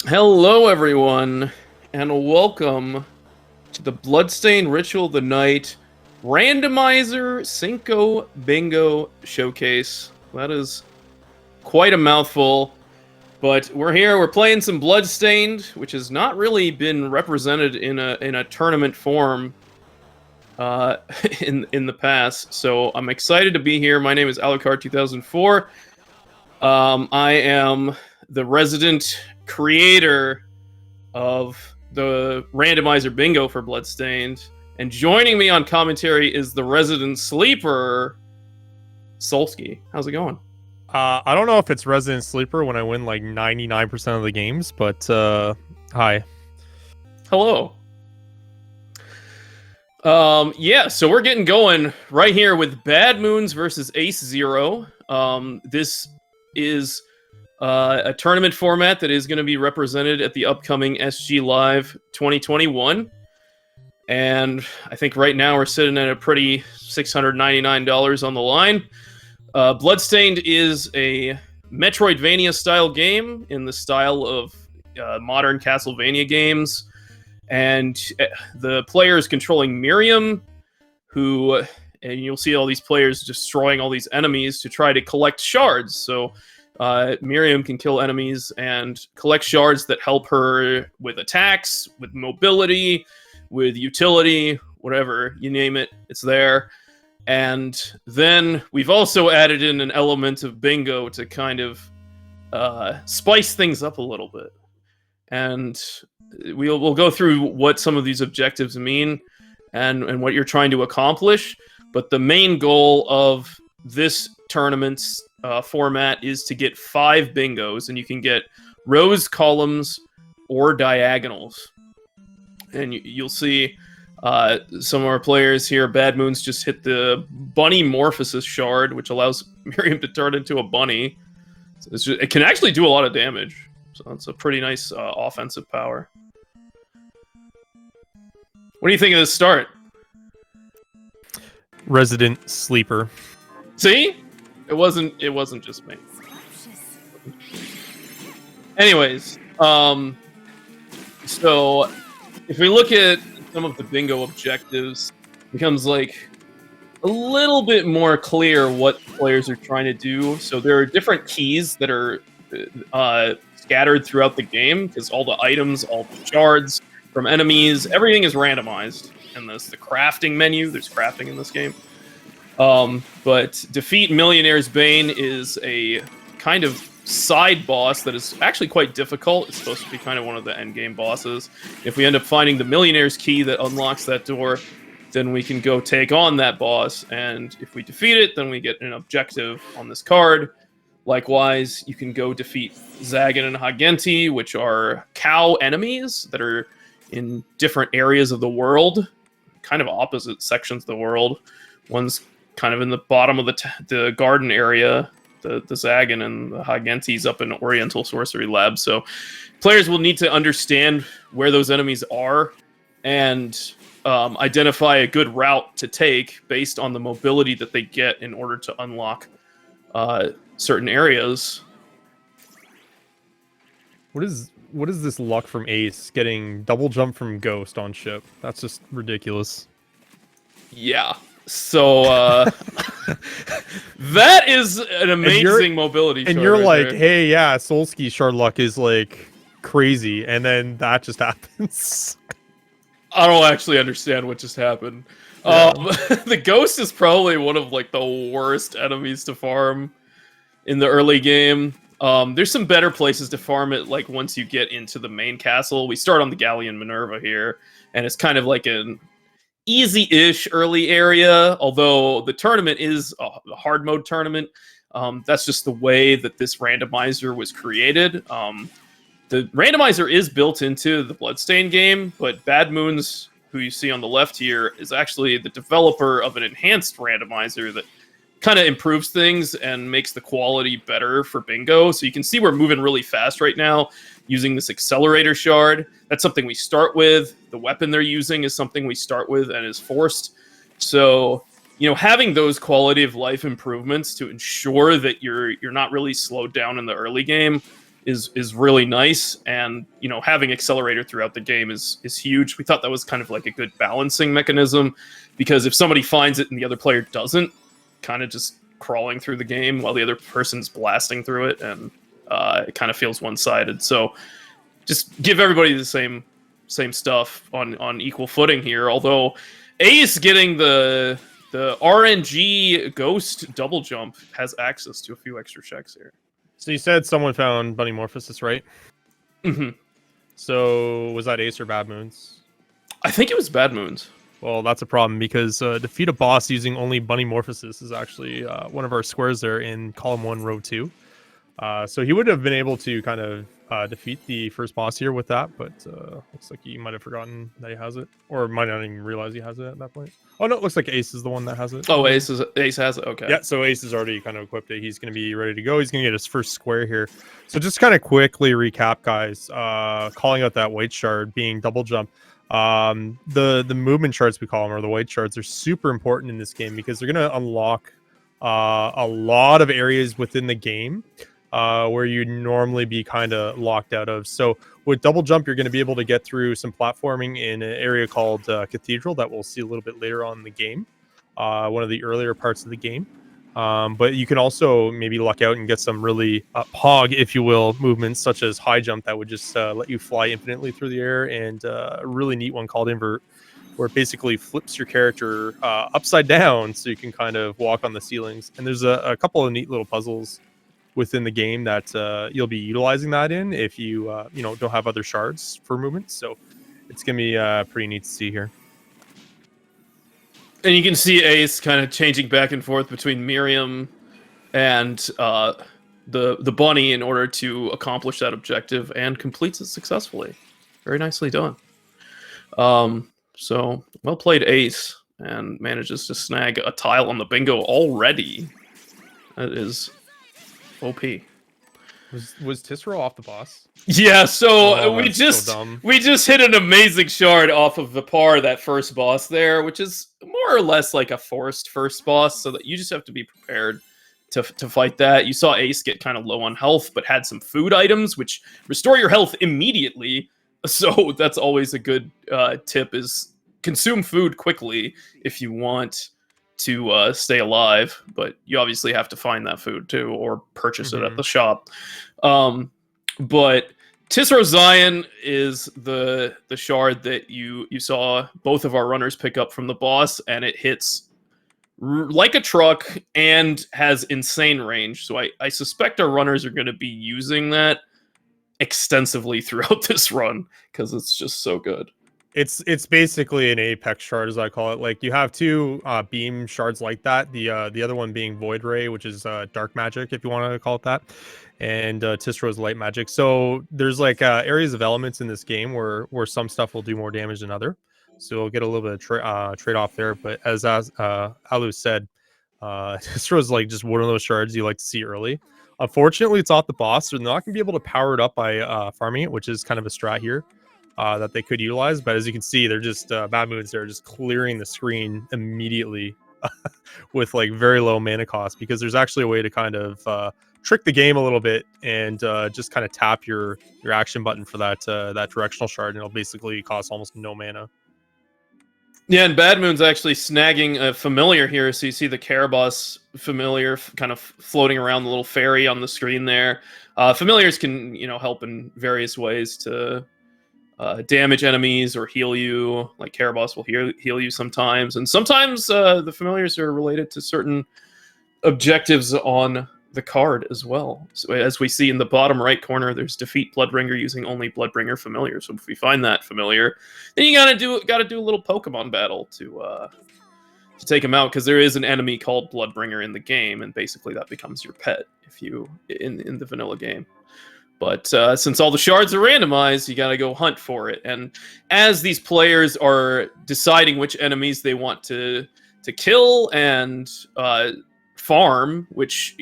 Hello, everyone, and welcome to the Bloodstained Ritual of the Night Randomizer Cinco Bingo Showcase. That is quite a mouthful, but we're here. We're playing some Bloodstained, which has not really been represented in a tournament form uh, in the past. So I'm excited to be here. My name is Alucard2004. I am the resident creator of the randomizer bingo for Bloodstained, and joining me on commentary is the resident sleeper, Solsky. How's it going? I don't know if it's Resident Sleeper when I win like 99% of the games, but hi. Hello. Yeah, so we're getting going right here with BadmoonZ versus AceZer0. This is a tournament format that is going to be represented at the upcoming SGLIVE 2021. And I think right now we're sitting at a pretty $699 on the line. Bloodstained is a Metroidvania-style game in the style of modern Castlevania games. And the player is controlling Miriam, who, and you'll see all these players destroying all these enemies to try to collect shards. So Miriam can kill enemies and collect shards that help her with attacks, with mobility, with utility, whatever, you name it, it's there. And then we've also added in an element of bingo to kind of spice things up a little bit. And we'll go through what some of these objectives mean and what you're trying to accomplish. But the main goal of this tournament's format is to get 5 bingos, and you can get rows, columns, or diagonals. And you'll see some of our players here. BadmoonZ just hit the Bunny Morphosis shard, which allows Miriam to turn into a bunny. So it can actually do a lot of damage. So it's a pretty nice offensive power. What do you think of this start? Resident Sleeper. See? It wasn't just me. Anyways, so if we look at some of the bingo objectives, it becomes like a little bit more clear what players are trying to do. So there are different keys that are scattered throughout the game, because all the items, all the shards from enemies, everything is randomized in this. The crafting menu, there's crafting in this game. But defeat Millionaire's Bane is a kind of side boss that is actually quite difficult. It's supposed to be kind of one of the end game bosses. If we end up finding the Millionaire's key that unlocks that door, then we can go take on that boss. And if we defeat it, then we get an objective on this card. Likewise, you can go defeat Zagan and Hagenti, which are cow enemies that are in different areas of the world, kind of opposite sections of the world. One's kind of in the bottom of the garden area, the Zagan, and the Hagenti's up in Oriental Sorcery Lab. So players will need to understand where those enemies are and identify a good route to take based on the mobility that they get in order to unlock certain areas. What is this luck from Ace getting double jump from Ghost on ship? That's just ridiculous. Yeah. So that is an amazing mobility. And you're like, hey, yeah, Solsky shard luck is like crazy, and then that just happens. I don't actually understand what just happened. Yeah. The Ghost is probably one of like the worst enemies to farm in the early game. There's some better places to farm it, like once you get into the main castle. We start on the Galleon Minerva here, and it's kind of like an easy-ish early area, although the tournament is a hard mode tournament. That's just the way that this randomizer was created. The randomizer is built into the Bloodstained game, but BadmoonZ, who you see on the left here, is actually the developer of an enhanced randomizer that kind of improves things and makes the quality better for bingo. So you can see we're moving really fast right now using this accelerator shard. That's something we start with. The weapon they're using is something we start with and is forced. So, you know, having those quality of life improvements to ensure that you're not really slowed down in the early game is really nice, and having accelerator throughout the game is huge. We thought that was kind of like a good balancing mechanism, because if somebody finds it and the other player doesn't, kind of just crawling through the game while the other person's blasting through it, and it kind of feels one-sided. So just give everybody the same stuff on equal footing here. Although Ace getting the RNG ghost double jump has access to a few extra checks here. So you said someone found Bunny Morphosis, right? Mm-hmm. So was that Ace or BadmoonZ? I think it was BadmoonZ. Well, that's a problem, because defeat a boss using only Bunny Morphosis is actually one of our squares there in column 1, row 2. So he would have been able to kind of defeat the first boss here with that, but looks like he might have forgotten that he has it, or might not even realize he has it at that point. Oh no, it looks like Ace is the one that has it. Oh, Ace has it. Okay. Yeah, so Ace is already kind of equipped it. He's going to be ready to go. He's going to get his first square here. So just kind of quickly recap, guys. Calling out that white shard being double jump. The movement shards, we call them, or the white shards, are super important in this game, because they're going to unlock a lot of areas within the game where you'd normally be kind of locked out of. So with double jump, you're going to be able to get through some platforming in an area called Cathedral that we'll see a little bit later on in the game, one of the earlier parts of the game. But you can also maybe luck out and get some really pog, if you will, movements such as high jump that would just let you fly infinitely through the air, and a really neat one called invert, where it basically flips your character upside down so you can kind of walk on the ceilings. And there's a couple of neat little puzzles within the game that you'll be utilizing that in if you don't have other shards for movement. So it's gonna be pretty neat to see here. And you can see Ace kind of changing back and forth between Miriam and the bunny in order to accomplish that objective, and completes it successfully. Very nicely done. So well played, Ace, and manages to snag a tile on the bingo already. That is OP. Was Tisserel off the boss? Yeah, so we so just hit an amazing shard off of the par, that first boss there, which is more or less like a forced first boss, so that you just have to be prepared to fight that. You saw Ace get kind of low on health, but had some food items which restore your health immediately. So that's always a good tip, is consume food quickly if you want to stay alive, but you obviously have to find that food too, or purchase it at the shop. But Tisro Zion is the shard that you saw both of our runners pick up from the boss, and it hits like a truck and has insane range. So I suspect our runners are going to be using that extensively throughout this run, because it's just so good. It's basically an apex shard, as I call it. Like, you have two beam shards like that. The other one being Void Ray, which is dark magic, if you want to call it that, and Tisro's light magic. So there's like areas of elements in this game where some stuff will do more damage than other. So we'll get a little bit of trade off there. But as Alu said, Tisro's like just one of those shards you like to see early. Unfortunately, it's off the boss, so they're not gonna be able to power it up by farming it, which is kind of a strat here. That they could utilize, but as you can see, they're just BadmoonZ. They're just clearing the screen immediately with like very low mana cost, because there's actually a way to kind of trick the game a little bit and just kind of tap your action button for that directional shard, and it'll basically cost almost no mana. Yeah, and BadmoonZ actually snagging a familiar here, so you see the Caraboss familiar kind of floating around the little fairy on the screen there. Familiars can help in various ways to damage enemies or heal you. Like Caraboss will heal you sometimes, and sometimes the familiars are related to certain objectives on the card as well. So as we see in the bottom right corner, there's defeat Bloodbringer using only Bloodbringer familiar. So if we find that familiar, then you gotta do a little Pokemon battle to take him out, because there is an enemy called Bloodbringer in the game, and basically that becomes your pet if you in the vanilla game. But since all the shards are randomized, you got to go hunt for it. And as these players are deciding which enemies they want to kill and farm, which,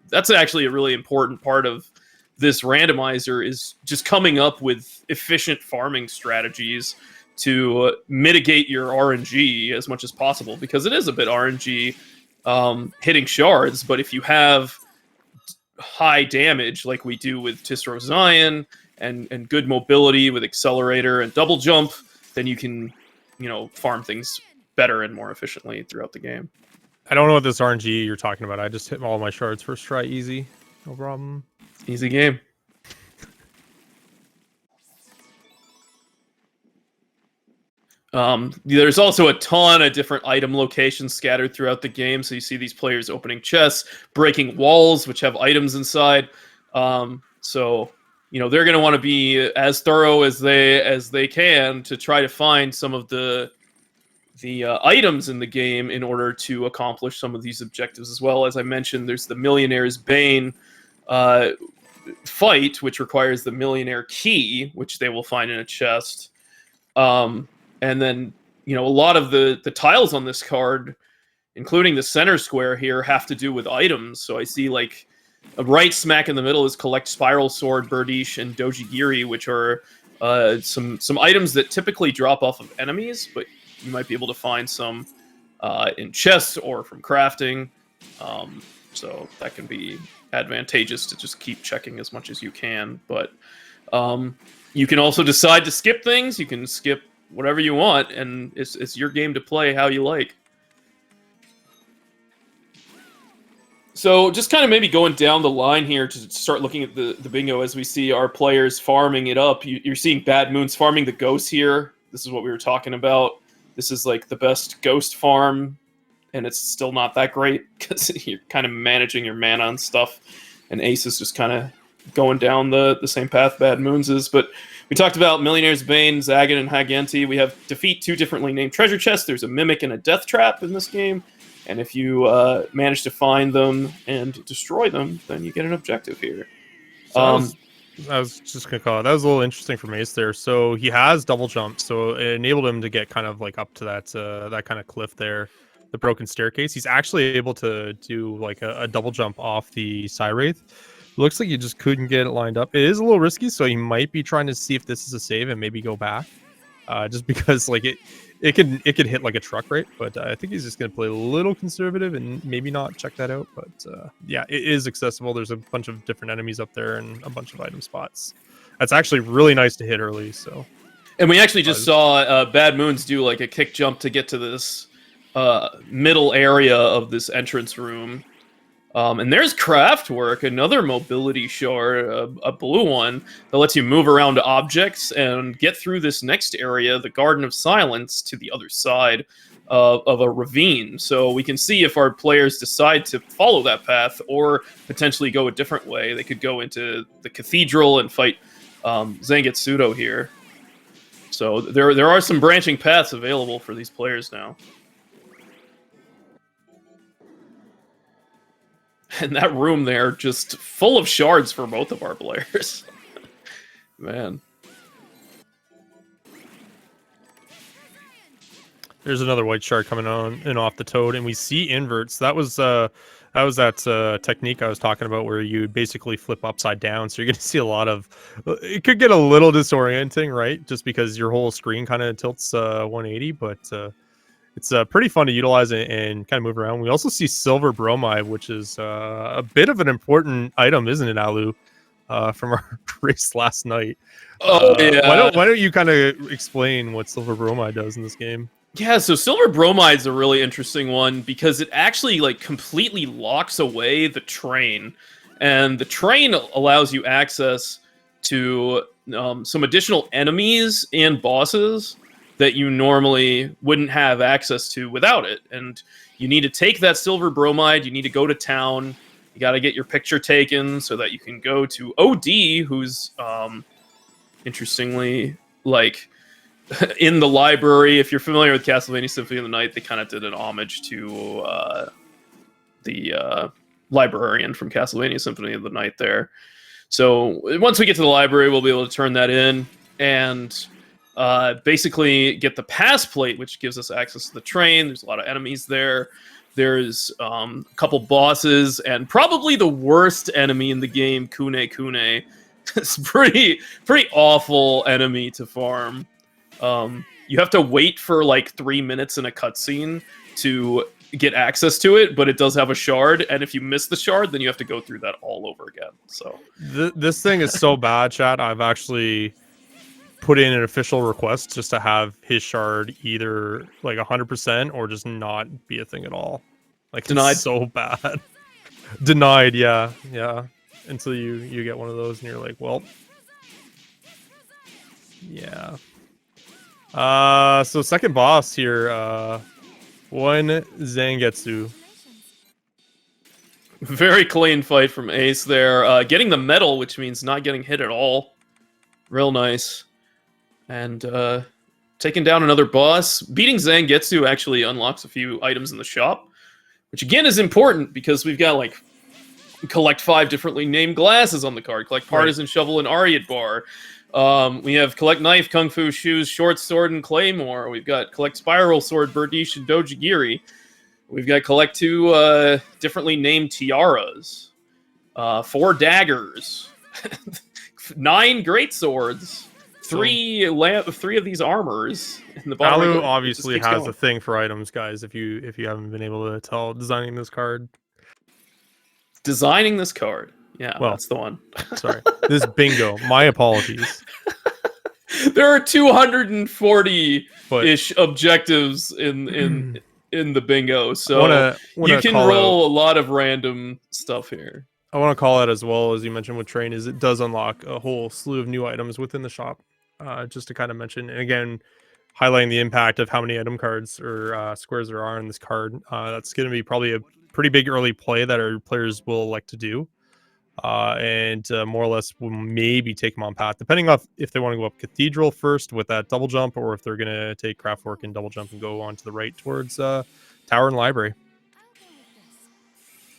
that's actually a really important part of this randomizer, is just coming up with efficient farming strategies to mitigate your RNG as much as possible, because it is a bit RNG hitting shards. But if you have high damage like we do with Tisro Zion and good mobility with accelerator and double jump, then you can, farm things better and more efficiently throughout the game. I don't know what this RNG you're talking about. I just hit all my shards first try, easy, no problem. Easy game. There's also a ton of different item locations scattered throughout the game. So you see these players opening chests, breaking walls, which have items inside. So they're going to want to be as thorough as they can to try to find some of the items in the game in order to accomplish some of these objectives as well. As I mentioned, there's the Millionaire's Bane fight, which requires the Millionaire Key, which they will find in a chest. And then, a lot of the tiles on this card, including the center square here, have to do with items. So I see like right smack in the middle is collect Spiral Sword, Birdish, and Dojigiri, which are some items that typically drop off of enemies, but you might be able to find some in chests or from crafting. So that can be advantageous to just keep checking as much as you can. But you can also decide to skip things. You can skip whatever you want, and it's your game to play how you like. So just kind of maybe going down the line here to start looking at the bingo as we see our players farming it up. You're seeing BadmoonZ farming the ghosts here. This is what we were talking about. This is like the best ghost farm, and it's still not that great because you're kind of managing your mana and stuff, and Ace is just kind of going down the same path BadmoonZ is. But we talked about Millionaire's Bane, Zagan, and Haganti. We have defeat 2 differently named treasure chests. There's a Mimic and a Death Trap in this game. And if you manage to find them and destroy them, then you get an objective here. So I was just going to call it. That was a little interesting for Mace there. So he has double jump. So it enabled him to get kind of like up to that kind of cliff there, the broken staircase. He's actually able to do like a double jump off the Psywraith. Looks like you just couldn't get it lined up. It is a little risky, so he might be trying to see if this is a save and maybe go back, just because like it could hit like a truck, right? But I think he's just gonna play a little conservative and maybe not check that out. But yeah, it is accessible. There's a bunch of different enemies up there and a bunch of item spots. That's actually really nice to hit early. So, and we actually just saw BadmoonZ do like a kick jump to get to this middle area of this entrance room. And there's Craftwork, another mobility shard, a blue one that lets you move around objects and get through this next area, the Garden of Silence, to the other side of a ravine. So we can see if our players decide to follow that path or potentially go a different way. They could go into the cathedral and fight Zangetsudo here. So there are some branching paths available for these players now. And that room there, just full of shards for both of our players. Man. There's another white shard coming on and off the toad, and we see inverts. That was that technique I was talking about where you basically flip upside down. So you're going to see a lot of... It could get a little disorienting, right? Just because your whole screen kind of tilts 180, but... It's pretty fun to utilize and kind of move around. We also see silver bromide, which is a bit of an important item, isn't it, Alu? From our race last night. Oh, yeah. Why don't you kind of explain what silver bromide does in this game? Yeah, so silver bromide's a really interesting one because it actually like completely locks away the train, and the train allows you access to some additional enemies and bosses that you normally wouldn't have access to without it. And you need to take that silver bromide, you need to go to town, you got to get your picture taken so that you can go to OD, who's interestingly like in the library. If you're familiar with Castlevania Symphony of the Night, they kind of did an homage to the librarian from Castlevania Symphony of the Night there. So once we get to the library, we'll be able to turn that in and basically get the pass plate, which gives us access to the train. There's a lot of enemies there. There's a couple bosses, and probably the worst enemy in the game, Kune Kune. It's pretty awful enemy to farm. You have to wait for like 3 minutes in a cutscene to get access to it, but it does have a shard, and if you miss the shard, then you have to go through that all over again. So this thing is so bad, chat. I've actually put in an official request just to have his shard either like 100% or just not be a thing at all. Like, Denied. it's so bad. Denied, yeah. Until you get one of those and you're like, well, yeah. So second boss here, one Zangetsu. very clean fight from Ace there. Getting the medal, which means not getting hit at all. Real nice. And taking down another boss. Beating Zangetsu actually unlocks a few items in the shop, which again is important because we've got like collect 5 differently named glasses on the card. Collect Partisan Shovel and Ariat Bar. We have collect knife, kung fu shoes, short sword, and claymore. We've got collect spiral sword, Birdish, and dojigiri. We've got collect 2 differently named tiaras, 4 daggers, 9 great swords, 3 of these armors. In the bottom Alu right, obviously has a thing for items, guys. If you haven't been able to tell, designing this card. Designing this card. Yeah, well, that's the one. Sorry. This bingo. My apologies. There are 240-ish objectives in the bingo, so you can roll a lot of random stuff here. I want to call out as well, as you mentioned with Train, is it does unlock a whole slew of new items within the shop. Just to kind of mention, and again, highlighting the impact of how many item cards or squares there are in this card. That's going to be probably a pretty big early play that our players will like to do. And more or less will maybe take them on path, depending on if they want to go up Cathedral first with that double jump, or if they're going to take Craftwork and double jump and go on to the right towards Tower and Library.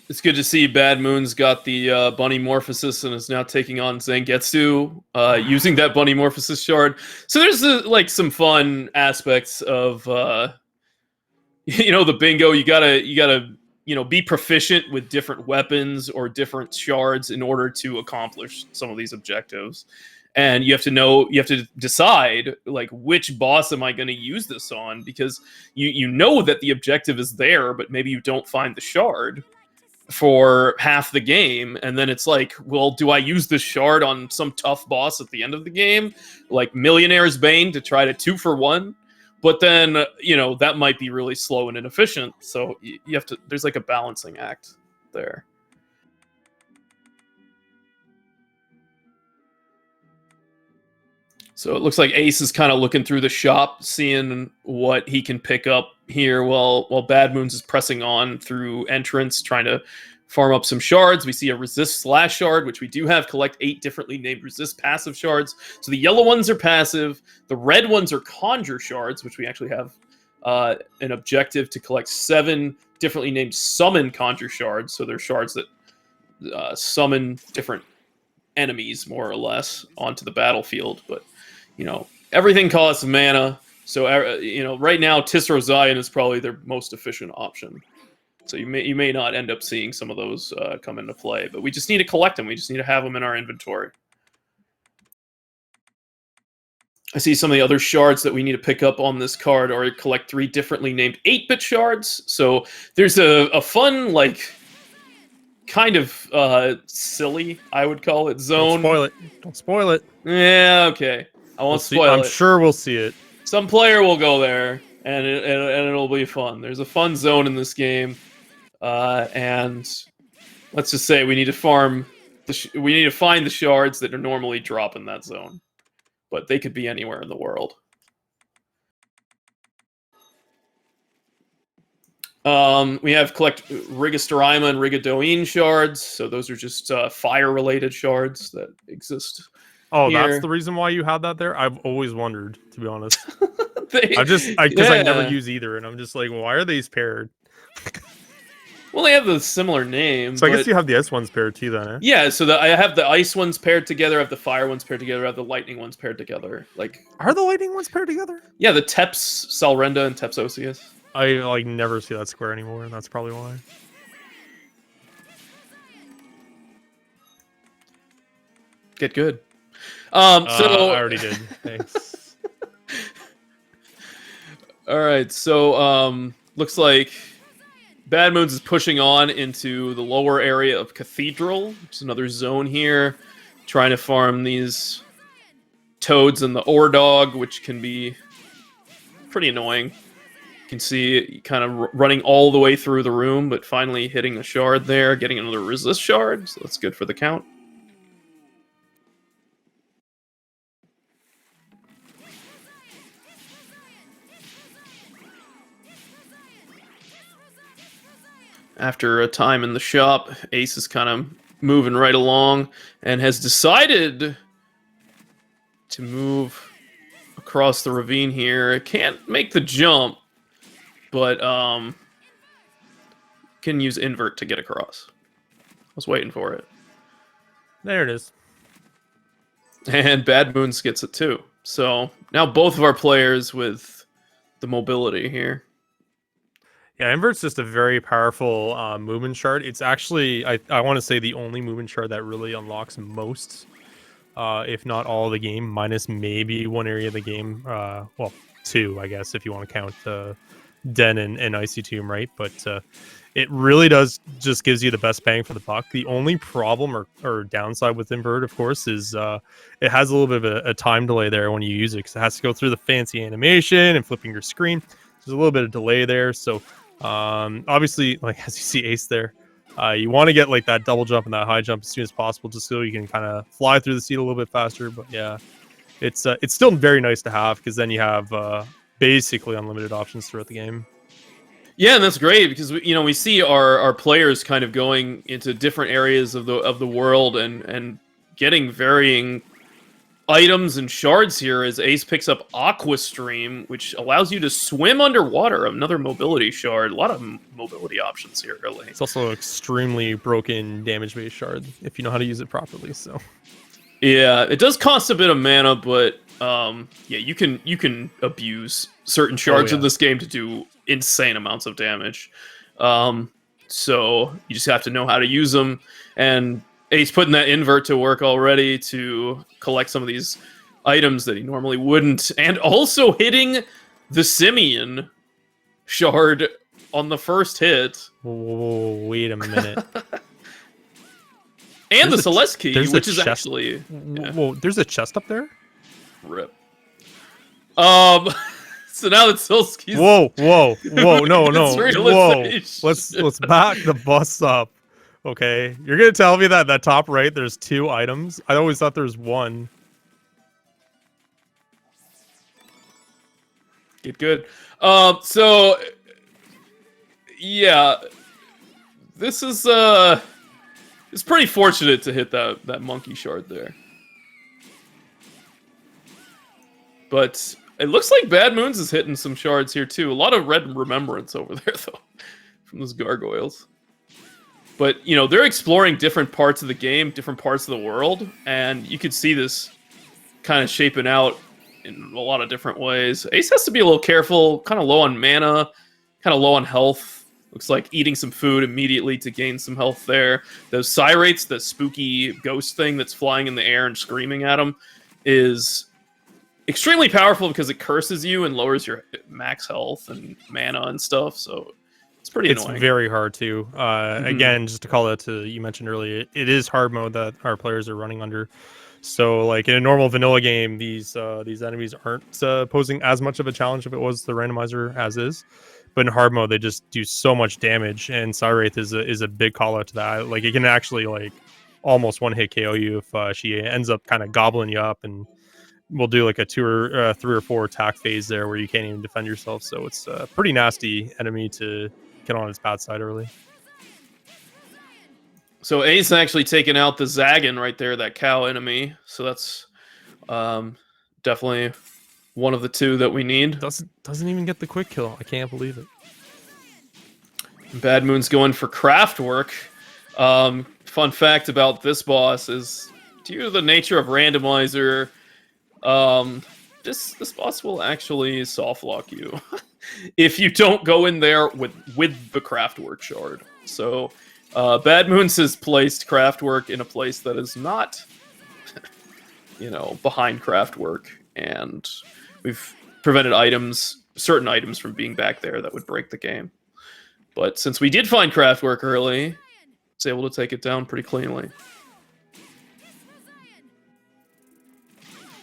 It's good to see BadmoonZ got the Bunny Morphosis and is now taking on Zangetsu using that Bunny Morphosis shard. So there's like some fun aspects of the bingo. You gotta be proficient with different weapons or different shards in order to accomplish some of these objectives. And you have to decide, like, which boss am I going to use this on? Because you know that the objective is there, but maybe you don't find the shard for half the game. And then it's like, well, do I use this shard on some tough boss at the end of the game? Like Millionaire's Bane to try to 2-for-1? But then, that might be really slow and inefficient. So you have to, there's like a balancing act there. So it looks like Ace is kind of looking through the shop, seeing what he can pick up here while BadmoonZ is pressing on through entrance, trying to farm up some shards. We see a resist slash shard, which we do have. Collect 8 differently named resist passive shards. So the yellow ones are passive. The red ones are conjure shards, which we actually have an objective to collect 7 differently named summon conjure shards. So they're shards that summon different enemies, more or less, onto the battlefield. But, everything costs mana. So, right now, Tisro Zion is probably their most efficient option. So you may not end up seeing some of those come into play, but we just need to collect them. We just need to have them in our inventory. I see some of the other shards that we need to pick up on this card are collect 3 differently named 8-bit shards. So there's a fun, like, kind of silly, I would call it, zone. Don't spoil it. Don't spoil it. Yeah, okay. I won't spoil it. I'm sure we'll see it. Some player will go there, and it'll be fun. There's a fun zone in this game, and let's just say we need to farm. We need to find the shards that are normally drop in that zone, but they could be anywhere in the world. We have collect Rigastarima and Rigadoin shards, so those are just fire-related shards that exist. Oh, here. That's the reason why you had that there? I've always wondered, to be honest. Because I never use either, and I'm just like, why are these paired? Well, they have the similar name. So I guess you have the ice ones paired too, then, eh? Yeah, so I have the ice ones paired together, I have the fire ones paired together, I have the lightning ones paired together. Like, are the lightning ones paired together? Yeah, the Teps Salrenda and Teps Osius. I never see that square anymore, and that's probably why. Get good. So I already did. Thanks. All right, so looks like BadmoonZ is pushing on into the lower area of Cathedral, which is another zone here, trying to farm these toads and the ore dog, which can be pretty annoying. You can see kind of running all the way through the room, but finally hitting a shard there, getting another resist shard, so that's good for the count. After a time in the shop, Ace is kind of moving right along and has decided to move across the ravine here. Can't make the jump, but can use invert to get across. I was waiting for it. There it is. And BadmoonZ gets it too. So now both of our players with the mobility here. Yeah, invert's just a very powerful movement shard. It's actually, I want to say, the only movement shard that really unlocks most, if not all of the game, minus maybe one area of the game. Well, two, I guess, if you want to count Den and Icy Tomb, right? But it really does just gives you the best bang for the buck. The only problem or downside with invert, of course, is it has a little bit of a time delay there when you use it, because it has to go through the fancy animation and flipping your screen. There's a little bit of delay there, so obviously, like as you see Ace there, you want to get like that double jump and that high jump as soon as possible, just so you can kind of fly through the seat a little bit faster. But yeah, it's still very nice to have, because then you have basically unlimited options throughout the game. Yeah, and that's great, because we see our players kind of going into different areas of the world and getting varying items and shards here, as Ace picks up Aqua Stream, which allows you to swim underwater. Another mobility shard. A lot of mobility options here, really. It's also an extremely broken damage-based shard if you know how to use it properly. So yeah, it does cost a bit of mana, but yeah, you can abuse certain shards in this game to do insane amounts of damage. So you just have to know how to use them, and Ace putting that invert to work already to collect some of these items that he normally wouldn't, and also hitting the Simeon shard on the first hit. Whoa, wait a minute. And the Celeste key, which is chest. actually... Yeah. Whoa, there's a chest up there? Rip. So now that Silsky's... Whoa, no. Whoa. Realization. Let's back the bus up. Okay, you're gonna tell me that top right there's two items? I always thought there's one. Get good. So yeah, this is it's pretty fortunate to hit that monkey shard there. But it looks like BadmoonZ is hitting some shards here too. A lot of red remembrance over there though, from those gargoyles. But, they're exploring different parts of the game, different parts of the world, and you could see this kind of shaping out in a lot of different ways. Ace has to be a little careful, kind of low on mana, kind of low on health. Looks like eating some food immediately to gain some health there. Those Cyrates, the spooky ghost thing that's flying in the air and screaming at him, is extremely powerful because it curses you and lowers your max health and mana and stuff, so... It's pretty annoying. It's very hard too. Again, just to call it to you mentioned earlier, it is hard mode that our players are running under. So, like in a normal vanilla game, these enemies aren't posing as much of a challenge if it was the randomizer as is. But in hard mode, they just do so much damage, and Cyrate is a big call out to that. Like it can actually like almost one hit KO you if she ends up kind of gobbling you up, and we'll do like a 2 or 3 or 4 attack phase there where you can't even defend yourself. So it's a pretty nasty enemy to get on its bad side early. So Ace actually taking out the Zagan right there, that cow enemy. So that's definitely one of the two that we need. Doesn't even get the quick kill. I can't believe it. BadmoonZ going for craft work. Fun fact about this boss is, due to the nature of Randomizer, this boss will actually soft lock you if you don't go in there with the craftwork shard. So BadmoonZ has placed craftwork in a place that is not behind craftwork, and we've prevented certain items from being back there that would break the game. But since we did find Craftwork early, it's able to take it down pretty cleanly.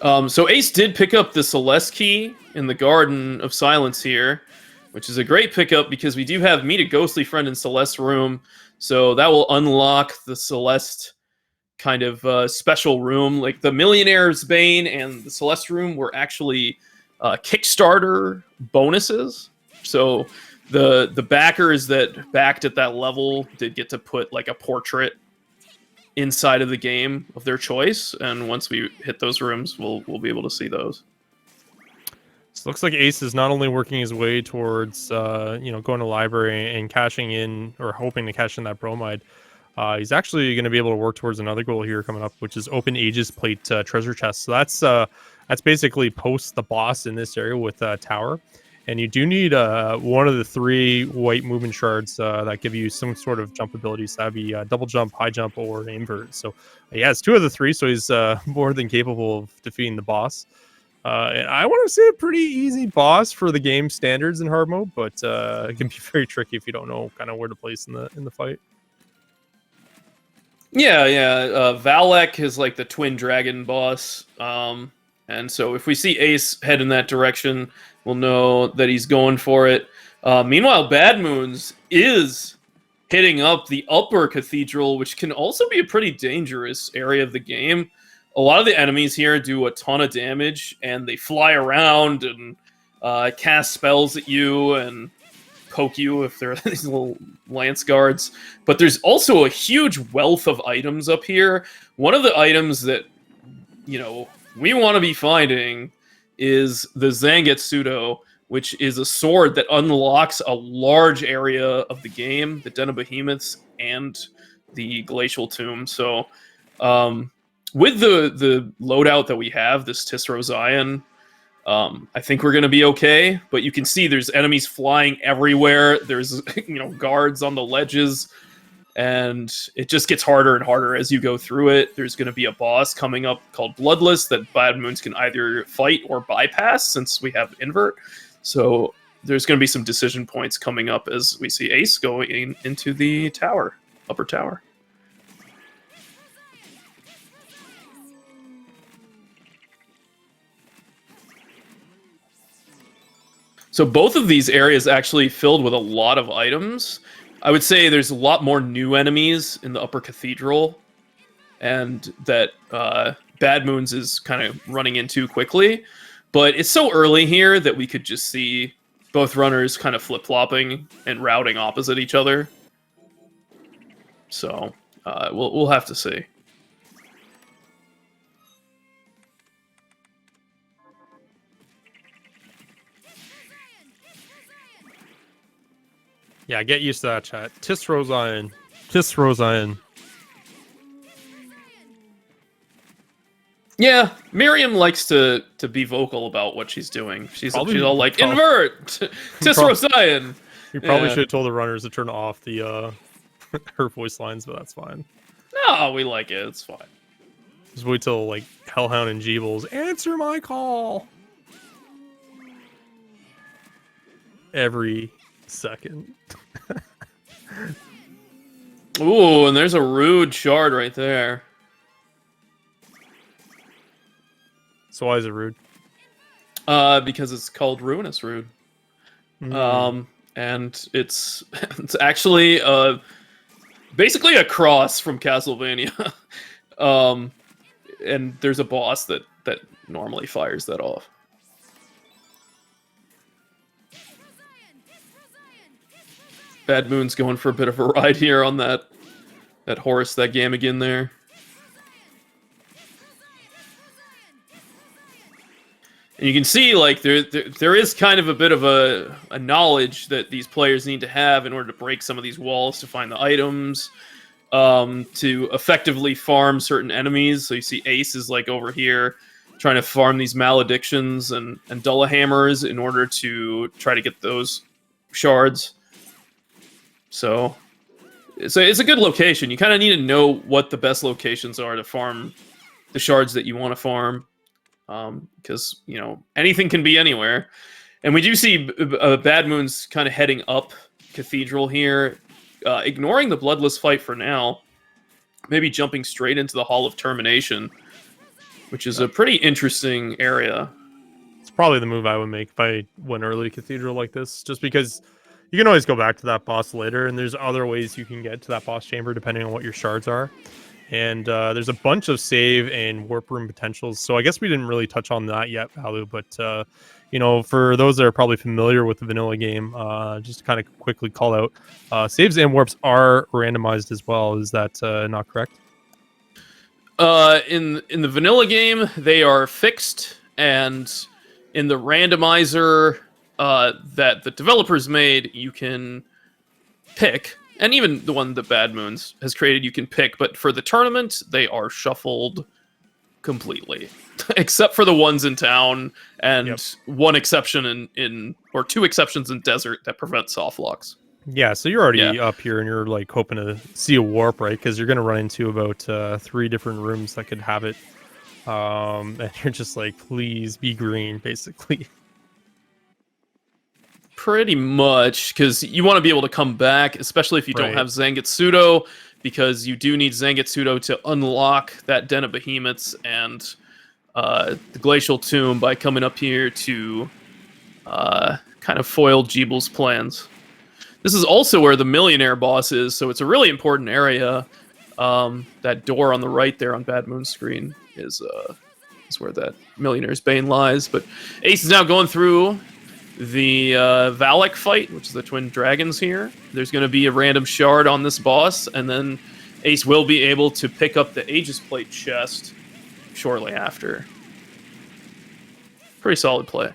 So Ace did pick up the Celeste key in the Garden of Silence here, which is a great pickup because we do have Meet a Ghostly Friend in Celeste's room. So that will unlock the Celeste kind of special room. Like the Millionaire's Bane and the Celeste room were actually Kickstarter bonuses. So the backers that backed at that level did get to put like a portrait inside of the game of their choice, and once we hit those rooms, we'll be able to see those. So it looks like Ace is not only working his way towards going to library and cashing in, or hoping to cash in that bromide. He's actually going to be able to work towards another goal here coming up, which is open Aegis Plate treasure chest. So that's basically post the boss in this area with Tower. And you do need one of the 3 white movement shards that give you some sort of jump abilities. That'd be double jump, high jump, or invert. So yeah, it's 2 of the 3, so he's more than capable of defeating the boss. And I want to say a pretty easy boss for the game standards in hard mode, but it can be very tricky if you don't know kind of where to place in the fight. Yeah. Valek is like the twin dragon boss. And so if we see Ace head in that direction, we'll know that he's going for it. Meanwhile, BadmoonZ is hitting up the upper cathedral, which can also be a pretty dangerous area of the game. A lot of the enemies here do a ton of damage, and they fly around and cast spells at you and poke you if they're these little lance guards. But there's also a huge wealth of items up here. One of the items that, we want to be finding is the Zangetsudo, which is a sword that unlocks a large area of the game, the Den of Behemoths and the Glacial Tomb. So with the loadout that we have, this Tisro Zion, I think we're going to be okay. But you can see there's enemies flying everywhere. There's guards on the ledges. And it just gets harder and harder as you go through it. There's going to be a boss coming up called Bloodless that BadmoonZ can either fight or bypass since we have invert. So there's going to be some decision points coming up as we see Ace going into the tower, upper tower. So both of these areas actually filled with a lot of items. I would say there's a lot more new enemies in the upper cathedral, and that BadmoonZ is kind of running into quickly. But it's so early here that we could just see both runners kind of flip-flopping and routing opposite each other. So we'll have to see. Yeah, get used to that, chat. Tisro Zion. Tisro Zion. Yeah, Miriam likes to be vocal about what she's doing. She's all like, invert! Tisro Zion! You probably should have told the runners to turn off the her voice lines, but that's fine. No, we like it. It's fine. Just wait till, like, Hellhound and Jeebles answer my call! Every second. Ooh, and there's a rude shard right there. So why is it rude? Because it's called Ruinous Rude. And it's actually basically a cross from Castlevania. And there's a boss that normally fires that off. BadmoonZ going for a bit of a ride here on that horse, that Gamagan there. And you can see, like, there is kind of a bit of a knowledge that these players need to have in order to break some of these walls to find the items, to effectively farm certain enemies. So you see Ace is, like, over here trying to farm these maledictions and Dullahammers in order to try to get those shards. So it's a good location. You kind of need to know what the best locations are to farm the shards that you want to farm. Because, anything can be anywhere. And we do see BadmoonZ kind of heading up Cathedral here, ignoring the Bloodless Fight for now, maybe jumping straight into the Hall of Termination, which is a pretty interesting area. It's probably the move I would make if I went early Cathedral like this, just because you can always go back to that boss later, and there's other ways you can get to that boss chamber depending on what your shards are. And there's a bunch of save and warp room potentials. So I guess we didn't really touch on that yet, Valu, but you know, for those that are probably familiar with the vanilla game, just to kind of quickly call out, saves and warps are randomized as well. Is that not correct? In the vanilla game, they are fixed, and in the randomizer that the developers made, you can pick, and even the one that BadmoonZ has created, you can pick. But for the tournament, they are shuffled completely, except for the ones in town and one exception in or two exceptions in desert that prevent soft locks. Yeah, so you're already up here and you're like hoping to see a warp, right? Because you're going to run into about 3 different rooms that could have it. And you're just like, please be green, basically. Pretty much, because you want to be able to come back, especially if you don't have Zangetsudo, because you do need Zangetsudo to unlock that Den of Behemoths and the Glacial Tomb by coming up here to kind of foil Jeebel's plans. This is also where the Millionaire boss is, so it's a really important area. That door on the right there on BadmoonZ's screen is where that Millionaire's Bane lies. But Ace is now going through the Valak fight, which is the Twin Dragons here. There's going to be a random shard on this boss, and then Ace will be able to pick up the Aegis Plate chest shortly after. Pretty solid play.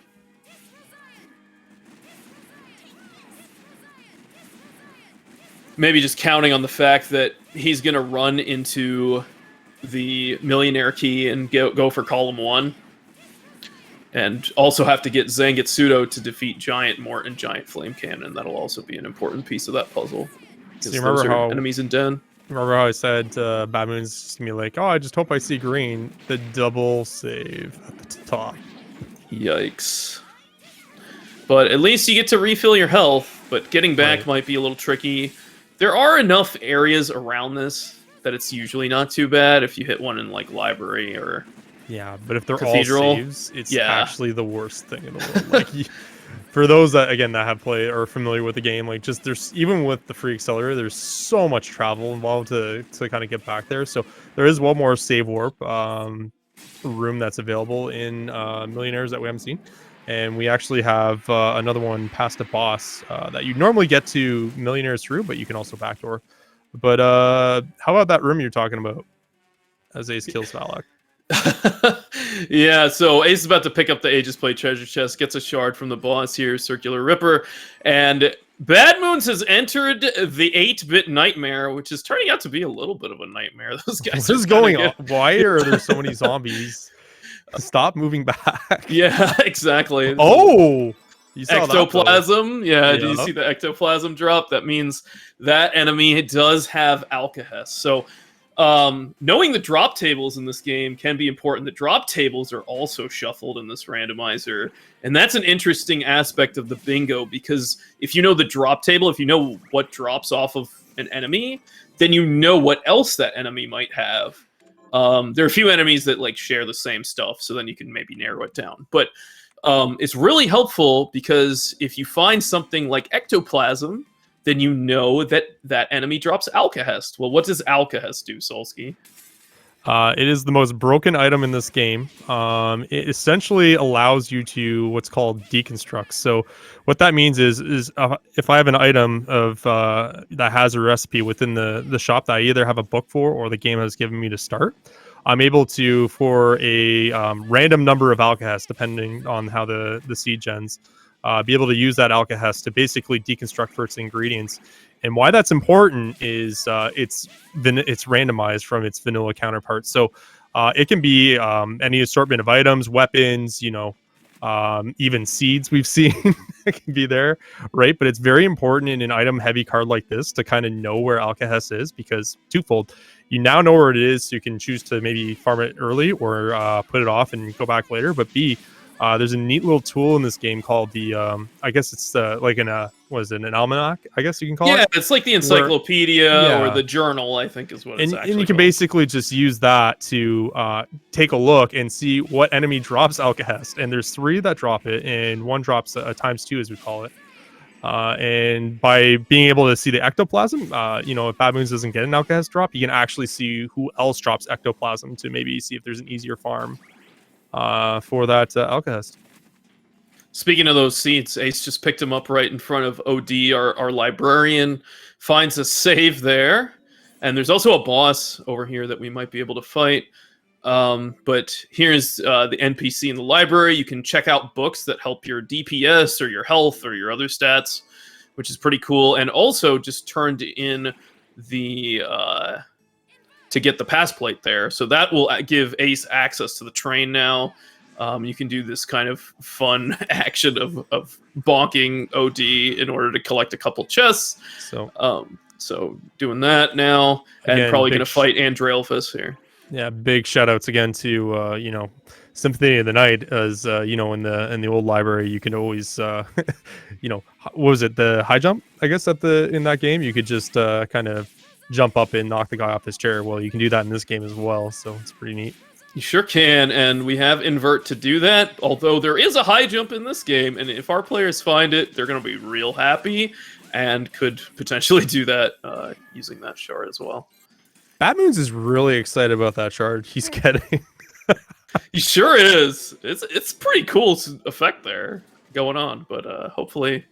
Maybe just counting on the fact that he's going to run into the Millionaire key and go for column 1. And also have to get Zangetsudo to defeat Giant Mort and Giant Flame Cannon. That'll also be an important piece of that puzzle. So you remember how enemies in Den? Remember how I said BadmoonZ's just gonna be like, oh, I just hope I see green. The double save at the top. Yikes. But at least you get to refill your health, but getting back might be a little tricky. There are enough areas around this that it's usually not too bad if you hit one in like library or but if they're Cathedral, all saves, it's actually the worst thing in the world. Like, for those that again that have played or are familiar with the game, like just there's even with the free accelerator, there's so much travel involved to kind of get back there. So there is one more save warp room that's available in Millionaires that we haven't seen. And we actually have another one past a boss that you normally get to Millionaires through, but you can also backdoor. But how about that room you're talking about as Ace kills Valak? Yeah, so Ace is about to pick up the Aegis Plate treasure chest, gets a shard from the boss here, Circular Ripper, and BadmoonZ has entered the 8-bit nightmare, which is turning out to be a little bit of a nightmare. Those guys what is going on? Why are there so many zombies? Stop moving back. Yeah, exactly. Oh! You saw ectoplasm. That, did you see the ectoplasm drop? That means that enemy does have Alcahest. So knowing the drop tables in this game can be important. The drop tables are also shuffled in this randomizer, and that's an interesting aspect of the bingo, because if you know the drop table, if you know what drops off of an enemy, then you know what else that enemy might have. There are a few enemies that like share the same stuff, so then you can maybe narrow it down. But it's really helpful because if you find something like ectoplasm, then you know that that enemy drops Alcahest. Well, what does Alcahest do, Solsky? It is the most broken item in this game. It essentially allows you to what's called deconstruct. So what that means is if I have an item of that has a recipe within the shop that I either have a book for or the game has given me to start, I'm able to, for a random number of Alcahest, depending on how the seed gens, be able to use that Alcahest to basically deconstruct for its ingredients. And why that's important is it's randomized from its vanilla counterpart. So it can be any assortment of items, weapons, even seeds we've seen can be there, right? But it's very important in an item-heavy card like this to kind of know where Alcahest is, because twofold. You now know where it is, so you can choose to maybe farm it early or put it off and go back later. But B, there's a neat little tool in this game called the, I guess it's like an was it, an almanac, I guess you can call Yeah, it. it's like the encyclopedia or Yeah. the journal, I think is what it's actually And you can called. basically just use that to take a look and see what enemy drops Alcahest. And there's 3 that drop it, and 1 drops a ×2, as we call it. And by being able to see the ectoplasm, you know, if BadmoonZ doesn't get an Alcahest drop, you can actually see who else drops ectoplasm to maybe see if there's an easier farm for that Alcahest. Speaking of those seats, Ace just picked him up right in front of OD, our librarian, finds a save there. And there's also a boss over here that we might be able to fight. But here's the NPC in the library. You can check out books that help your DPS or your health or your other stats, which is pretty cool. And also just turned in the to get the pass plate there. So that will give Ace access to the train now. You can do this kind of fun action of bonking OD in order to collect a couple chests. So doing that now, and Again, probably going to fight Andraelphus here. Yeah, big shout outs again to you know, Symphony of the Night, as you know, in the old library you can always you know, what was it, the high jump, I guess, in that game you could just kind of jump up and knock the guy off his chair. Well, you can do that in this game as well, so it's pretty neat. You sure can, and we have invert to do that, although there is a high jump in this game, and if our players find it, they're going to be real happy, and could potentially do that using that shard as well. BadmoonZ is really excited about that shard he's getting. He sure is. It's pretty cool effect there going on, but hopefully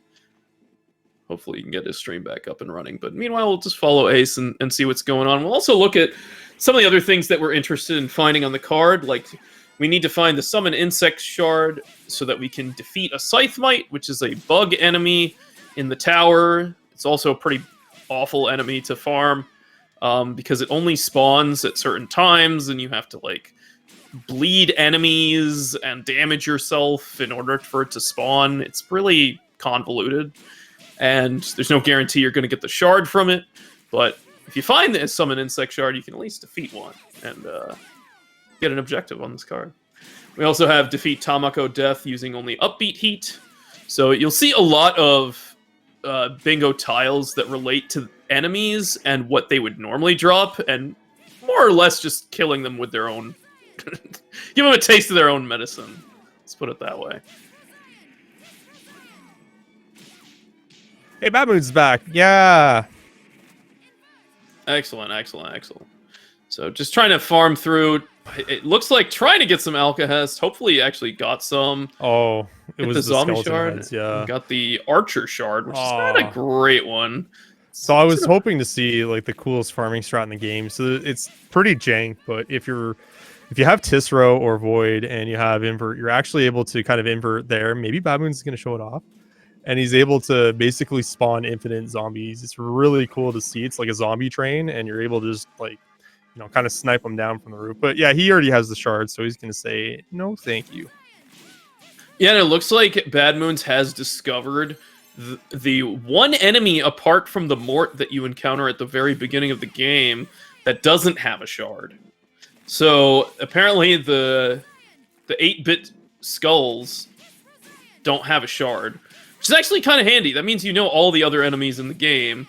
you can get his stream back up and running. But meanwhile, we'll just follow Ace and see what's going on. We'll also look at some of the other things that we're interested in finding on the card, like we need to find the Summon Insect shard so that we can defeat a Scythemite, which is a bug enemy in the tower. It's also a pretty awful enemy to farm because it only spawns at certain times, and you have to like bleed enemies and damage yourself in order for it to spawn. It's really convoluted, and there's no guarantee you're going to get the shard from it, but if you find the Summon Insect shard, you can at least defeat one and get an objective on this card. We also have defeat Tamako Death using only upbeat heat. So you'll see a lot of bingo tiles that relate to enemies and what they would normally drop, and more or less just killing them with their own... give them a taste of their own medicine. Let's put it that way. Hey, BadmoonZ's back. Yeah. Excellent. So just trying to farm through. It looks like trying to get some Alcahest. Hopefully, you actually got some. Oh, it was the zombie skeleton shard. heads, yeah. Got the Archer shard, which is not a great one. So I was hoping to see like the coolest farming strat in the game. So it's pretty jank, but if you have Tisro or Void and you have invert, you're actually able to kind of invert there. Maybe BadmoonZ is going to show it off. And he's able to basically spawn infinite zombies. It's really cool to see. It's like a zombie train, and you're able to just like, you know, kind of snipe them down from the roof. But yeah, he already has the shard, so he's going to say, no, thank you. Yeah, and it looks like BadmoonZ has discovered the one enemy apart from the Mort that you encounter at the very beginning of the game that doesn't have a shard. So apparently the 8-bit skulls don't have a shard, which is actually kind of handy. That means you know all the other enemies in the game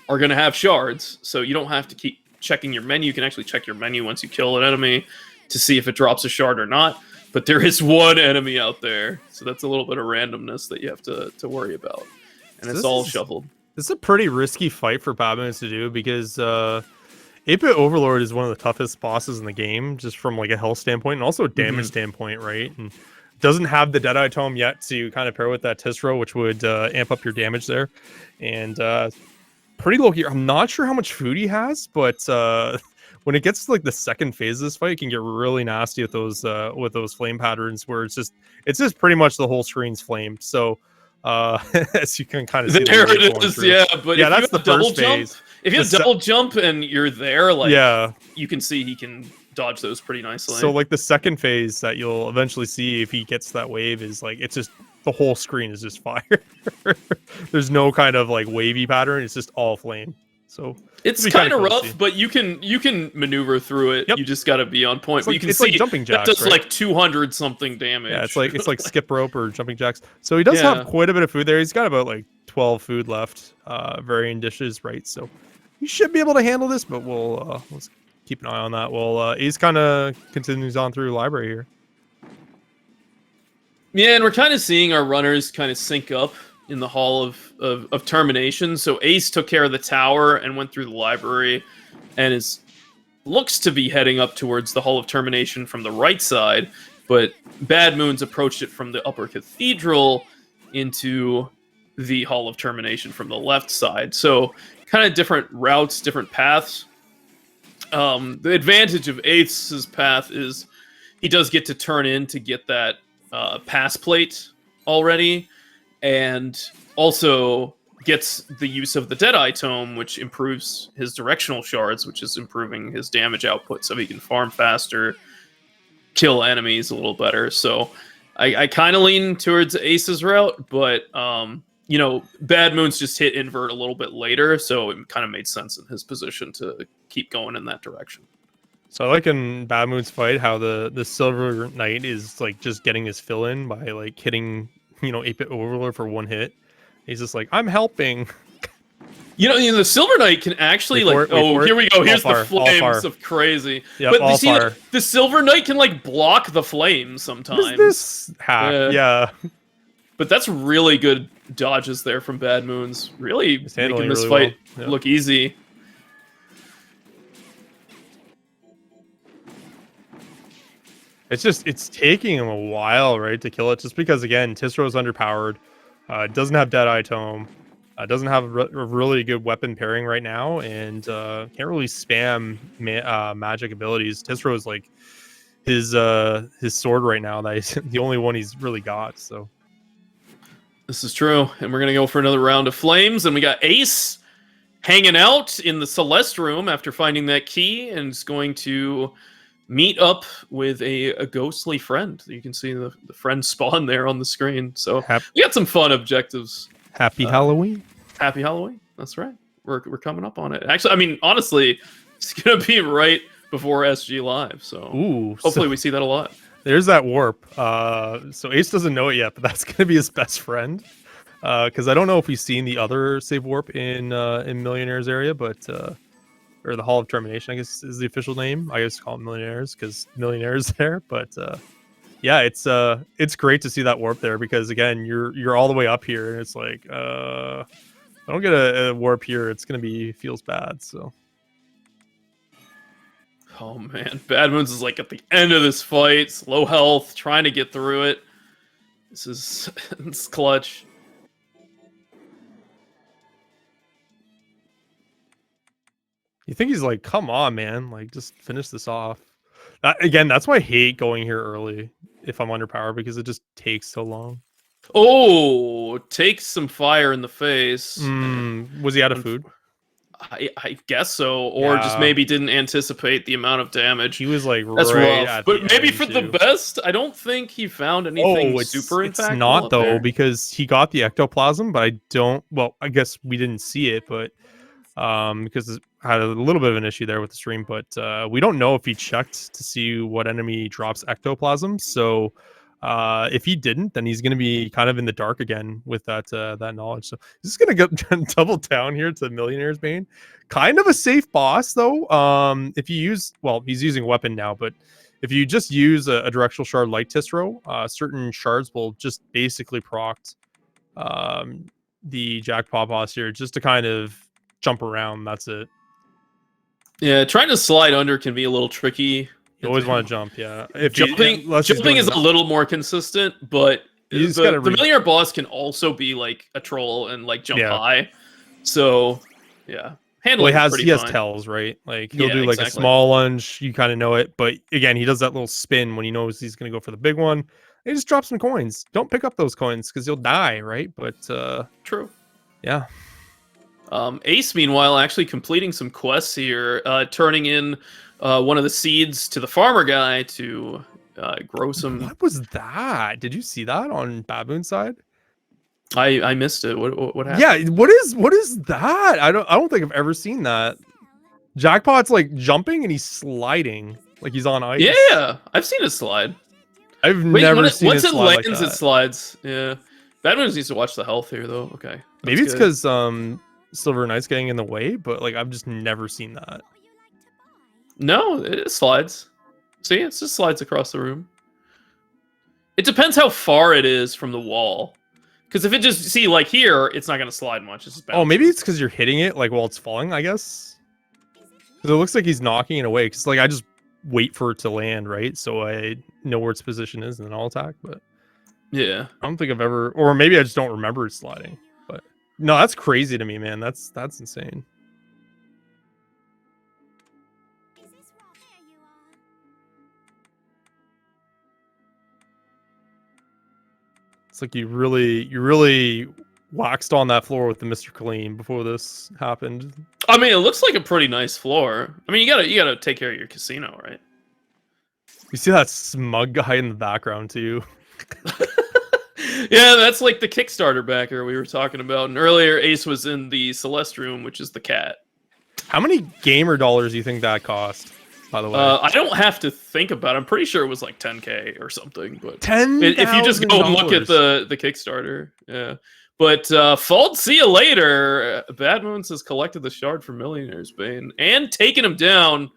are going to have shards, so you don't have to keep checking your menu. You can actually check your menu once you kill an enemy to see if it drops a shard or not. But there is one enemy out there, so that's a little bit of randomness that you have to worry about. And it's all shuffled. This is a pretty risky fight for BadmoonZ to do, because 8-bit Overlord is one of the toughest bosses in the game, just from like a health standpoint and also a damage standpoint, right? And doesn't have the Deadeye Tome yet to kind of pair with that Tisro, which would amp up your damage there. And pretty low here. I'm not sure how much food he has, but when it gets to like the second phase of this fight, it can get really nasty with those flame patterns where it's just pretty much the whole screen's flamed. So as you can kind of see, there it is. Yeah, but yeah, if that's you the double first jump, phase. if you have double jump and you're there, like yeah, you can see he can dodge those pretty nicely. So like the second phase that you'll eventually see if he gets that wave is like, it's just the whole screen is just fire. There's no kind of like wavy pattern. It's just all flame. So it's kind of rough, but you can maneuver through it. Yep. You just got to be on point. But you can see like jumping jacks, that does right? like 200 something damage. Yeah, it's like skip rope or jumping jacks. So he does have quite a bit of food there. He's got about like 12 food left, varying dishes, right? So you should be able to handle this, but we'll let's keep an eye on that. Well, Ace kind of continues on through library here. Yeah, and we're kind of seeing our runners kind of sync up in the Hall of Termination. So Ace took care of the tower and went through the library, and looks to be heading up towards the Hall of Termination from the right side, but BadmoonZ approached it from the upper cathedral into the Hall of Termination from the left side. So kind of different routes, different paths. The advantage of Ace's path is he does get to turn in to get that pass plate already, and also gets the use of the Deadeye Tome, which improves his directional shards, which is improving his damage output so he can farm faster, kill enemies a little better. So I kind of lean towards Ace's route, but you know, BadmoonZ just hit invert a little bit later, so it kind of made sense in his position to keep going in that direction. So I like in BadmoonZ fight how the Silver Knight is like just getting his fill in by like hitting, you know, 8-bit Overlord for one hit. He's just like, I'm helping. You know, the Silver Knight can actually here we go. Here's the flames of crazy. Yep, but you see, the Silver Knight can like block the flames sometimes. What is this hack? Yeah. But that's really good dodges there from BadmoonZ. Really making this fight look easy. It's taking him a while, right, to kill it, just because, again, Tisro is underpowered, doesn't have Deadeye Tome, doesn't have a really good weapon pairing right now, and can't really spam magic abilities. Tisro is like his sword right now. That's the only one he's really got. So this is true, and we're gonna go for another round of flames, and we got Ace hanging out in the Celeste room after finding that key, and is going to meet up with a ghostly friend. You can see the friend spawn there on the screen. So we got some fun objectives. Happy Halloween. Happy Halloween. That's right. We're coming up on it. Actually, I mean, honestly, it's going to be right before SGLIVE. So hopefully we see that a lot. There's that warp. So Ace doesn't know it yet, but that's going to be his best friend. Because I don't know if we've seen the other save warp in Millionaire's area, but... or the Hall of Termination, I guess is the official name. I just call it Millionaires because Millionaire's there. But yeah, it's great to see that warp there because again, you're all the way up here, and it's like if I don't get a warp here, it's gonna feels bad. So. Oh man, BadmoonZ is like at the end of this fight, it's low health, trying to get through it. This is it's clutch. You think he's like, come on, man, like just finish this off. Again, that's why I hate going here early if I'm underpowered because it just takes so long. Oh, takes some fire in the face. Was he out of food? I guess so, or just maybe didn't anticipate the amount of damage. He was like, that's rough, but maybe for the best. I don't think he found anything super impactful. It's not though, because he got the ectoplasm, but I don't. Well, I guess we didn't see it, but because had a little bit of an issue there with the stream, but we don't know if he checked to see what enemy drops ectoplasm. So if he didn't, then he's going to be kind of in the dark again with that knowledge. So he's going to go double down here to Millionaire's Bane. Kind of a safe boss though. If you use, well, he's using a weapon now, but if you just use a directional shard like Tisro, certain shards will just basically proc the jackpot boss here just to kind of jump around. That's it. Yeah, trying to slide under can be a little tricky. You always want to jump, yeah. Jumping is a little more consistent, but the Millionaire boss can also be like a troll and like jump high. So, yeah. He has tells, right? Like he'll do like a small lunge, you kind of know it, but again, he does that little spin when he knows he's going to go for the big one. He just drops some coins. Don't pick up those coins because you'll die, right? But true. Yeah. Ace, meanwhile, actually completing some quests here, turning in one of the seeds to the farmer guy to grow some. What was that? Did you see that on BadmoonZ side? I missed it. What happened? Yeah, what is that? I don't think I've ever seen that. Jackpot's like jumping and he's sliding like he's on ice. Yeah, I've seen it slide. I've never seen once it slide lands, like that. It slides. Yeah, BadmoonZ needs to watch the health here though. Okay. Maybe it's good. because Silver Knight's getting in the way, but like I've just never seen that. No, it slides. See, it just slides across the room. It depends how far it is from the wall. Because if it just, see, like here, it's not going to slide much. It's just Oh, maybe bounces. it's because you're hitting it like while it's falling, I guess. Because it looks like he's knocking it away. Because like I just wait for it to land, right? So I know where its position is and then I'll attack. But Yeah. I don't think I've ever, or maybe I just don't remember it sliding. But no, that's crazy to me, man. That's insane. It's like you really waxed on that floor with the Mr. Clean before this happened. I mean, it looks like a pretty nice floor. I mean, you gotta take care of your casino, right? You see that smug guy in the background too. Yeah, that's like the Kickstarter backer we were talking about. And earlier, Ace was in the Celeste room, which is the cat. How many gamer dollars do you think that cost? By the way, I don't have to think about it. I'm pretty sure it was like 10K or something. But $10,000. if you just go and look at the Kickstarter, yeah. But Fault, see you later. BadmoonZ has collected the shard for Millionaire's Bane and taken him down,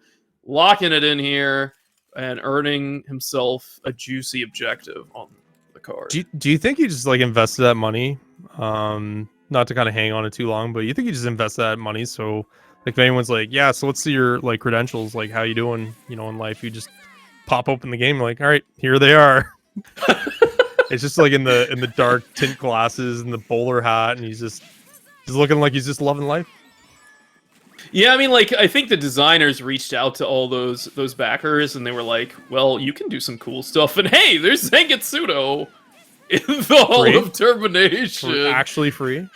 locking it in here, and earning himself a juicy objective on the card. Do you think he just like invested that money? Not to kind of hang on it too long, but you think he just invested that money so like if anyone's like, yeah, so let's see your like credentials, like how you doing, you know, in life, you just pop open the game, like, all right, here they are. It's just like in the dark tint glasses and the bowler hat, and he's looking like he's just loving life. Yeah, I mean, like, I think the designers reached out to all those backers, and they were like, well, you can do some cool stuff. And hey, there's Zangetsudo in the Hall of Termination. Actually free.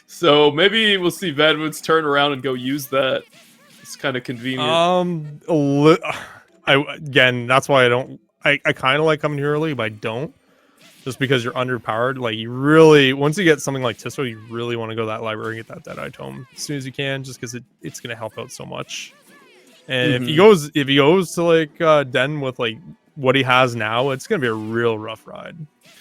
So maybe we'll see BadmoonZ turn around and go use that. It's kind of convenient. Again, that's why I kind of like coming here early, but I don't. Just because you're underpowered, like you really, once you get something like Tisto, you really want to go to that library and get that Deadeye Tome as soon as you can, just because it's going to help out so much. And if he goes to like Den with like what he has now, it's going to be a real rough ride.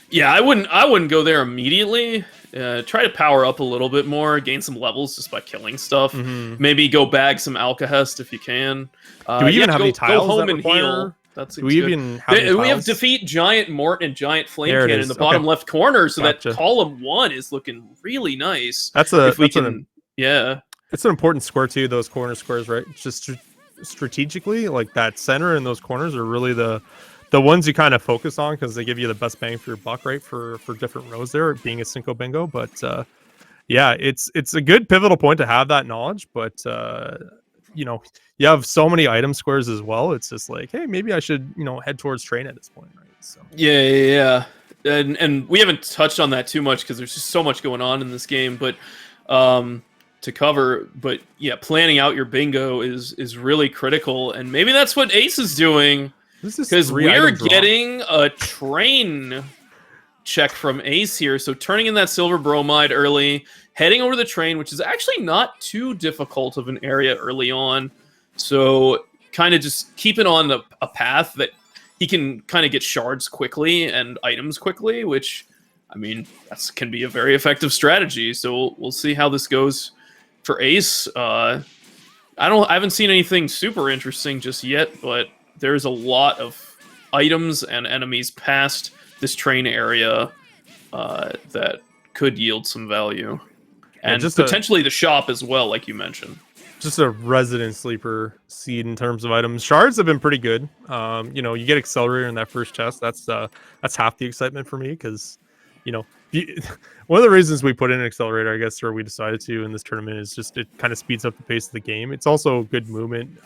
Yeah, I wouldn't go there immediately. Try to power up a little bit more, gain some levels just by killing stuff. Maybe go bag some Alkahest if you can. Do we even have any tiles go home that and require... heal? That Do we even have any we have tiles? defeat Giant Mort and Giant Flame Cannon in the bottom left corner, so that column 1 is looking really nice. It's an important square too. Those corner squares, right? Just strategically, like that center and those corners are really the ones you kind of focus on because they give you the best bang for your buck, right? For different rows there, being a Cinco Bingo. But yeah, it's a good pivotal point to have that knowledge, but. You know, you have so many item squares as well. It's just like, hey, maybe I should, you know, head towards train at this point, right? So yeah. And we haven't touched on that too much because there's just so much going on in this game, but to cover. But yeah, planning out your bingo is really critical, and maybe that's what Ace is doing because we're getting a train check from Ace here. So turning in that silver bromide early, heading over the train, which is actually not too difficult of an area early on. So kind of just keeping on a path that he can kind of get shards quickly and items quickly, which, I mean, that can be a very effective strategy. So we'll see how this goes for Ace. I haven't seen anything super interesting just yet, but there's a lot of items and enemies past this train area that could yield some value. And just potentially the shop as well, like you mentioned. Just a resident sleeper seed in terms of items. Shards have been pretty good. You know, you get Accelerator in that first chest. That's half the excitement for me because, you know, one of the reasons we put in an Accelerator, I guess, or we decided to in this tournament is just it kind of speeds up the pace of the game. It's also good movement.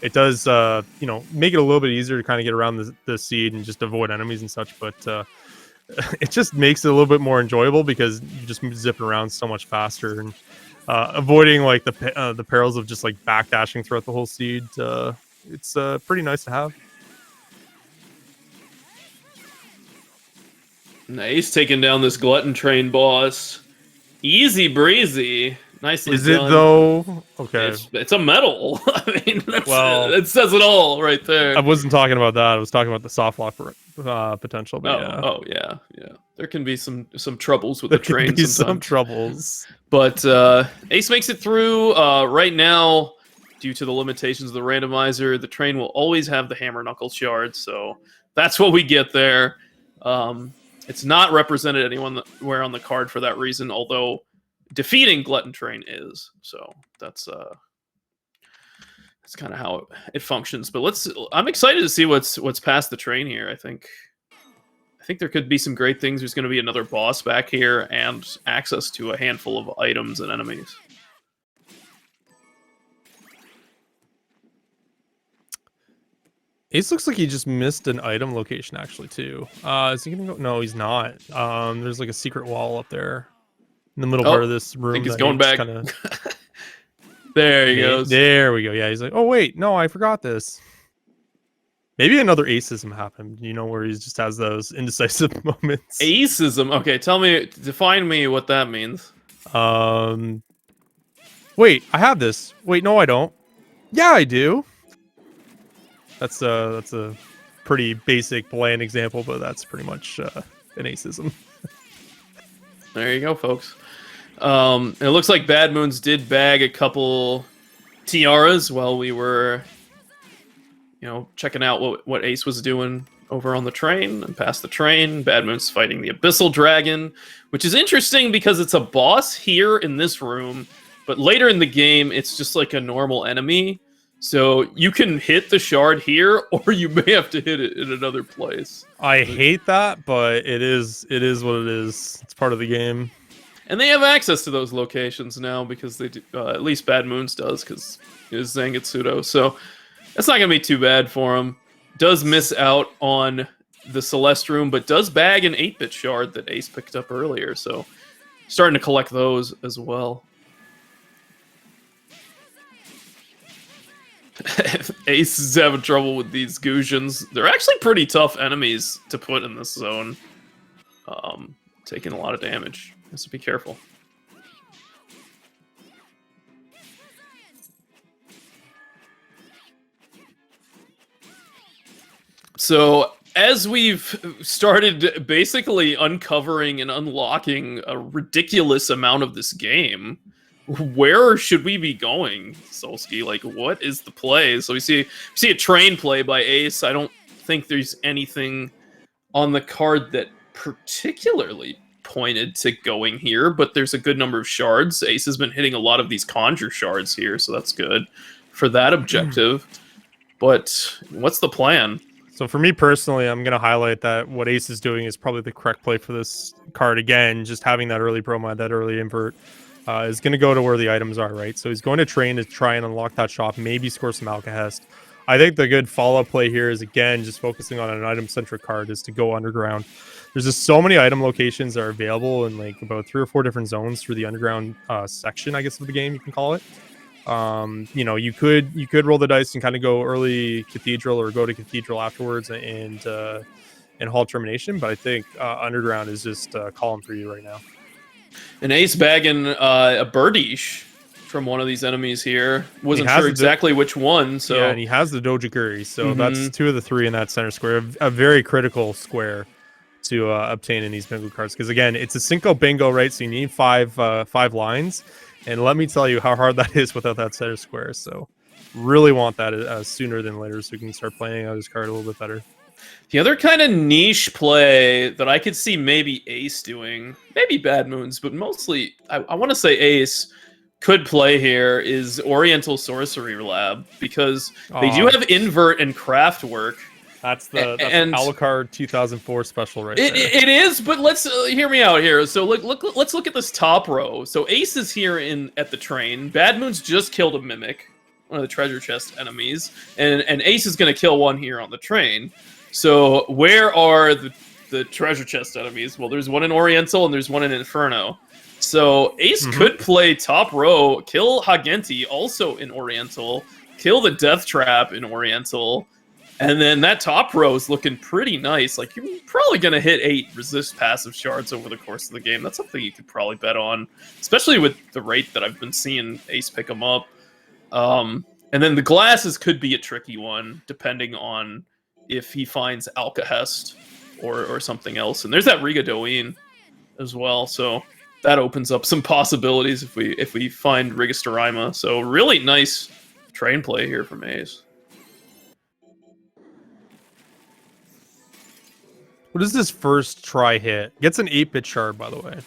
It does, you know, make it a little bit easier to kind of get around the seed and just avoid enemies and such. But it just makes it a little bit more enjoyable because you just zip around so much faster and avoiding like the perils of just like backdashing throughout the whole seed. It's pretty nice to have. Nice, taking down this glutton train boss. Easy breezy. Nicely Is done. it though? Okay. It's a medal. I mean, it says it all right there. I wasn't talking about that. I was talking about the soft lock potential. But Oh yeah. There can be some troubles with there the train can be sometimes. some troubles. But Ace makes it through. Right now, due to the limitations of the randomizer, the train will always have the hammer knuckle shard, so that's what we get there. It's not represented anywhere on the card for that reason, although defeating Glutton Train is. So that's kind of how it functions. But I'm excited to see what's past the train here. I think there could be some great things. There's going to be another boss back here and access to a handful of items and enemies. Ace looks like he just missed an item location actually too. Is he gonna go? No, he's not. There's like a secret wall up there in the middle part of this room. I think he's going back. Kinda... There he goes. There we go. Yeah, he's like, oh wait, no, I forgot this. Maybe another aceism happened, you know, where he just has those indecisive moments. Aceism? Okay, define me what that means. Wait, I have this. Wait, no, I don't. Yeah, I do. That's a pretty basic, bland example, but that's pretty much an aceism. There you go, folks. It looks like BadmoonZ did bag a couple tiaras while we were, checking out what Ace was doing over on the train and past the train. BadmoonZ fighting the Abyssal Dragon, which is interesting because it's a boss here in this room, but later in the game, it's just like a normal enemy. So you can hit the shard here, or you may have to hit it in another place. I hate that, but it is what it is. It's part of the game. And they have access to those locations now because they do, at least BadmoonZ does, because it is Zangetsudo. So that's not going to be too bad for him. Does miss out on the Celeste room, but does bag an 8-bit shard that Ace picked up earlier. So starting to collect those as well. Ace is having trouble with these Gujins. They're actually pretty tough enemies to put in this zone. Taking a lot of damage. So be careful. So as we've started basically uncovering and unlocking a ridiculous amount of this game, where should we be going, Solsky? Like, what is the play? So we see a train play by Ace. I don't think there's anything on the card that particularly pointed to going here, but there's a good number of shards. Ace has been hitting a lot of these conjure shards here, so that's good for that objective. But what's the plan? So for me personally, I'm going to highlight that what Ace is doing is probably the correct play for this card. Again, just having that early promo, that early invert, is going to go to where the items are, right? So he's going to train to try and unlock that shop, maybe score some Alcahest. I think the good follow-up play here is, again, just focusing on an item-centric card, is to go underground. There's just so many item locations that are available in like about 3 or 4 different zones through the underground section, I guess, of the game, you can call it. You could roll the dice and kind of go early Cathedral or go to Cathedral afterwards and Hall Termination, but I think underground is just calling for you right now. An Ace bagging a Birdish from one of these enemies here. Wasn't sure exactly which one. So yeah, and he has the Dojiguri, so that's 2 of the 3 in that center square. A very critical square to obtain in these bingo cards, because again, it's a Cinco bingo, right? So you need 5 lines, and let me tell you how hard that is without that center square. So really want that sooner than later, so we can start playing out his card a little bit better. The other kind of niche play that I could see maybe Ace doing, maybe BadmoonZ, but mostly I want to say Ace could play here, is Oriental Sorcery Lab, because they do have invert and craft work. That's the Alucard 2004 special right there. It is, but let's hear me out here. So let's look at this top row. So Ace is here at the train. BadmoonZ just killed a Mimic, one of the treasure chest enemies, and Ace is going to kill one here on the train. So where are the treasure chest enemies? Well, there's one in Oriental and there's one in Inferno. So Ace could play top row, kill Hagenti, also in Oriental, kill the Death Trap in Oriental, and then that top row is looking pretty nice. Like, you're probably going to hit 8 resist passive shards over the course of the game. That's something you could probably bet on, especially with the rate that I've been seeing Ace pick them up. And then the glasses could be a tricky one, depending on if he finds Alcahest or something else. And there's that Rigadoin as well, so that opens up some possibilities if we find Rigastarima. So really nice train play here from Ace. What is this first try hit? Gets an 8-bit shard, by the way.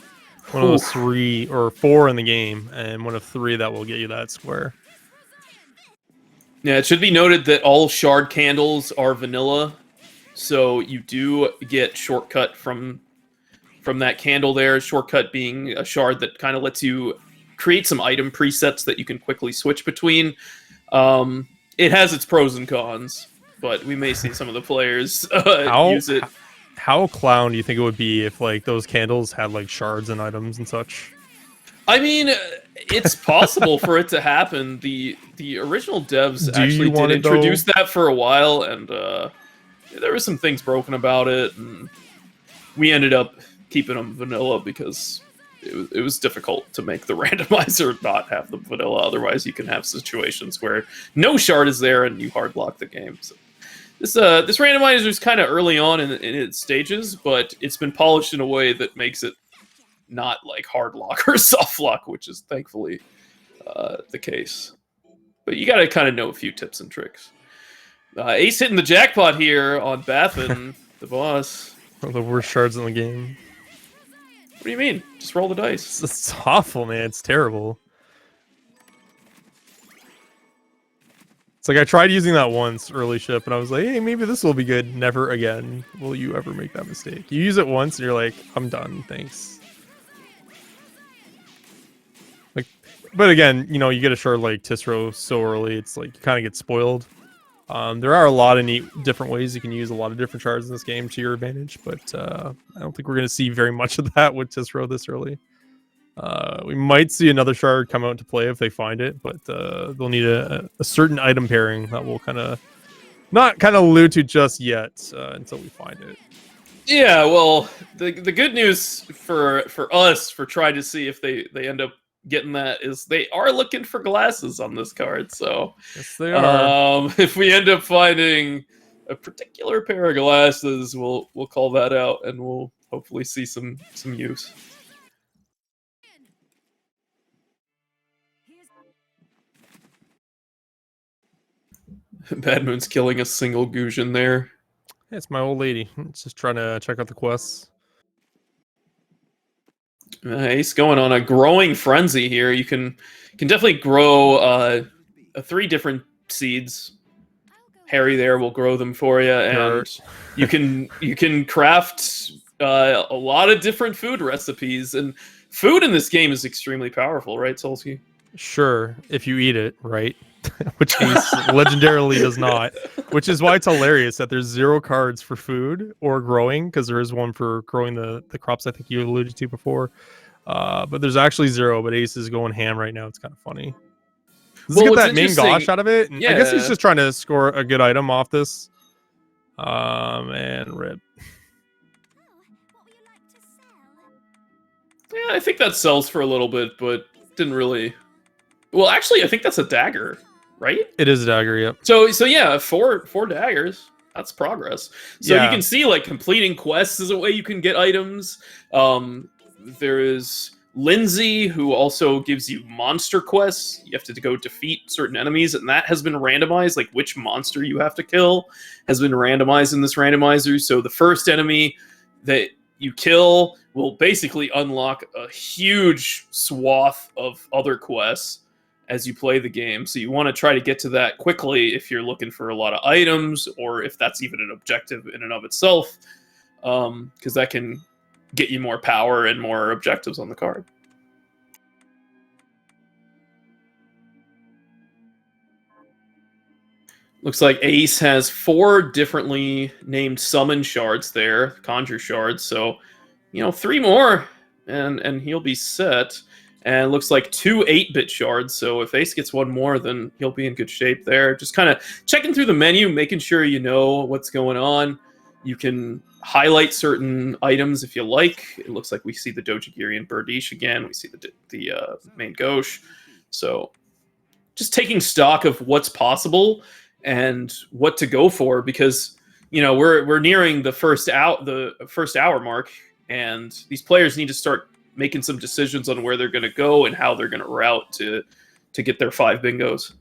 One of those 3 or 4 in the game, and one of 3 that will get you that square. Yeah, it should be noted that all shard candles are vanilla, so you do get shortcut from that candle there. Shortcut being a shard that kind of lets you create some item presets that you can quickly switch between. It has its pros and cons, but we may see some of the players use it. How clown do you think it would be if like those candles had like shards and items and such? I mean, it's possible for it to happen. The original devs actually did introduce that for a while, and there were some things broken about it, and we ended up keeping them vanilla because it was difficult to make the randomizer not have the vanilla. Otherwise, you can have situations where no shard is there and you hard lock the game. So this randomizer is kind of early on in its stages, but it's been polished in a way that makes it not like hard lock or soft lock, which is thankfully the case. But you got to kind of know a few tips and tricks. Ace hitting the jackpot here on Baffin, the boss. One of the worst shards in the game. What do you mean? Just roll the dice. It's awful, man. It's terrible. It's like I tried using that once early ship, and I was like, hey, maybe this will be good. Never again will you ever make that mistake. You use it once, and you're like, I'm done. Thanks. Like, but again, you know, you get a shard like Tisro so early, it's like you kind of get spoiled. There are a lot of neat different ways you can use a lot of different shards in this game to your advantage, but I don't think we're going to see very much of that with Tisro this early. We might see another shard come out into play if they find it, but they'll need a certain item pairing that we'll not allude to just yet until we find it. Yeah, well, the good news for us for trying to see if they end up getting that is they are looking for glasses on this card. So yes, they are. If we end up finding a particular pair of glasses, we'll call that out and we'll hopefully see some use. BadmoonZ killing a single Gujin there. Yeah, it's my old lady. It's just trying to check out the quests. Ace going on a growing frenzy here. You can definitely grow 3 different seeds. Harry there will grow them for you, and you can craft a lot of different food recipes. And food in this game is extremely powerful, right, Solsky? Sure, if you eat it right. Which Ace legendarily does not, which is why it's hilarious that there's 0 cards for food or growing, because there is one for growing the crops I think you alluded to before, but there's actually 0, but Ace is going ham right now. It's kind of funny. Let's get that main gosh out of it. And yeah. I guess he's just trying to score a good item off this. And rip. Yeah, I think that sells for a little bit, but didn't really. Well, actually, I think that's a dagger, right? It is a dagger, yep. So yeah, four daggers. That's progress. So yeah. You can see, like, completing quests is a way you can get items. There is Lindsay, who also gives you monster quests. You have to go defeat certain enemies, and that has been randomized. Like, which monster you have to kill has been randomized in this randomizer. So the first enemy that you kill will basically unlock a huge swath of other quests as you play the game. So you want to try to get to that quickly if you're looking for a lot of items, or if that's even an objective in and of itself, because that can get you more power and more objectives on the card. Looks like Ace has 4 differently named summon shards there, conjure shards. So, 3 more and he'll be set. And looks like 2 8-bit shards. So if Ace gets 1 more, then he'll be in good shape there. Just kind of checking through the menu, making sure you know what's going on. You can highlight certain items if you like. It looks like we see the Dojigiri and Birdish again. We see the main Gauche. So just taking stock of what's possible and what to go for, because we're nearing the first hour mark, and these players need to start making some decisions on where they're going to go and how they're going to route to get their 5 bingos.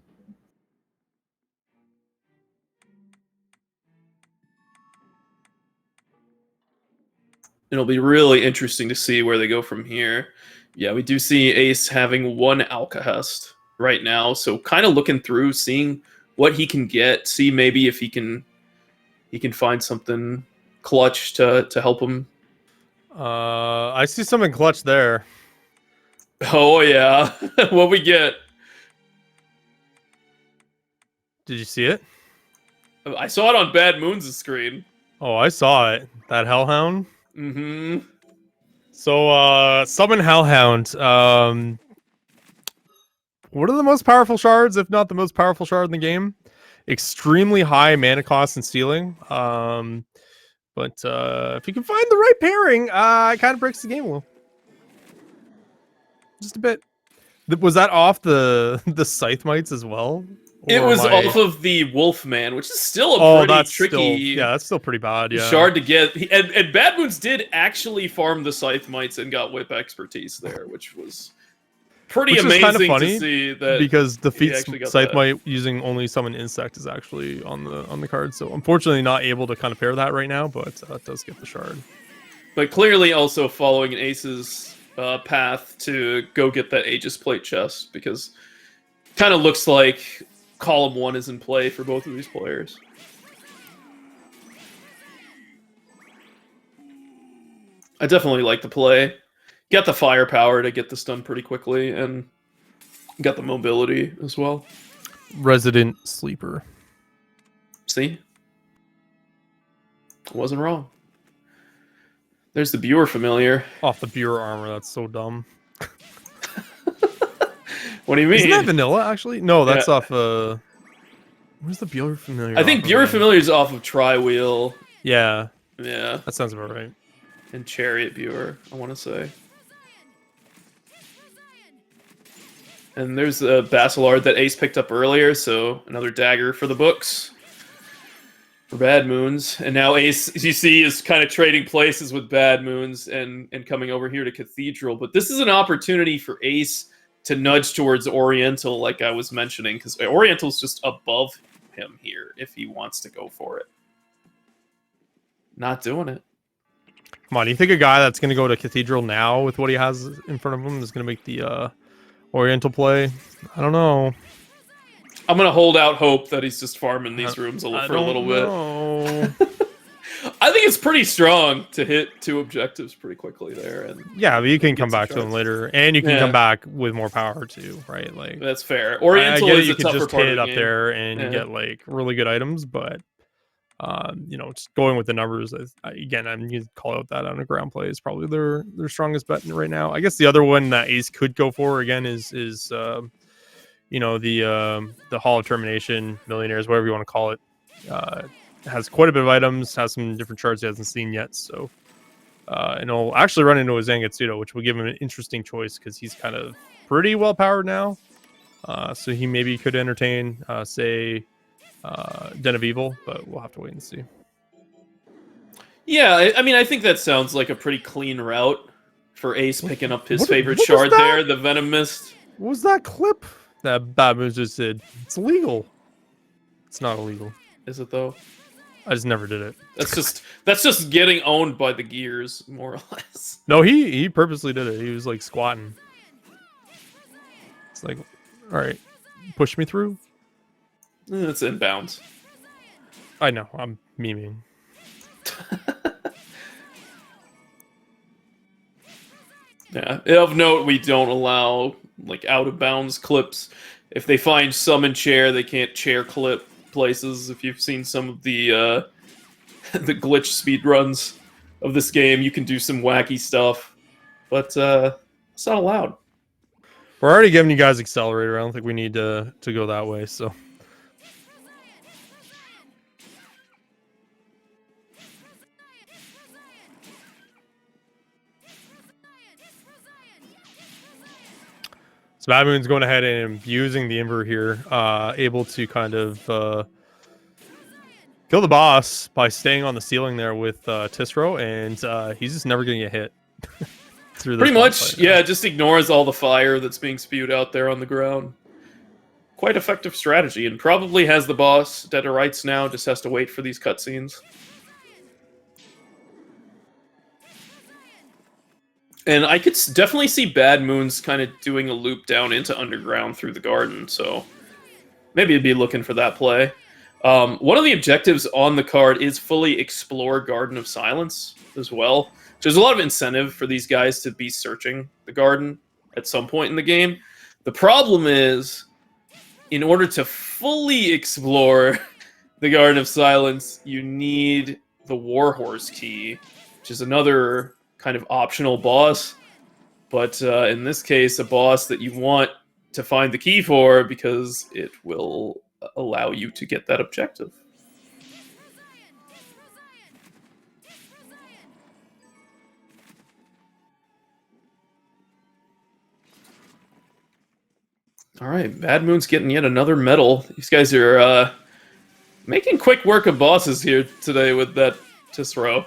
It'll be really interesting to see where they go from here. Yeah, we do see Ace having 1 Alcahest right now, so kind of looking through, seeing what he can get, see maybe if he can find something clutch to help him. I see something clutch there. Oh yeah, what we get? Did you see it? I saw it on BadmoonZ's screen. Oh, I saw it. That Hellhound. Mm-hmm. So, summon Hellhound. What are the most powerful shards, if not the most powerful shard in the game? Extremely high mana cost and ceiling. But if you can find the right pairing, it kind of breaks the game a little. Just a bit. Was that off the Scythe Mites as well? It was off of the Wolfman, which is still a pretty tricky. That's still pretty bad. Yeah, shard to get. And BadmoonZ did actually farm the Scythe Mites and got whip expertise there, which was pretty amazing kind of funny to see. That because defeats Scythe Mite using only summon insect is actually on the card. So unfortunately, not able to kind of pair that right now, but it does get the shard. But clearly, also following Ace's path to go get that Aegis plate chest, because kind of looks like Column 1 is in play for both of these players. I definitely like the play. Got the firepower to get this done pretty quickly, and got the mobility as well. Resident Sleeper. See? I wasn't wrong. There's the Buer Familiar. Off the Buer armor, that's so dumb. What do you mean? Isn't that vanilla, actually? No, that's off, where's the Buer Familiar? I think Buer Familiar is off of Tri-Wheel. Yeah. Yeah. That sounds about right. And Chariot Buer, I want to say. And there's a Basilard that Ace picked up earlier, so another dagger for the books. For BadmoonZ. And now Ace, as you see, is kind of trading places with BadmoonZ and coming over here to Cathedral. But this is an opportunity for Ace to nudge towards Oriental, like I was mentioning, because Oriental's just above him here if he wants to go for it. Not doing it. Come on, do you think a guy that's going to go to Cathedral now with what he has in front of him is going to make the Oriental play? I don't know. I'm going to hold out hope that he's just farming these rooms for a little bit. I think it's pretty strong to hit 2 objectives pretty quickly there. And yeah, but you can come back to them later, and you can come back with more power too, right? Like that's fair. Oriental is a tougher just part hit of the up game. there and you get like really good items, but just going with the numbers. Again, I'm going to call out that on a ground play is probably their strongest bet right now. I guess the other one that Ace could go for again is the Hall of Termination, Millionaires, whatever you want to call it. Has quite a bit of items, has some different charts he hasn't seen yet. So, and he'll actually run into a Zangetsuto, which will give him an interesting choice because he's kind of pretty well powered now. So he maybe could entertain, say, Den of Evil, but we'll have to wait and see. Yeah, I mean, I think that sounds like a pretty clean route for Ace picking up his favorite shard there, the Venom Mist. What was that clip that BadmoonZ just did? It's illegal. It's not illegal. Is it though? I just never did it. That's just getting owned by the gears, more or less. No, he purposely did it. He was like squatting. It's like, all right, push me through. It's inbounds. I know. I'm memeing. Yeah. Of note, we don't allow like out of bounds clips. If they find summon chair, they can't chair clip places. If you've seen some of the the glitch speed runs of this game, you can do some wacky stuff, but it's not allowed. We're already giving you guys accelerator. I don't think we need to go that way. So. So BadmoonZ going ahead and using the Ember here, able to kind of kill the boss by staying on the ceiling there with Tisro, and he's just never going to get hit. Through this Pretty much, fight now. yeah, just ignores all the fire that's being spewed out there on the ground. Quite effective strategy, and probably has the boss dead to rights now, just has to wait for these cutscenes. And I could definitely see BadmoonZ kind of doing a loop down into underground through the garden, so maybe you'd be looking for that play. One of the objectives on the card is fully explore Garden of Silence as well. So there's a lot of incentive for these guys to be searching the garden at some point in the game. The problem is, in order to fully explore the Garden of Silence, you need the Warhorse key, which is another kind of optional boss. But in this case, a boss that you want to find the key for because it will allow you to get that objective. All right, BadmoonZ getting yet another medal. These guys are making quick work of bosses here today with that Tisro.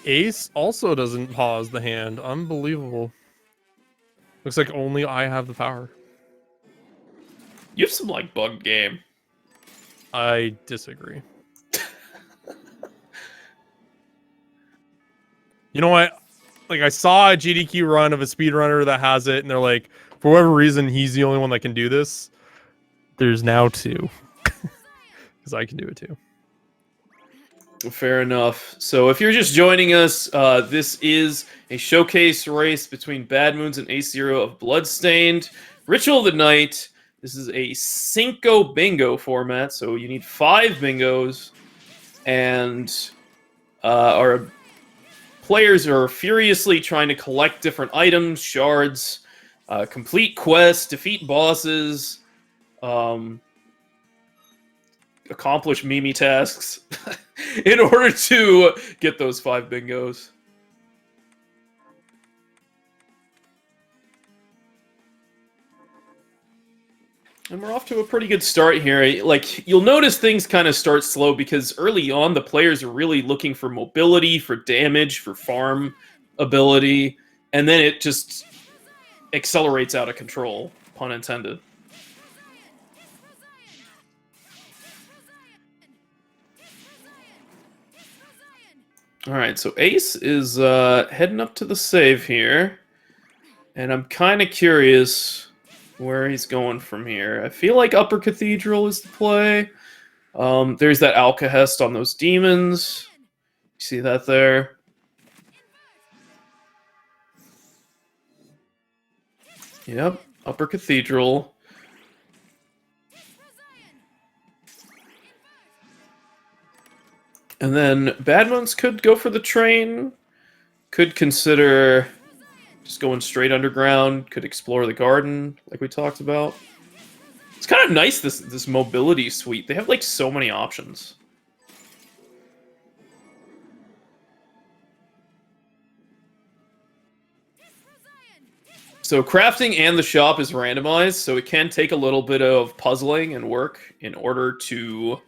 Ace also doesn't pause the hand. Unbelievable. Looks like only I have the power. You have some, like, bugged game. I disagree. You know what? Like, I saw a GDQ run of a speedrunner that has it, and they're like, for whatever reason, he's the only one that can do this. There's now two. Because I can do it too. Fair enough. So if you're just joining us, this is a showcase race between BadmoonZ and AceZer0 of Bloodstained. Ritual of the Night. This is a Cinco bingo format, so you need 5 bingos, and our players are furiously trying to collect different items, shards, complete quests, defeat bosses, accomplish Mimi tasks in order to get those 5 bingos. And we're off to a pretty good start here. Like, you'll notice things kind of start slow because early on the players are really looking for mobility, for damage, for farm ability, and then it just accelerates out of control, pun intended. Alright, so Ace is heading up to the save here, and I'm kind of curious where he's going from here. I feel like Upper Cathedral is the play. There's that Alcahest on those demons. You see that there? Yep, Upper Cathedral. And then BadmoonZ could go for the train. Could consider just going straight underground. Could explore the garden, like we talked about. It's kind of nice, this mobility suite. They have, like, so many options. So crafting and the shop is randomized, so it can take a little bit of puzzling and work in order to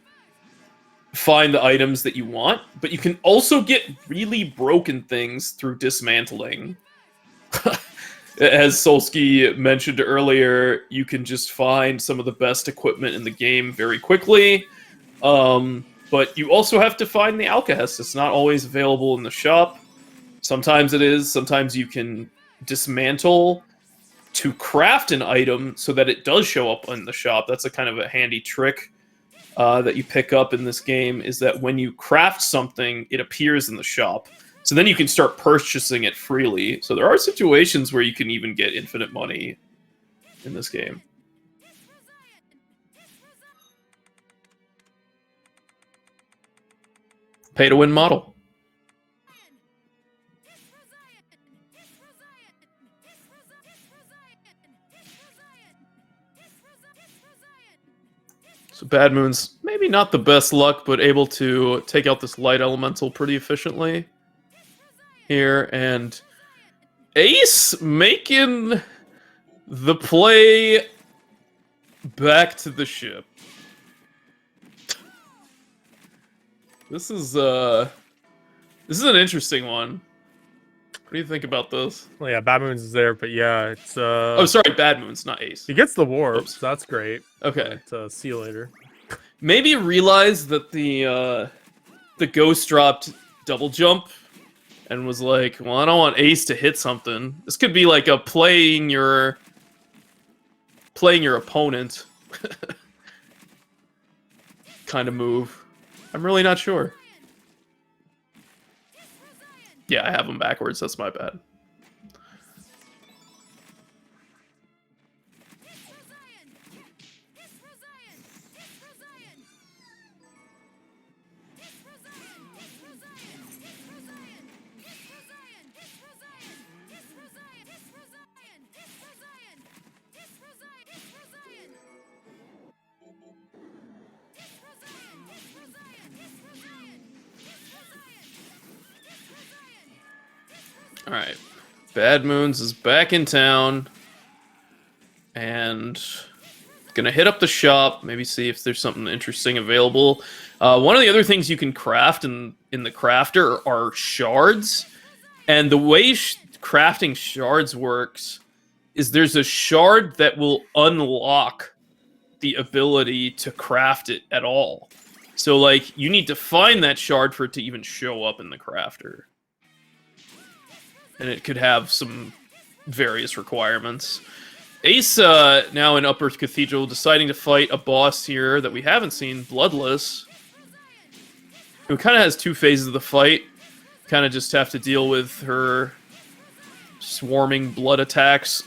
find the items that you want, but you can also get really broken things through dismantling. As Solsky mentioned earlier, you can just find some of the best equipment in the game very quickly, but you also have to find the Alcahest. It's not always available in the shop. Sometimes it is. Sometimes you can dismantle to craft an item so that it does show up in the shop. That's a kind of a handy trick that you pick up in this game, is that when you craft something, it appears in the shop. So then you can start purchasing it freely. So there are situations where you can even get infinite money in this game. Pay-to-win model. So BadmoonZ, maybe not the best luck, but able to take out this light elemental pretty efficiently here. And Ace making the play back to the ship. This is an interesting one. What do you think about this? Well, yeah, BadmoonZ is there, but yeah, it's Oh, sorry, BadmoonZ, not Ace. he gets the warp. Oops. So that's great. Okay. But, see you later. Maybe realize that the ghost dropped double jump and was like, well, I don't want Ace to hit something. This could be like a playing your opponent kind of move. I'm really not sure. Yeah, I have them backwards. That's my bad. All right, BadmoonZ is back in town, and gonna hit up the shop. Maybe see if there's something interesting available. One of the other things you can craft in the crafter are shards, and the way crafting shards works is there's a shard that will unlock the ability to craft it at all. So, like, you need to find that shard for it to even show up in the crafter. And it could have some various requirements. Ace, now in Upper Cathedral, deciding to fight a boss here that we haven't seen, Bloodless, who kind of has two phases of the fight. Kind of just have to deal with her swarming blood attacks.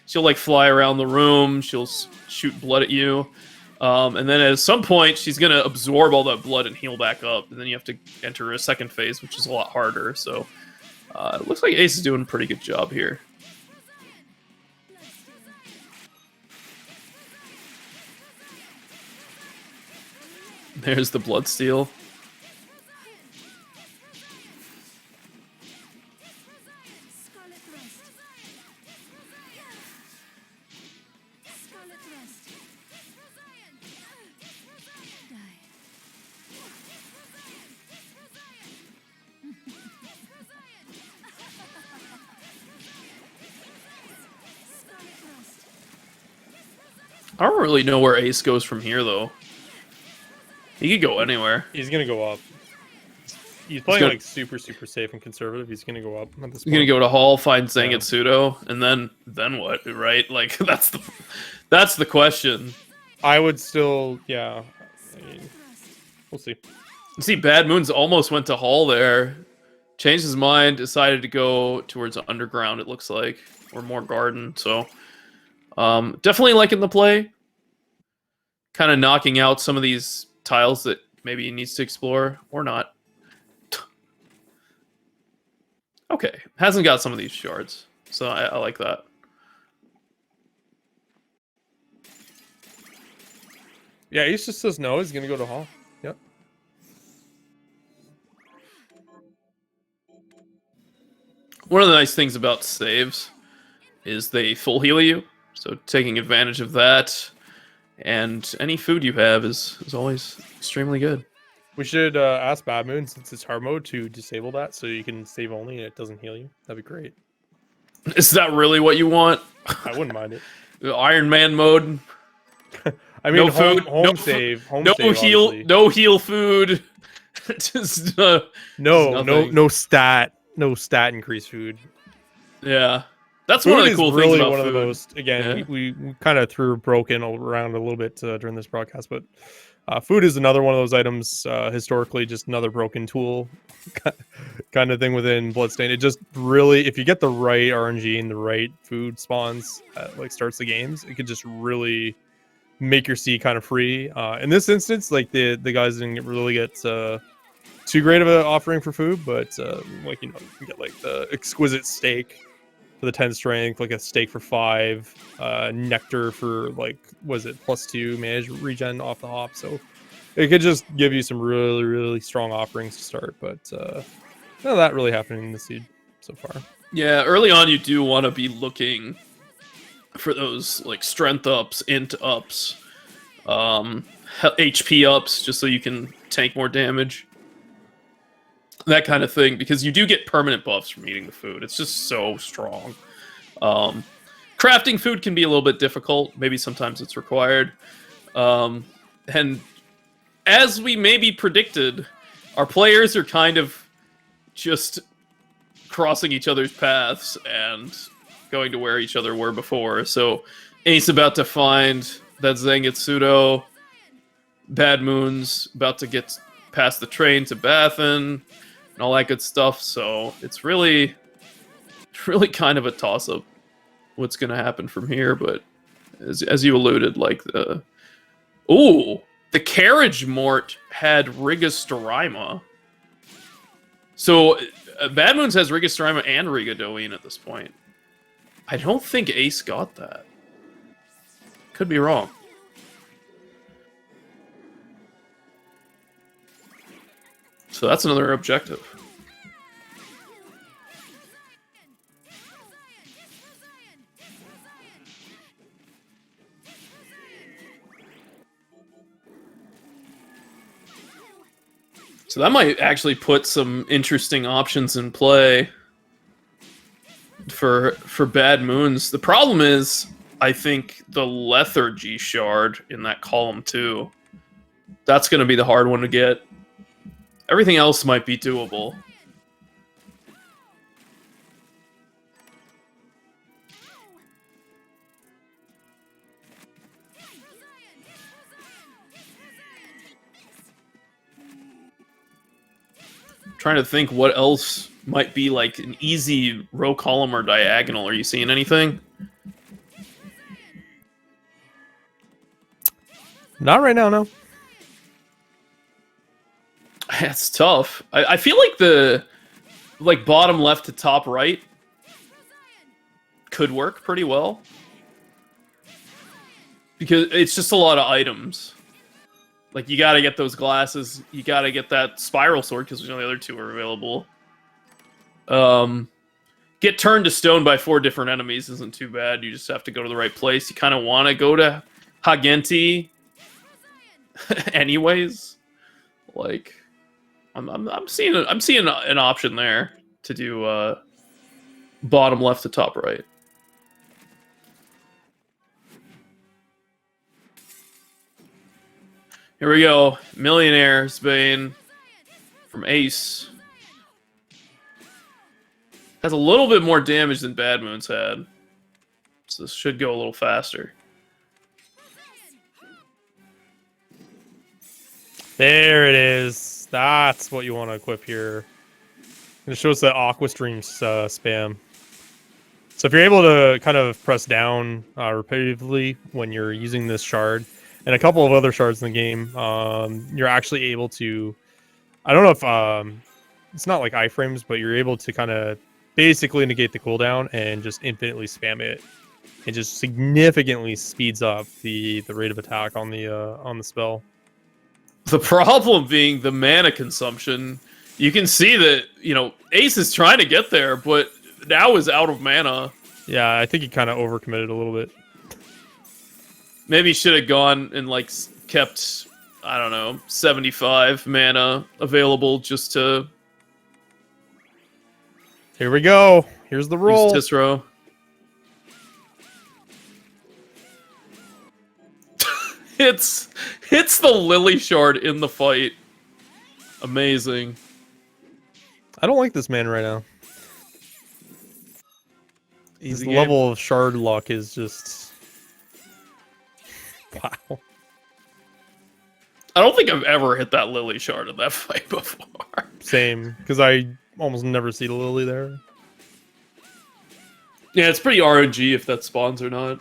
She'll, like, fly around the room, she'll shoot blood at you. And then at some point, she's going to absorb all that blood and heal back up. And then you have to enter a second phase, which is a lot harder, so... it looks like Ace is doing a pretty good job here. There's the Bloodsteel. I don't really know where Ace goes from here, though. He could go anywhere. He's gonna go up. He's playing like super safe and conservative. He's gonna go up at this point. He's gonna go to Hall, find Zangetsudo, and then what? Right? Like that's the question. I would still, yeah. I mean, we'll see. See, BadmoonZ almost went to Hall there, changed his mind, decided to go towards Underground. It looks like, or more Garden. So, definitely liking the play. Kind of knocking out some of these tiles that maybe he needs to explore or not. Okay, hasn't got some of these shards, so I like that. Yeah, Ace just says no. He's gonna go to Hall. Yep. One of the nice things about saves is they full heal you, so taking advantage of that, and any food you have is always extremely good. We should ask BadmoonZ, since it's hard mode, to disable that so you can save only and it doesn't heal you. That'd be great. Is that really what you want? I wouldn't mind it. Iron Man mode. I mean, no food, home save, no save, heal, obviously. no heal food. Just no stat increase food. Yeah, that's Food one of the is cool really things about one food. of the most. Again, Yeah. we kind of threw broken around a little bit during this broadcast, but food is another one of those items. Historically, just another broken tool kind of thing within Bloodstained. It just really, if you get the right RNG and the right food spawns, like starts the games, it could just really make your C kind of free. In this instance, like the guys didn't really get too great of an offering for food, but like, you know, you can get like the exquisite steak for the 10 strength, like a steak for 5, nectar for like, was it +2 manage regen off the hop. So it could just give you some really strong offerings to start, but none of that really happening in the seed so far. Yeah, early on you do want to be looking for those like strength ups, int ups, HP ups, just so you can tank more damage. That kind of thing, because you do get permanent buffs from eating the food. It's just so strong. Crafting food can be a little bit difficult. Maybe sometimes it's required. And as we maybe predicted, our players are kind of just crossing each other's paths and going to where each other were before. So Ace about to find that Zangetsudo. BadmoonZ about to get past the train to Bathen and all that good stuff. So it's really kind of a toss-up what's going to happen from here. But as you alluded, like the carriage mort had Rigastorima. So BadmoonZ has Rigastorima and Rigadoin at this point. I don't think Ace got that. Could be wrong. So that's another objective. So that might actually put some interesting options in play for BadmoonZ. The problem is, I think the Lethargy shard in that column too. That's going to be the hard one to get. Everything else might be doable. Trying to think what else might be like an easy row column or diagonal. Are you seeing anything? Not right now, no. It's tough. I feel like the bottom left to top right could work pretty well. Because it's just a lot of items. Like, you gotta get those glasses, you gotta get that spiral sword, because the other two are available. Get turned to stone by 4 different enemies isn't too bad. You just have to go to the right place. You kind of want to go to Hagenti anyways. Like, I'm seeing an option there to do bottom left to top right. Here we go. Millionaire's Bane from Ace. Has a little bit more damage than BadmoonZ had. So this should go a little faster. There it is. That's what you want to equip here. And it shows that Aqua Stream spam. So if you're able to kind of press down repetitively when you're using this shard, and a couple of other shards in the game, you're actually able to... I don't know if... it's not like iframes, but you're able to kind of basically negate the cooldown and just infinitely spam it. It just significantly speeds up the rate of attack on the spell. The problem being the mana consumption. You can see that, Ace is trying to get there, but now is out of mana. Yeah, I think he kind of overcommitted a little bit. Maybe should have gone and kept, I don't know, 75 mana available just to... Here we go. Here's the roll. Use Tisro. It's the Lily Shard in the fight. Amazing. I don't like this man right now. His level of shard luck is just... Wow. I don't think I've ever hit that Lily Shard in that fight before. Same, because I almost never see the Lily there. Yeah, it's pretty RNG if that spawns or not.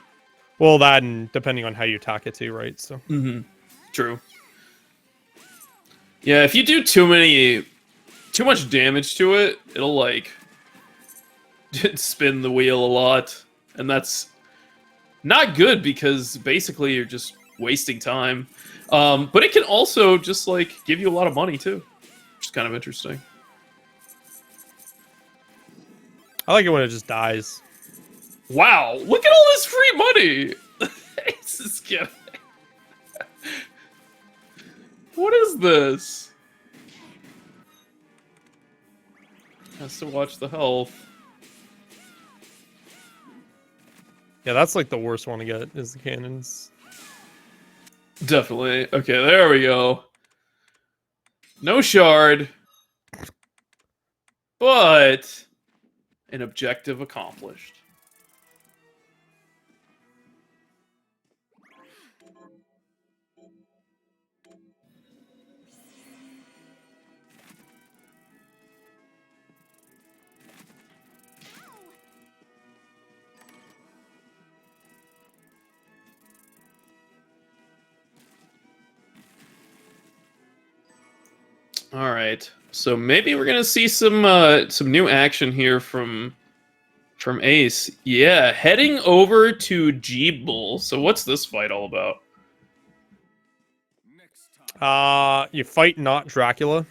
Well, that and depending on how you attack it too, right? So. True. Yeah, if you do too much damage to it, it'll spin the wheel a lot, and that's not good because basically you're just wasting time. But it can also just give you a lot of money too, which is kind of interesting. I like it when it just dies. Wow, look at all this free money! Ace is getting... What is this? Has to watch the health. Yeah, that's like the worst one to get, is the cannons. Definitely. Okay, there we go. No shard. But an objective accomplished. All right, so maybe we're gonna see some new action here from Ace. Yeah, heading over to Jeeble. So what's this fight all about? You fight not Dracula.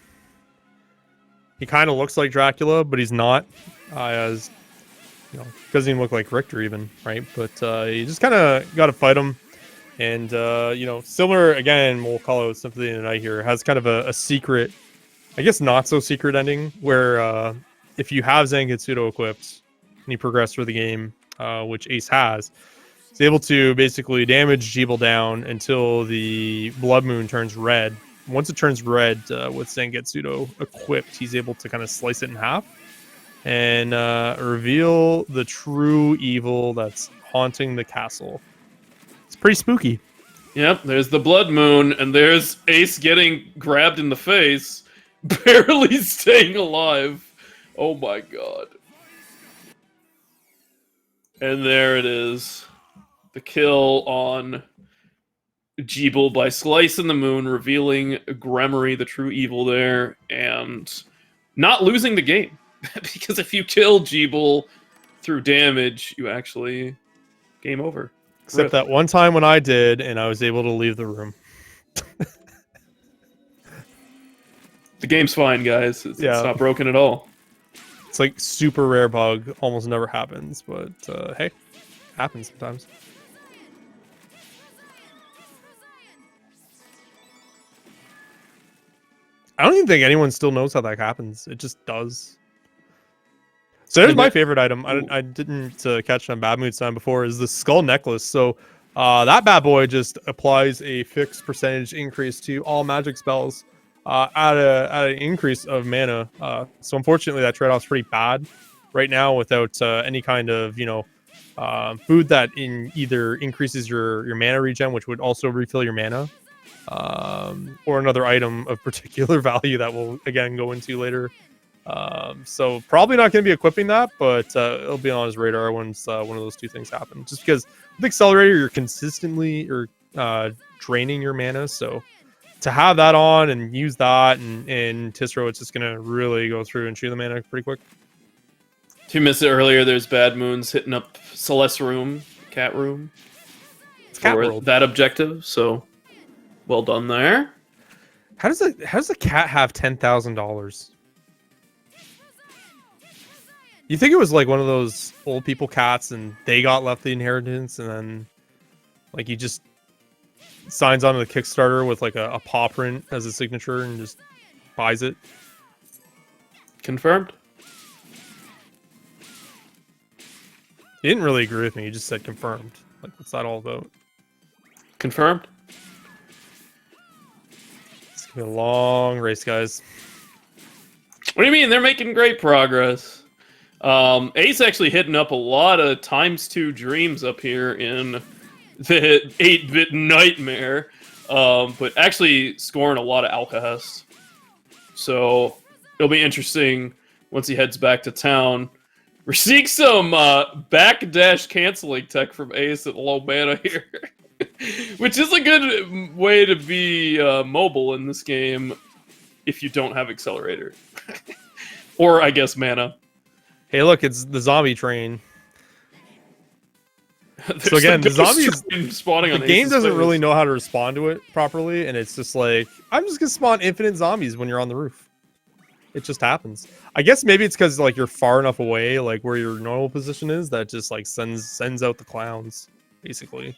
He kind of looks like Dracula, but he's not. As you know, doesn't even look like Richter even, right? But you just kind of got to fight him. And you know, similar again, we'll call it Symphony of the Night here, has kind of a secret, I guess not so secret ending, where if you have Zangetsudo equipped and you progress through the game, which Ace has, he's able to basically damage Jeeble down until the Blood Moon turns red. Once it turns red with Zangetsudo equipped, he's able to kind of slice it in half and reveal the true evil that's haunting the castle. It's pretty spooky. Yep, there's the Blood Moon, and there's Ace getting grabbed in the face, barely staying alive. Oh my god. And there it is. The kill on Jeeble by slicing the moon, revealing Gremory, the true evil there, and not losing the game. Because if you kill Jeeble through damage, you actually game over. Except that one time when I did, and I was able to leave the room. The game's fine, guys. It's not broken at all. It's like super rare bug, almost never happens, but hey, happens sometimes. I don't even think anyone still knows how that happens. It just does. So there's my favorite item. I didn't catch on BadmoonZ time before, is the skull necklace. So that bad boy just applies a fixed percentage increase to all magic spells at an increase of mana. So unfortunately, that trade-off's pretty bad right now without any kind of food that either increases your mana regen, which would also refill your mana, or another item of particular value that we'll again go into later. So probably not going to be equipping that, but it'll be on his radar once one of those two things happen. Just because with Accelerator, you're consistently draining your mana, so to have that on and use that and Tisro, it's just going to really go through and chew the mana pretty quick. If you missed it earlier, there's BadmoonZ hitting up Celeste's room, cat room, for that objective. So well done there. How does the cat have $10,000? You think it was like one of those old people cats and they got left the inheritance, and then like he just signs onto the Kickstarter with like a paw print as a signature and just buys it? Confirmed. He didn't really agree with me. He just said confirmed. Like, what's that all about? Confirmed. It's gonna be a long race, guys. What do you mean? They're making great progress. Ace actually hitting up a lot of ×2 dreams up here in the 8-bit nightmare, but actually scoring a lot of Alcahest. So it'll be interesting once he heads back to town. We're seeing some backdash canceling tech from Ace at low mana here, which is a good way to be mobile in this game if you don't have Accelerator. Or, I guess, mana. Hey, look, it's the zombie train. So again, the zombies spawning on the game doesn't really know how to respond to it properly, and it's just like, I'm just gonna spawn infinite zombies when you're on the roof. It just happens. I guess maybe it's because like you're far enough away, like where your normal position is, that just like sends out the clowns, basically.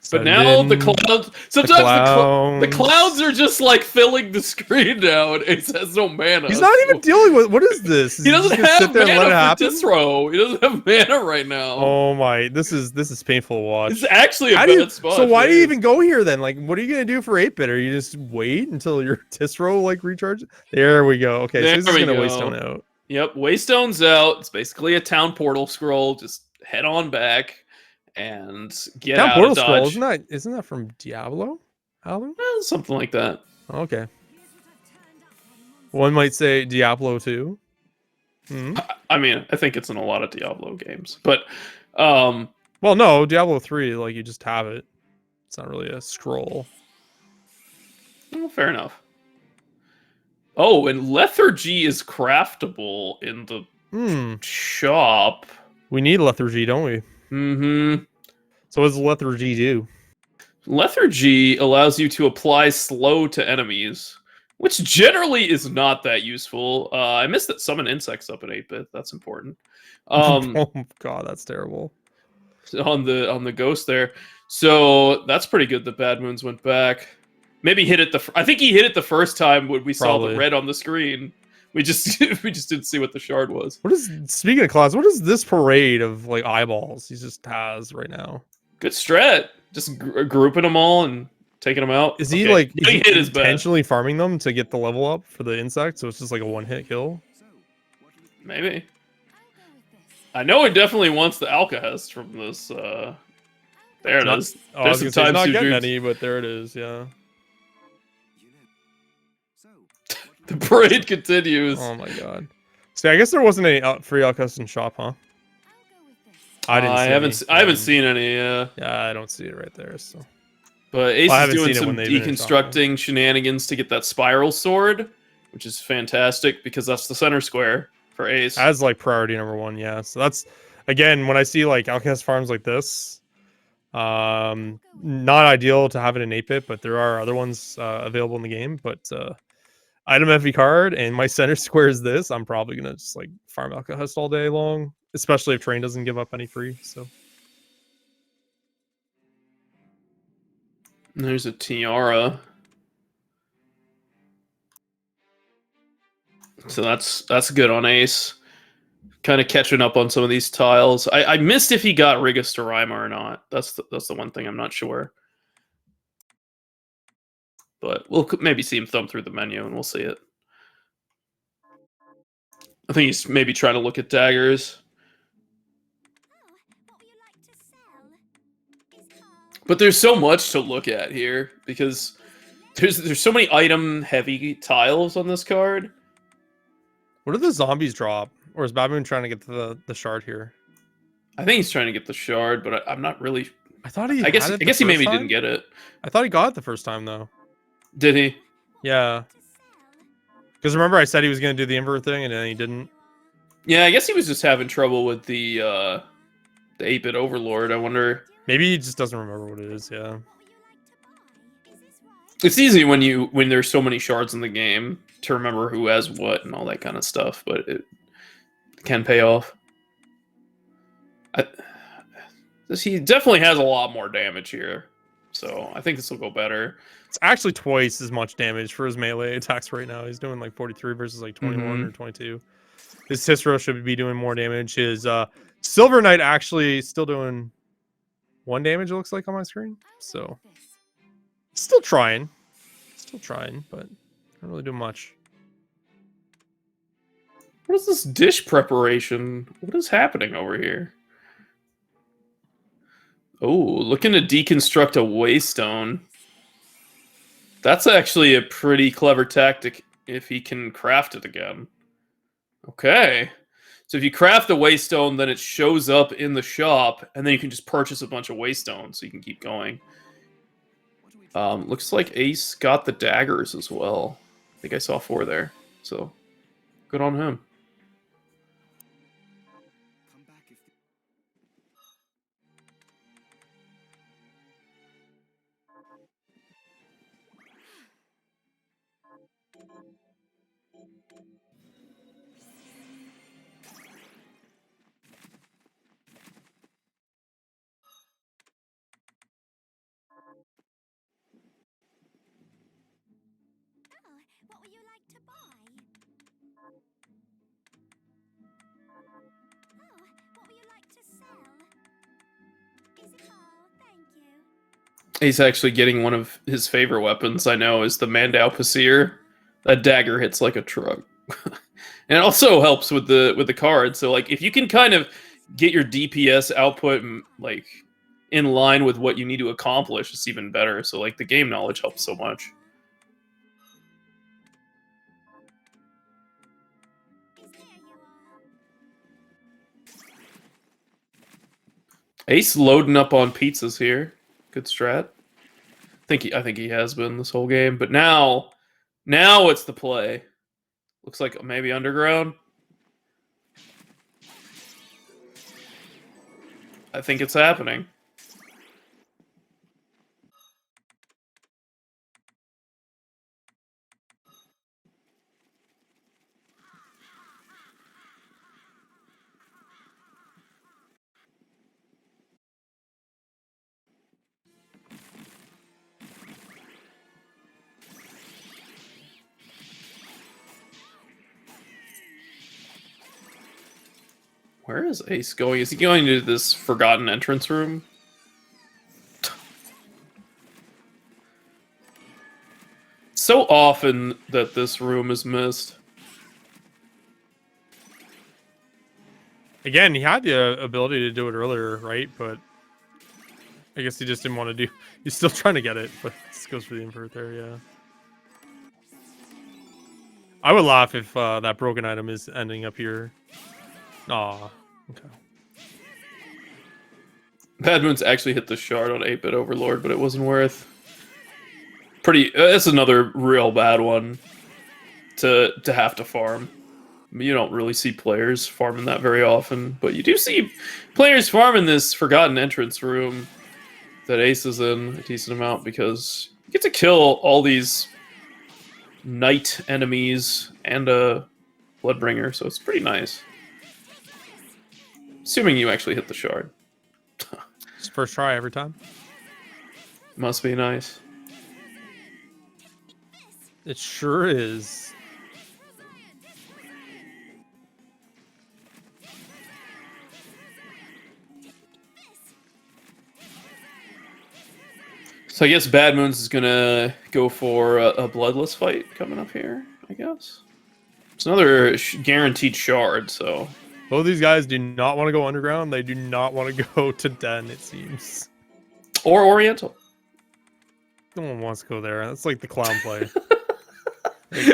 But now the Send clouds. the Sometimes the clowns. clouds are just like filling the screen now, and Ace has no mana. He's not even dealing with. What is this? Is He doesn't just gonna have sit there and let mana it for happen? Disro. He doesn't have mana right now. Oh my! This is painful to watch. It's actually a How bad spot. So why for do you Ace. even go here then? Like, what are you gonna do for 8-bit? Are you just wait until your Tisro like recharges? There we go. Okay, so There he's just we gonna go. waste on out. Yep, Waystone's out. It's basically a town portal scroll. Just head on back and get Town out portal of scroll dodge. isn't that from Diablo? Alu? Something like that. Okay. One might say Diablo 2. I mean, I think it's in a lot of Diablo games, but Well, no, Diablo 3, like you just have it. It's not really a scroll. well, fair enough. Oh, and lethargy is craftable in the shop. We need lethargy, don't we? Mm-hmm. So what does lethargy do? Lethargy allows you to apply slow to enemies, which generally is not that useful. I missed that summon insects up in 8-bit. That's important. Oh god, that's terrible. On the ghost there. So that's pretty good that BadmoonZ went back. Maybe hit it I think he hit it the first time when we saw the red on the screen. We just didn't see what the shard was. Speaking of clouds, what is this parade of like eyeballs he just has right now? Good strat. Just grouping them all and taking them out. Is he like is he intentionally farming them to get the level up for the insect? So it's just like a one-hit kill? Maybe. I know he definitely wants the Alcahest from this. There it is. There's some times not getting any, but there it is. Yeah. The parade continues. Oh my god. See, I guess there wasn't any free Alcahest in shop, huh? I haven't seen any. Yeah, I don't see it right there. So. But Ace is doing some deconstructing shenanigans to get that spiral sword, which is fantastic because that's the center square for Ace. As like priority #1, yeah. So that's again when I see like Alcahest farms like this, not ideal to have it in 8-bit, but there are other ones available in the game. But item FE card and my center square is this. I'm probably gonna just like farm Alcahest all day long, especially if Train doesn't give up any free. So. There's a tiara. So that's good on Ace. Kind of catching up on some of these tiles. I missed if he got Rigus to Rhyma or not. That's the one thing I'm not sure. But we'll maybe see him thumb through the menu and we'll see it. I think he's maybe trying to look at daggers. But there's so much to look at here because there's so many item heavy tiles on this card. What do the zombies drop? Or is BadmoonZ trying to get the shard here? I think he's trying to get the shard, but I'm not really. I thought he. I guess he maybe didn't get it. I thought he got it the first time though. Did he? Yeah. Because remember I said he was going to do the invert thing and then he didn't. Yeah, I guess he was just having trouble with the 8-bit overlord. I wonder. Maybe he just doesn't remember what it is. Yeah. It's easy when there's so many shards in the game to remember who has what and all that kind of stuff, but it can pay off. He definitely has a lot more damage here, so I think this will go better. It's actually twice as much damage for his melee attacks right now. He's doing like 43 versus like 21 or 22. His Tisro should be doing more damage. His Silver Knight actually still doing 1 damage, it looks like on my screen. So still trying, but not really doing much. What is this dish preparation? What is happening over here? Oh, looking to deconstruct a waystone. That's actually a pretty clever tactic if he can craft it again. Okay. So if you craft the waystone, then it shows up in the shop, and then you can just purchase a bunch of waystones so you can keep going. Looks like Ace got the daggers as well. I think I saw 4 there. So good on him. What would you like to buy? Oh, what would you like to sell? Is it? Oh, thank you. He's actually getting one of his favorite weapons, I know, is the Mandau Pasir. That dagger hits like a truck. And it also helps with the card. So like if you can kind of get your DPS output like in line with what you need to accomplish, it's even better. So like the game knowledge helps so much. Ace loading up on pizzas here. Good strat. I think he has been this whole game, but now it's the play. Looks like maybe underground. I think it's happening. Where is Ace going? Is he going to this forgotten entrance room? So often that this room is missed. Again, he had the ability to do it earlier, right? But I guess he just didn't want to do. He's still trying to get it, but this goes for the invert there, yeah. I would laugh if that broken item is ending up here. Aw, okay. BadmoonZ actually hit the shard on 8-bit Overlord, but it wasn't worth. That's another real bad one to have to farm. I mean, you don't really see players farming that very often, but you do see players farming this forgotten entrance room that Ace is in a decent amount because you get to kill all these knight enemies and a Bloodbringer, so it's pretty nice. Assuming you actually hit the shard. It's first try every time. Must be nice. It sure is. So I guess BadmoonZ is gonna go for a bloodless fight coming up here, I guess. It's another guaranteed shard, so... Both these guys do not want to go underground. They do not want to go to Den, it seems. Or Oriental. No one wants to go there. That's like the clown play.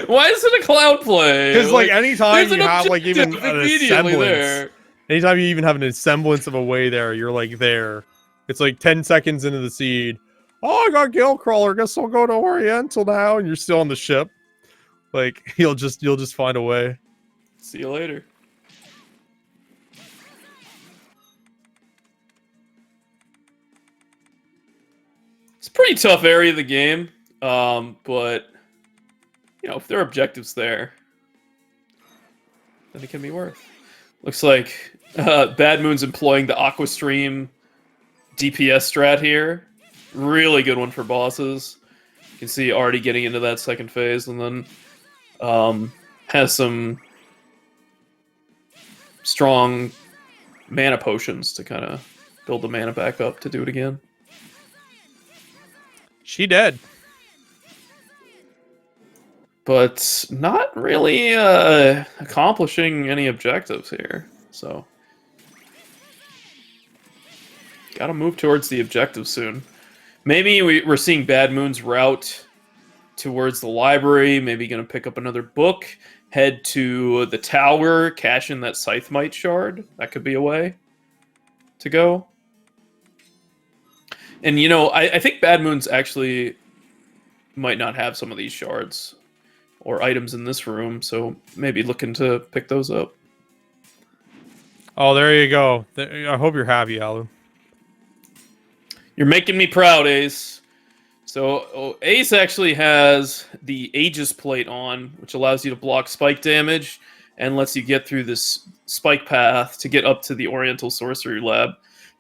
Why is it a cloud play? Because like anytime you have like even an semblance, there. anytime you even have an semblance of a way there, you're like there. It's like 10 seconds into the seed. Oh, I got Gale Crawler. Guess I'll go to Oriental now, and you're still on the ship. Like you'll just find a way. See you later. It's a pretty tough area of the game, but you know if there are objectives there, then it can be worth. Looks like BadmoonZ employing the Aqua Stream DPS strat here. Really good one for bosses. You can see already getting into that second phase, and then has some strong mana potions to kind of build the mana back up to do it again. She dead. But not really accomplishing any objectives here, so gotta move towards the objective soon. Maybe we're seeing BadmoonZ route towards the library, maybe gonna pick up another book, head to the tower, cash in that Scythemite shard. That could be a way to go. And you know, I think BadmoonZ actually might not have some of these shards or items in this room, so maybe looking to pick those up. Oh, there you go. I hope you're happy, Alu. You're making me proud, Ace. So Ace actually has the Aegis plate on, which allows you to block spike damage and lets you get through this spike path to get up to the Oriental Sorcery Lab.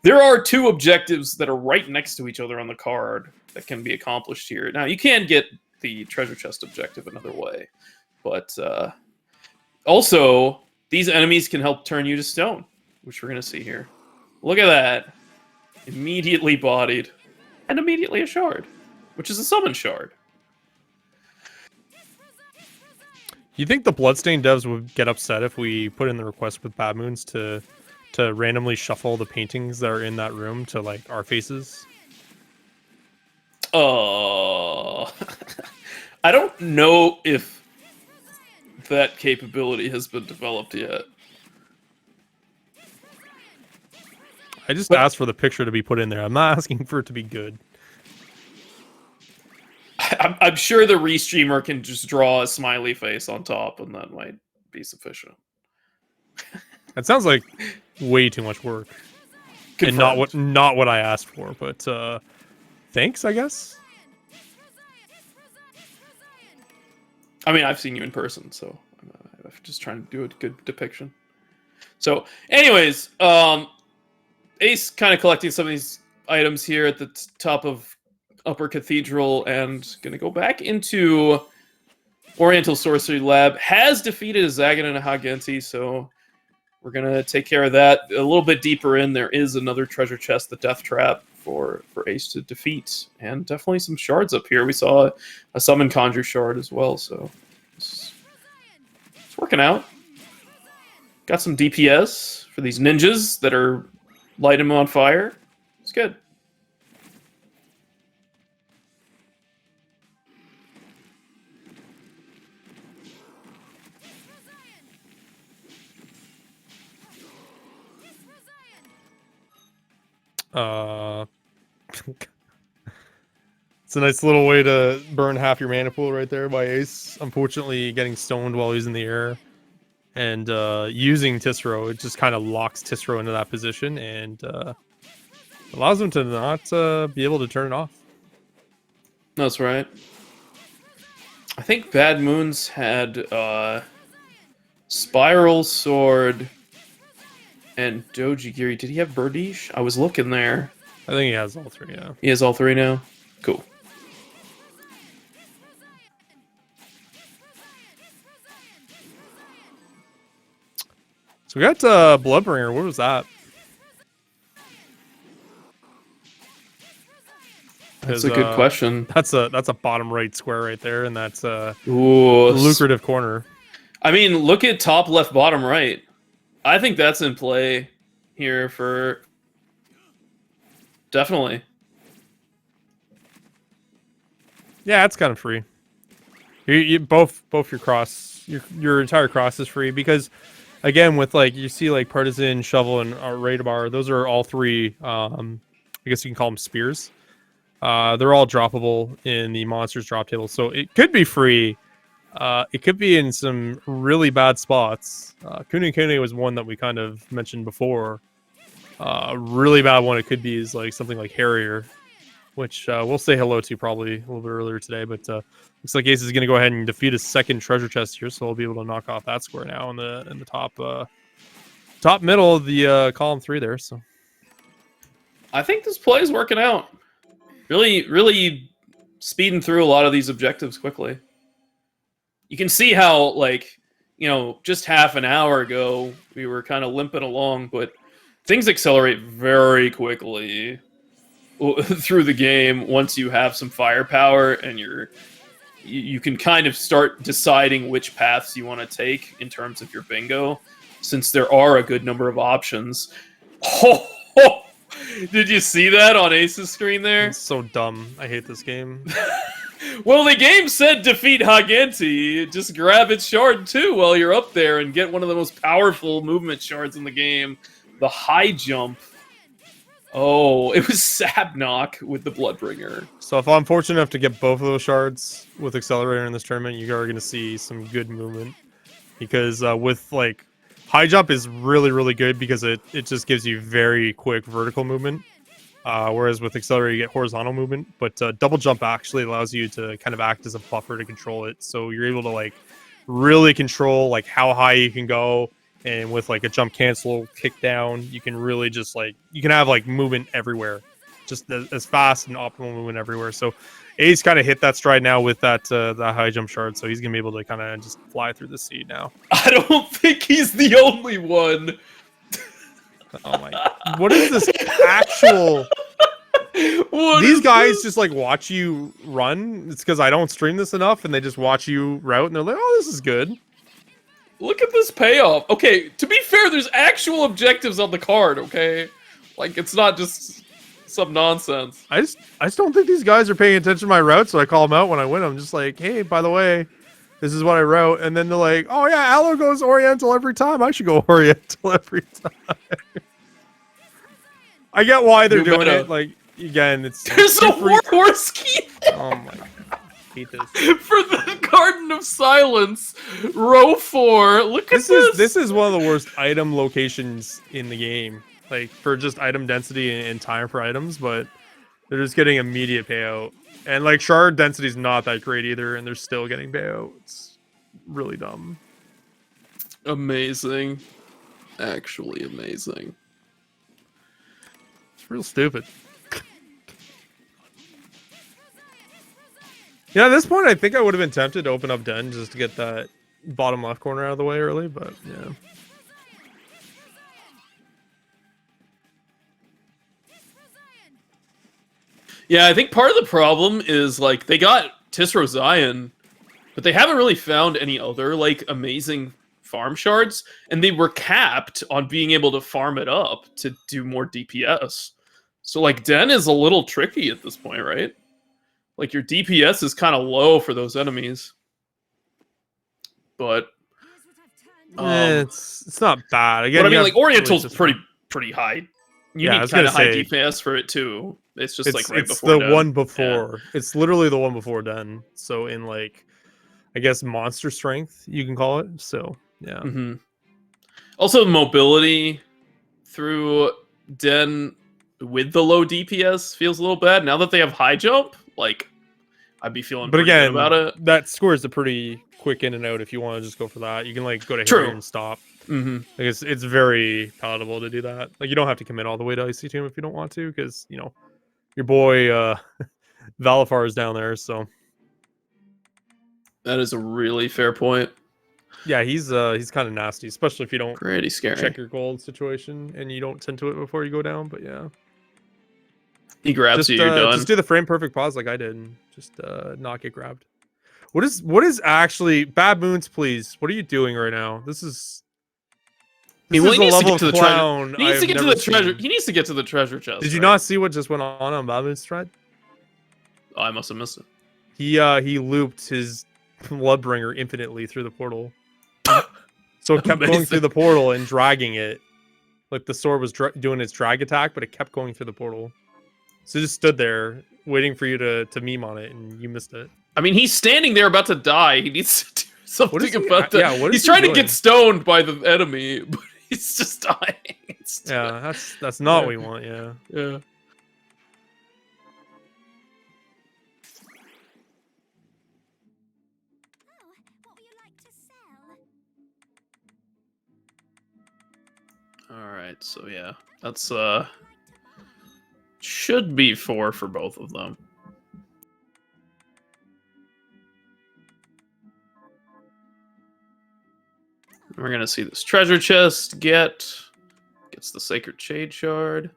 There are 2 objectives that are right next to each other on the card that can be accomplished here. Now, you can get the treasure chest objective another way, but also, these enemies can help turn you to stone, which we're going to see here. Look at that. Immediately bodied. And immediately a shard, which is a summon shard. You think the Bloodstained devs would get upset if we put in the request with BadmoonZ to randomly shuffle the paintings that are in that room to like our faces? I don't know if that capability has been developed yet. I just asked for the picture to be put in there. I'm not asking for it to be good. I'm sure the restreamer can just draw a smiley face on top, and that might be sufficient. That sounds like way too much work, and not what I asked for. But thanks, I guess. I mean, I've seen you in person, so I'm just trying to do a good depiction. So, anyways, Ace kind of collecting some of these items here at the top of Upper Cathedral, and gonna go back into Oriental Sorcery Lab. Has defeated a Zagan and a Hagenti, so we're gonna take care of that. A little bit deeper in, there is another treasure chest, the Death Trap, for Ace to defeat, and definitely some shards up here. We saw a Summon Conjure shard as well, so it's working out. Got some DPS for these ninjas that are lighting them on fire. It's good. It's a nice little way to burn half your mana pool right there by Ace. Unfortunately, getting stoned while he's in the air and using Tisro, it just kind of locks Tisro into that position and allows him to not be able to turn it off. That's right. I think BadmoonZ had Spiral Sword and Dojigiri. Did he have Birdish? I was looking there. I think he has all 3, yeah. He has all 3 now? Cool. So we got Bloodbringer. What was that? That's a good question. That's a bottom right square right there, and that's a Ooh, lucrative corner. I mean, look at top left, bottom right. I think that's in play here for definitely. Yeah, it's kind of free. You both your entire cross is free because, again, with like you see like Partisan, Shovel, and Radar, those are all 3. I guess you can call them spears. They're all droppable in the monsters drop table, so it could be free. It could be in some really bad spots. Kune was one that we kind of mentioned before. A really bad one it could be is like something like Harrier, which we'll say hello to probably a little bit earlier today. But looks like Ace is going to go ahead and defeat his second treasure chest here, so we'll be able to knock off that square now in the top middle of the column 3 there. So I think this play is working out. Really speeding through a lot of these objectives quickly. You can see how, like, you know, just half an hour ago, we were kind of limping along, but things accelerate very quickly through the game once you have some firepower and you can kind of start deciding which paths you want to take in terms of your bingo, since there are a good number of options. Oh, did you see that on Ace's screen there? it's so dumb. I hate this game. Well, the game said defeat Hagenti. Just grab its shard too while you're up there and get one of the most powerful movement shards in the game, the high jump. Oh, it was Sabnock with the Bloodbringer. So if I'm fortunate enough to get both of those shards with Accelerator in this tournament, you are going to see some good movement. Because with, like, high jump is really, really good because it just gives you very quick vertical movement. Whereas with Accelerator, you get horizontal movement, but double jump actually allows you to kind of act as a buffer to control it. So you're able to like really control like how high you can go, and with like a jump cancel kick down, you can really just like you can have like movement everywhere, just as fast and optimal movement everywhere. So Ace kind of hit that stride now with that high jump shard, so he's gonna be able to kind of just fly through the sea now. I don't think he's the only one. Oh my! What is this actual? These guys just like watch you run. It's because I don't stream this enough, and they just watch you route, and they're like, "Oh, this is good." Look at this payoff. Okay, to be fair, there's actual objectives on the card. Okay, like it's not just some nonsense. I just don't think these guys are paying attention to my route, so I call them out when I win. I'm just like, "Hey, by the way, this is what I wrote," and then they're like, "Oh yeah, Aloe goes Oriental every time. I should go Oriental every time." I get why they're doing it. Like again, it's there's a Warhorse key. Oh my god, I hate this. For the Garden of Silence, row 4. Look at this. This is one of the worst item locations in the game. Like for just item density and time for items, but they're just getting immediate payout. And like shard density is not that great either, and they're still getting payout. It's really dumb. Amazing. Actually amazing. It's real stupid. Yeah, at this point, I think I would have been tempted to open up Den just to get that bottom left corner out of the way early, but yeah. Yeah, I think part of the problem is like they got Tisro Zion, but they haven't really found any other like amazing farm shards, and they were capped on being able to farm it up to do more DPS. So like Den is a little tricky at this point, right? Like your DPS is kind of low for those enemies. But it's not bad. Again, but I mean like Oriental's pretty high. You Yeah, I need was kind of gonna high say, DPS for it too. It's just like right it's before the Den. one before. Yeah. It's literally the one before Den. So in like, I guess monster strength you can call it. So yeah. Mm-hmm. Also mobility through Den with the low DPS feels a little bad. Now that they have high jump, like I'd be feeling pretty good about it. That scores a pretty quick in and out if you want to just go for that. You can like go to True. here and stop. Mm-hmm. Like it's very palatable to do that. Like you don't have to commit all the way to Icy Tomb if you don't want to, because you know your boy Valifar is down there. So that is a really fair point. Yeah, he's kind of nasty, especially if you don't pretty scary check your gold situation and you don't tend to it before you go down. But yeah, he grabs you, you're done. Just do the frame perfect pause like I did, and just not get grabbed. What is actually BadmoonZ? Please, what are you doing right now? This is he is needs level to get to the clown treasure. He needs to get to the treasure. Seen. He needs to get to the treasure chest. Did you not see what just went on BadmoonZ thread? Oh, I must have missed it. He looped his Bloodbringer infinitely through the portal. So it kept going through the portal and dragging it. Like the sword was doing its drag attack, but it kept going through the portal. So it just stood there waiting for you to meme on it, and you missed it. I mean, he's standing there about to die. He needs to do something about that. Yeah, he's trying to get stoned by the enemy, but he's just dying. Yeah, that's not what we want. Yeah. Yeah. All right, so yeah, that's should be 4 for both of them. We're gonna see this treasure chest gets the sacred shade shard.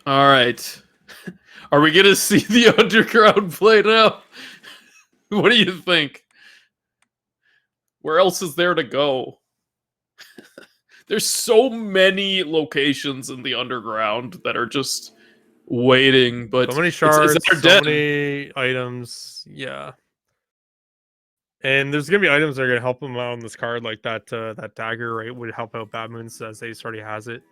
All right. Are we going to see the underground play now? What do you think? Where else is there to go? There's so many locations in the underground that are just waiting, but so many shards, so many items. Yeah. And there's gonna be items that are gonna help him out on this card, like that dagger, right? Would help out BadmoonZ as Ace already has it.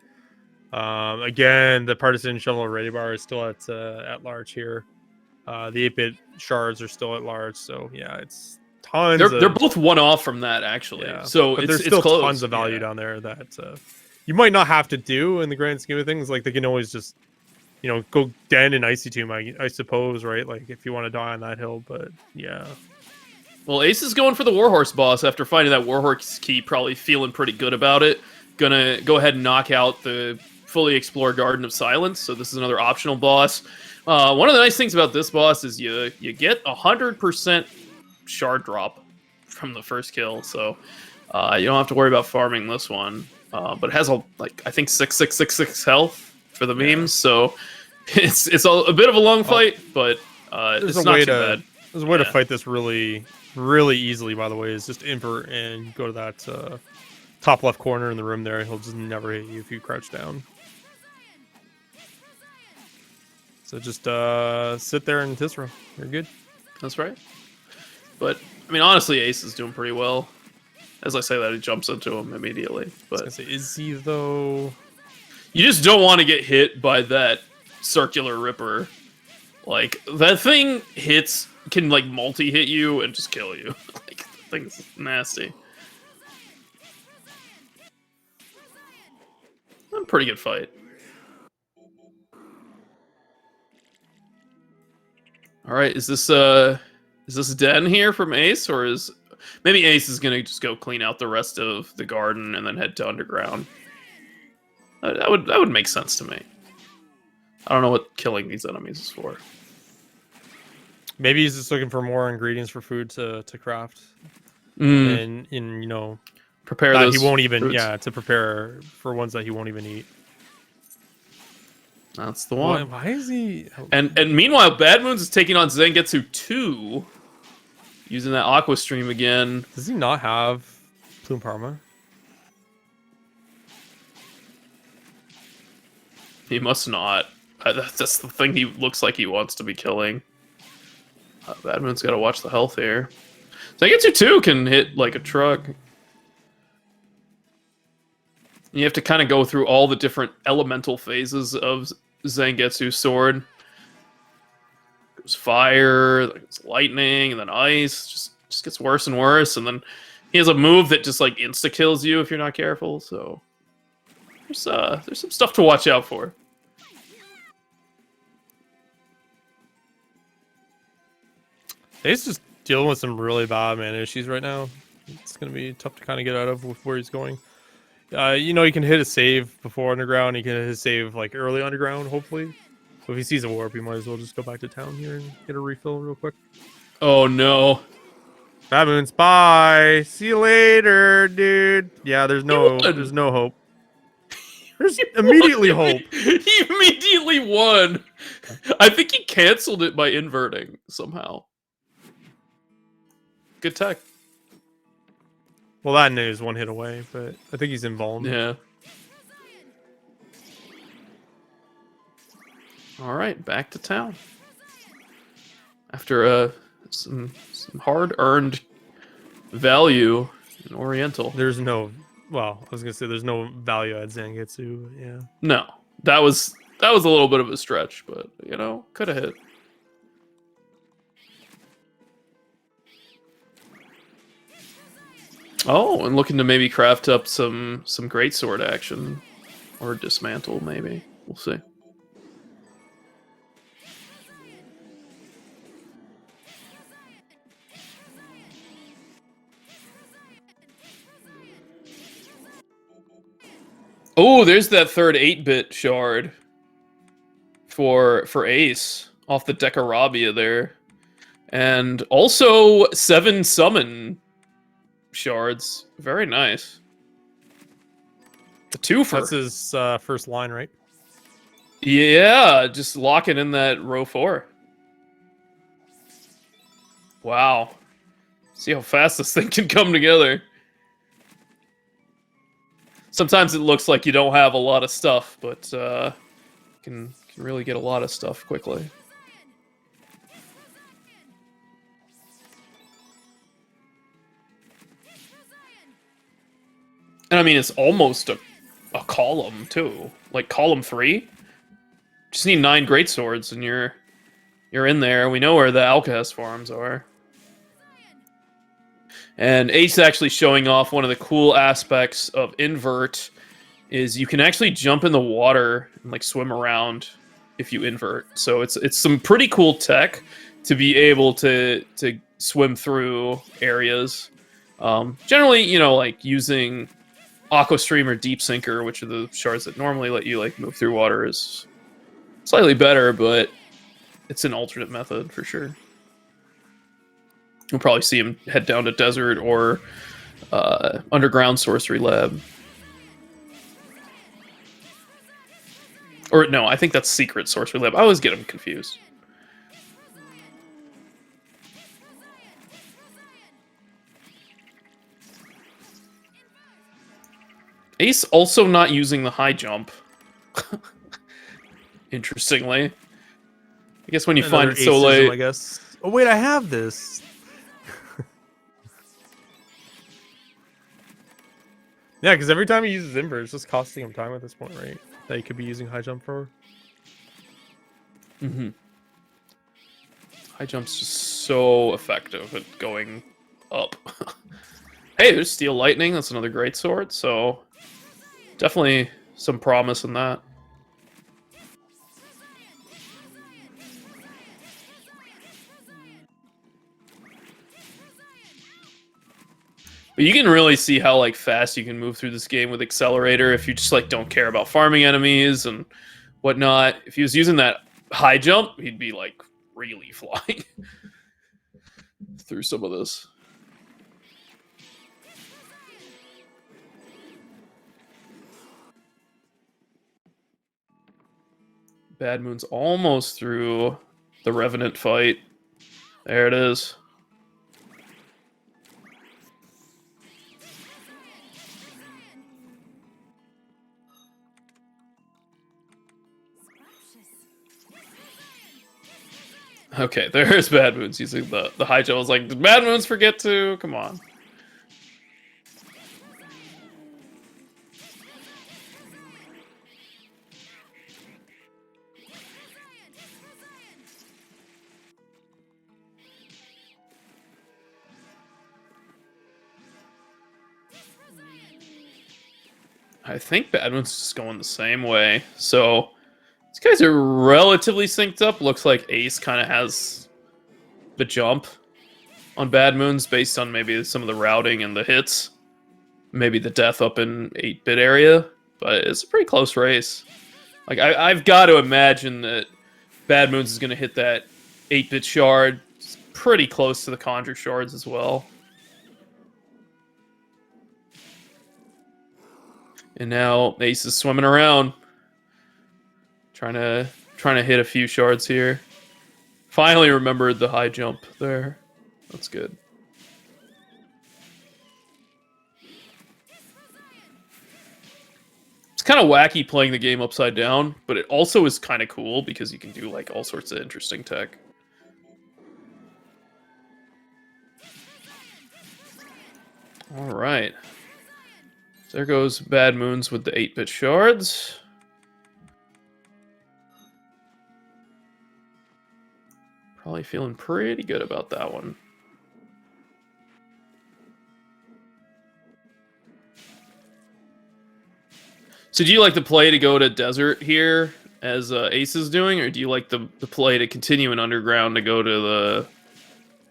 Again, the Partisan Shovel Ready Bar is still at large here. The 8-bit shards are still at large, so yeah, it's tons. They're both one off from that actually. Yeah, so but it's there's still close. tons of value down there that you might not have to do in the grand scheme of things. Like they can always just, go den and Icy Tomb, I suppose, right? Like if you want to die on that hill, but yeah. Well, Ace is going for the Warhorse boss after finding that Warhorse key, probably feeling pretty good about it. Gonna go ahead and knock out the fully explored Garden of Silence, so this is another optional boss. One of the nice things about this boss is you get 100% shard drop from the first kill, so you don't have to worry about farming this one. But it has I think 6,666 health for the memes, so it's a bit of a long fight, but it's not too bad. There's a way to fight this really, really easily, by the way, is just invert and go to that top left corner in the room there. He'll just never hit you if you crouch down. So just sit there and Tisra. You're good. That's right. But, I mean, honestly, Ace is doing pretty well. As I say that, he jumps into him immediately. But I was gonna say, is he, though? You just don't want to get hit by that circular ripper. Like, that thing can, like, multi-hit you and just kill you. Like, that thing's nasty. A pretty good fight. Alright, is this Den here from Ace, or is... Maybe Ace is gonna just go clean out the rest of the garden and then head to underground. That would make sense to me. I don't know what killing these enemies is for. Maybe he's just looking for more ingredients for food to craft. And prepare that those he won't even fruits. to prepare for ones that he won't even eat. That's the one. Why is he? And meanwhile, BadmoonZ is taking on Zangetsu 2, using that Aqua Stream again. Does he not have Plume Parma? He must not. That's the thing he looks like he wants to be killing. BadmoonZ's got to watch the health here. Zangetsu 2 can hit like a truck. You have to kind of go through all the different elemental phases of Zangetsu's sword. There's fire, there's lightning, and then ice. Just gets worse and worse. And then he has a move that just like insta kills you if you're not careful. So there's some stuff to watch out for. He's just dealing with some really bad man issues right now. It's gonna be tough to kind of get out of with where he's going. He can hit a save before underground. He can hit a save like early underground, hopefully. So if he sees a warp, he might as well just go back to town here and get a refill real quick. Oh no. BadmoonZ, bye. See you later, dude. Yeah, there's no hope. There's immediately hope. He immediately won. I think he canceled it by inverting somehow. Good tech. Well, that news one hit away, but I think he's involved. Yeah. All right, back to town. After some hard-earned value in Oriental. There's no, well, I was gonna say there's no value at Zangetsu. Yeah. No, that was a little bit of a stretch, but could have hit. Oh, and looking to maybe craft up some greatsword action, or dismantle maybe. We'll see. Oh, there's that third 8-bit shard for Ace off the Decarabia there, and also 7 summon shards. Very nice. The twofer. That's his first line, right? Yeah, just locking in that row 4. Wow. See how fast this thing can come together. Sometimes it looks like you don't have a lot of stuff, but can really get a lot of stuff quickly. And I mean, it's almost a a column too, like column 3. Just need 9 great swords, and you're in there. We know where the Alcahest farms are. And Ace actually showing off one of the cool aspects of invert is you can actually jump in the water and like swim around if you invert. So it's some pretty cool tech to be able to swim through areas. Generally, you know, like using Aqua Stream or Deep Sinker, which are the shards that normally let you like move through water, is slightly better, but it's an alternate method for sure. You'll probably see him head down to Desert or Underground Sorcery Lab. Or no, I think that's Secret Sorcery Lab. I always get them confused. Ace also not using the high jump. Interestingly. I guess when you find it so late... I guess. Oh wait, I have this. Yeah, because every time he uses invert, it's just costing him time at this point, right? That he could be using high jump for. Mm-hmm. High jump's just so effective at going up. Hey, there's Steel Lightning. That's another great sword. So definitely some promise in that. But you can really see how like fast you can move through this game with Accelerator if you just like don't care about farming enemies and whatnot. If he was using that high jump, he'd be like really flying through some of this. BadmoonZ almost through the Revenant fight. There it is. Okay, there's BadmoonZ using the high jump. I was like, did BadmoonZ forget to? Come on. I think BadmoonZ is just going the same way. So these guys are relatively synced up. Looks like Ace kind of has the jump on BadmoonZ based on maybe some of the routing and the hits. Maybe the death up in 8-bit area. But it's a pretty close race. Like I've got to imagine that BadmoonZ is going to hit that 8-bit shard. It's pretty close to the Conjure shards as well. And now Ace is swimming around, trying to hit a few shards here. Finally remembered the high jump there. That's good. It's kind of wacky playing the game upside down, but it also is kind of cool because you can do like all sorts of interesting tech. All right. There goes BadmoonZ with the 8-bit shards. Probably feeling pretty good about that one. So do you like the play to go to Desert here, as Ace is doing, or do you like the play to continue in Underground to go to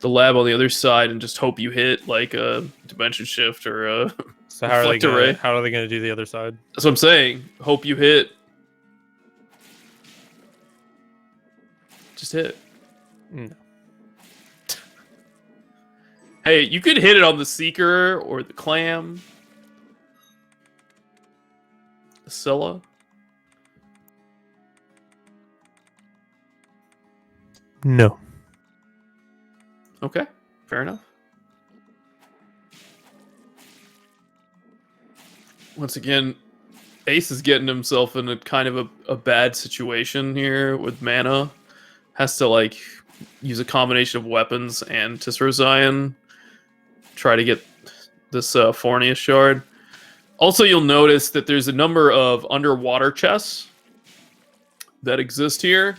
the lab on the other side and just hope you hit like a Dimension Shift or a... So how are they gonna do the other side? That's what I'm saying. Hope you hit. Just hit. No. Hey, you could hit it on the Seeker or the Clam. The Scylla. No. Okay, fair enough. Once again, Ace is getting himself in a kind of a bad situation here with mana. Has to like use a combination of weapons and Tisserand. Try to get this Fornius shard. Also, you'll notice that there's a number of underwater chests that exist here,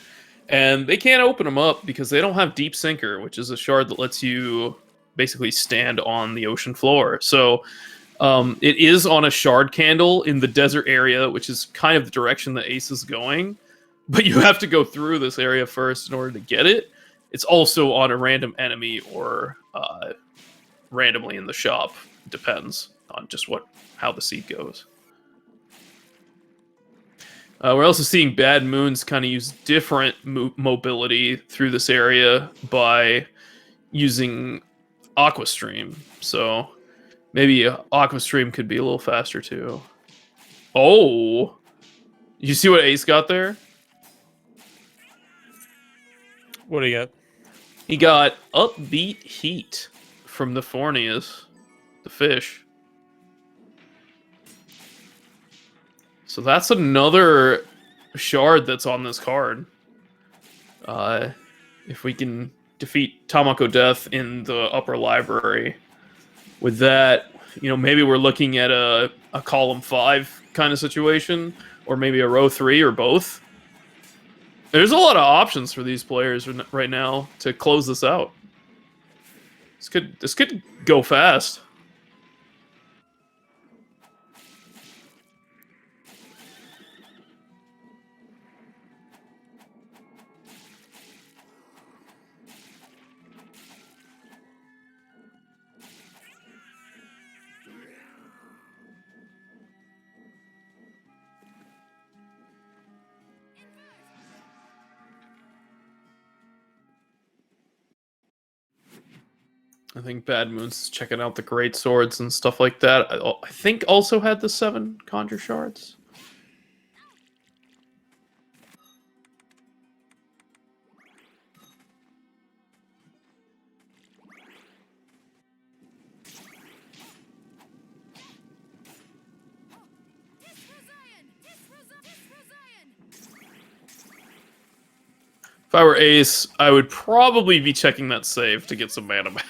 and they can't open them up because they don't have Deep Sinker, which is a shard that lets you basically stand on the ocean floor. So it is on a shard candle in the desert area, which is kind of the direction that Ace is going, but you have to go through this area first in order to get it. It's also on a random enemy or randomly in the shop. Depends on just how the seed goes. We're also seeing BadmoonZ kind of use different mobility through this area by using Aqua Stream. So maybe Aqua Stream could be a little faster too. Oh, you see what Ace got there? What do you get? He got Upbeat Heat from the Fornius, the fish. So that's another shard that's on this card. If we can defeat Tamako Death in the upper library, with that, maybe we're looking at a column 5 kind of situation, or maybe a row 3 or both. There's a lot of options for these players right now to close this out. This could go fast. I think BadmoonZ is checking out the great swords and stuff like that. I think also had the 7 conjure shards. If I were Ace, I would probably be checking that save to get some mana back.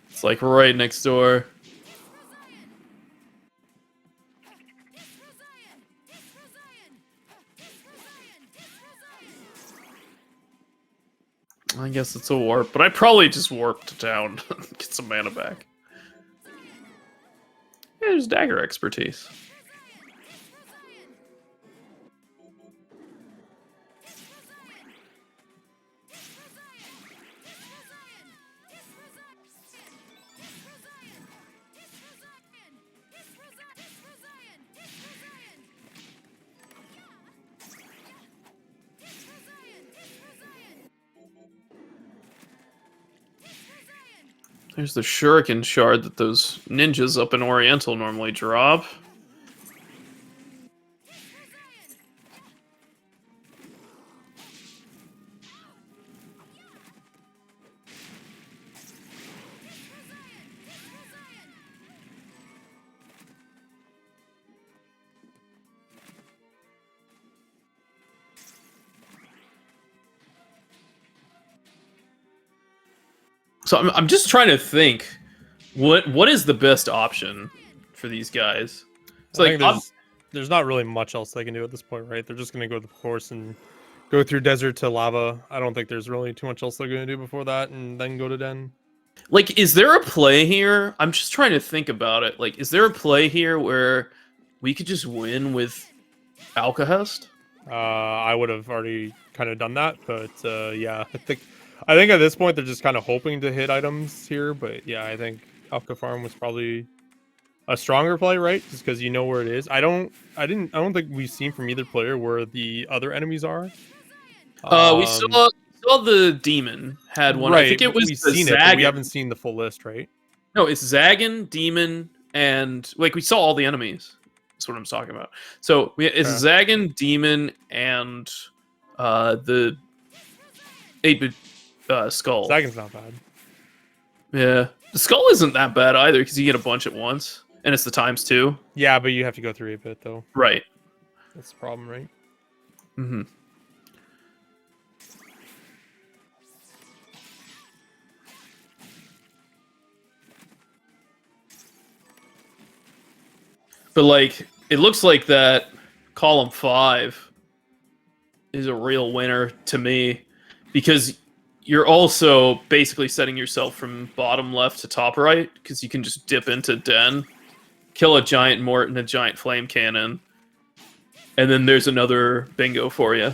It's like right next door. I guess it's a warp, but I'd probably just warp to town and get some mana back. Yeah, there's dagger expertise. There's the shuriken shard that those ninjas up in Oriental normally drop. So I'm just trying to think, what is the best option for these guys? It's I like think there's not really much else they can do at this point, right? They're just going to go the course and go through desert to lava. I don't think there's really too much else they're going to do before that, and then go to den. like, is there a play here? I'm just trying to think about it. Like, is there a play here where we could just win with Alcahest? I would have already kind of done that, but yeah, I think at this point they're just kind of hoping to hit items here. But yeah, I think Alka Farm was probably a stronger play, right? Just because you know where it is. I don't think we've seen from either player where the other enemies are. We saw the demon had one. Right, I think it was we've the seen it, but Zagan. we haven't seen the full list, right? No, it's Zagan, demon, and like we saw all the enemies. That's what I'm talking about. So it's Zagan, demon, and the 8-bit skull. Zagan's not bad. Yeah, the skull isn't that bad either because you get a bunch at once, and it's the ×2. Yeah, but you have to go through 8-bit though. Right. That's the problem, right? Mm-hmm. But like, it looks like that column 5 is a real winner to me, because you're also basically setting yourself from bottom left to top right, because you can just dip into Den, kill a giant mort and a giant flame cannon, and then there's another bingo for you.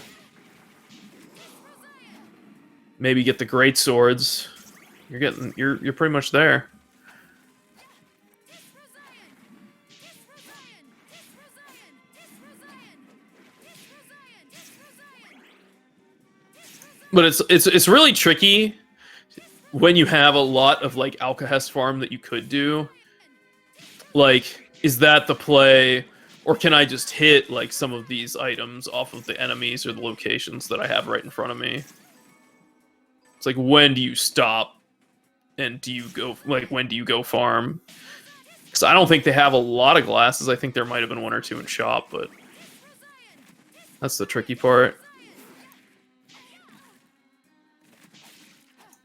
Maybe get the great swords. You're pretty much there. But it's really tricky when you have a lot of like Alcahest farm that you could do. Like, is that the play, or can I just hit like some of these items off of the enemies or the locations that I have right in front of me? It's like, when do you stop, and do you go, like, when do you go farm? Because I don't think they have a lot of glasses. I think there might have been 1 or 2 in shop, but that's the tricky part.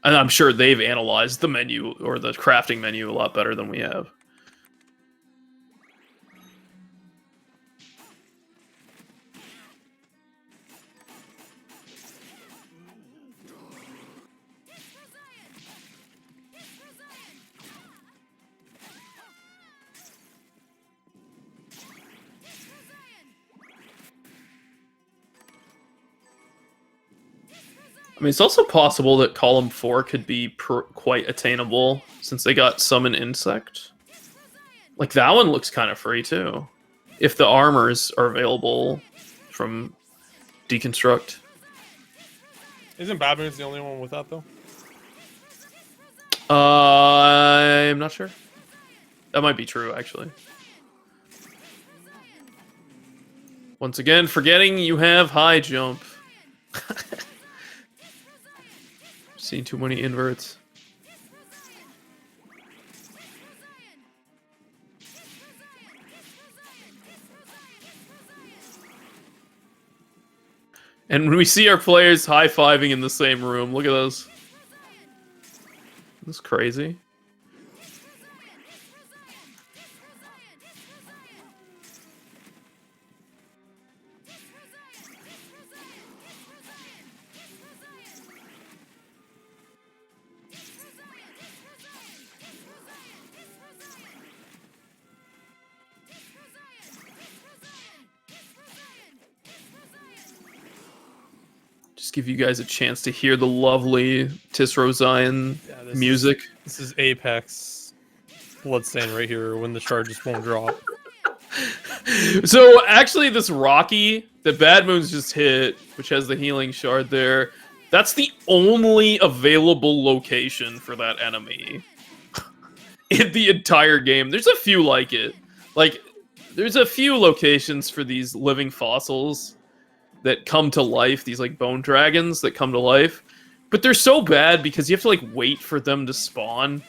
And I'm sure they've analyzed the menu, or the crafting menu, a lot better than we have. I mean, it's also possible that column 4 could be quite attainable, since they got Summon Insect. Like, that one looks kind of free, too. If the armors are available from Deconstruct. Isn't BadmoonZ the only one with that, though? I'm not sure. That might be true, actually. Once again, forgetting you have high jump. Seen too many inverts. And when we see our players high-fiving in the same room, look at those. That's crazy. Just give you guys a chance to hear the lovely Tisro Zion music. This is Apex Bloodstained right here, when the shard just won't drop. So actually, this Rocky that BadmoonZ just hit, which has the healing shard there, that's the only available location for that enemy in the entire game. There's a few like it. Like, there's a few locations for these living fossils that come to life, these like bone dragons that come to life, but they're so bad because you have to like wait for them to spawn.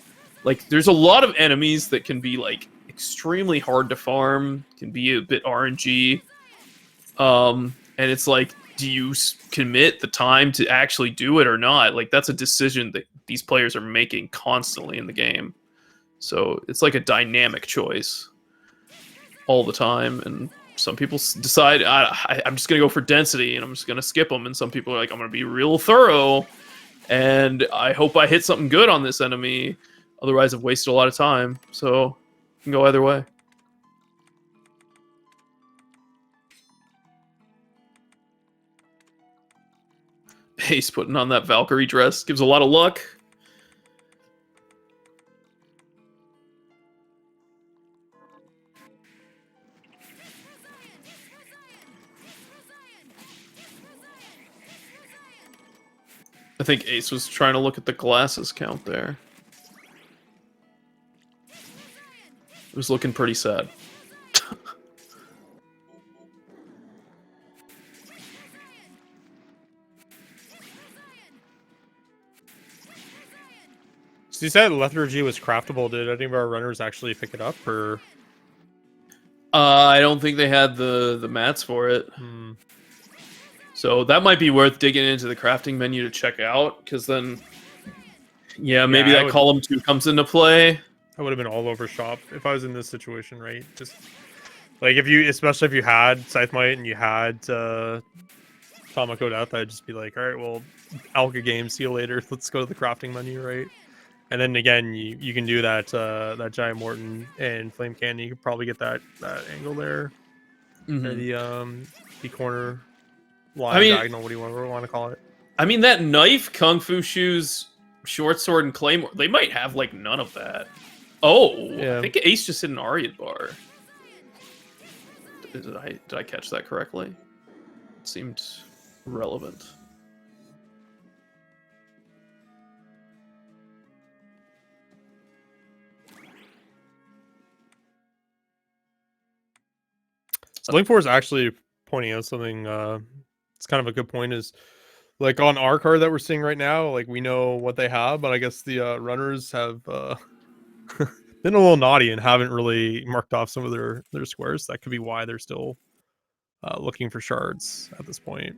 Like, there's a lot of enemies that can be like extremely hard to farm, can be a bit RNG, and it's like, do you commit the time to actually do it or not? Like, that's a decision that these players are making constantly in the game. So it's like a dynamic choice all the time, and some people decide, I'm just going to go for density, and I'm just going to skip them. And some people are like, I'm going to be real thorough, and I hope I hit something good on this enemy. Otherwise, I've wasted a lot of time. So, it can go either way. Ace putting on that Valkyrie dress gives a lot of luck. I think Ace was trying to look at the glasses count there. It was looking pretty sad. So you said Lethargy was craftable. Did any of our runners actually pick it up, or? I don't think they had the mats for it. So that might be worth digging into the crafting menu to check out, because then, yeah, maybe that column 2 comes into play. I would have been all over shop if I was in this situation, right? Just Like if you, especially if you had Scythe Might and you had Tomoko Death, I'd just be like, all right, well, Alka game, see you later. Let's go to the crafting menu, right? And then again, you can do that that Giant Morton and Flame Cannon. You could probably get that angle there, or the corner line, I mean, diagonal, what do you want to call it? I mean that knife, Kung Fu Shoes, short sword, and claymore. They might have like none of that. Oh, Yeah. I think Ace just hit an Ariad bar. Did I catch that correctly? It seemed relevant. Link 4 is actually pointing out something. It's kind of a good point. Is like on our card that we're seeing right now, like we know what they have, but I guess the runners have been a little naughty and haven't really marked off some of their squares. That could be why they're still looking for shards at this point.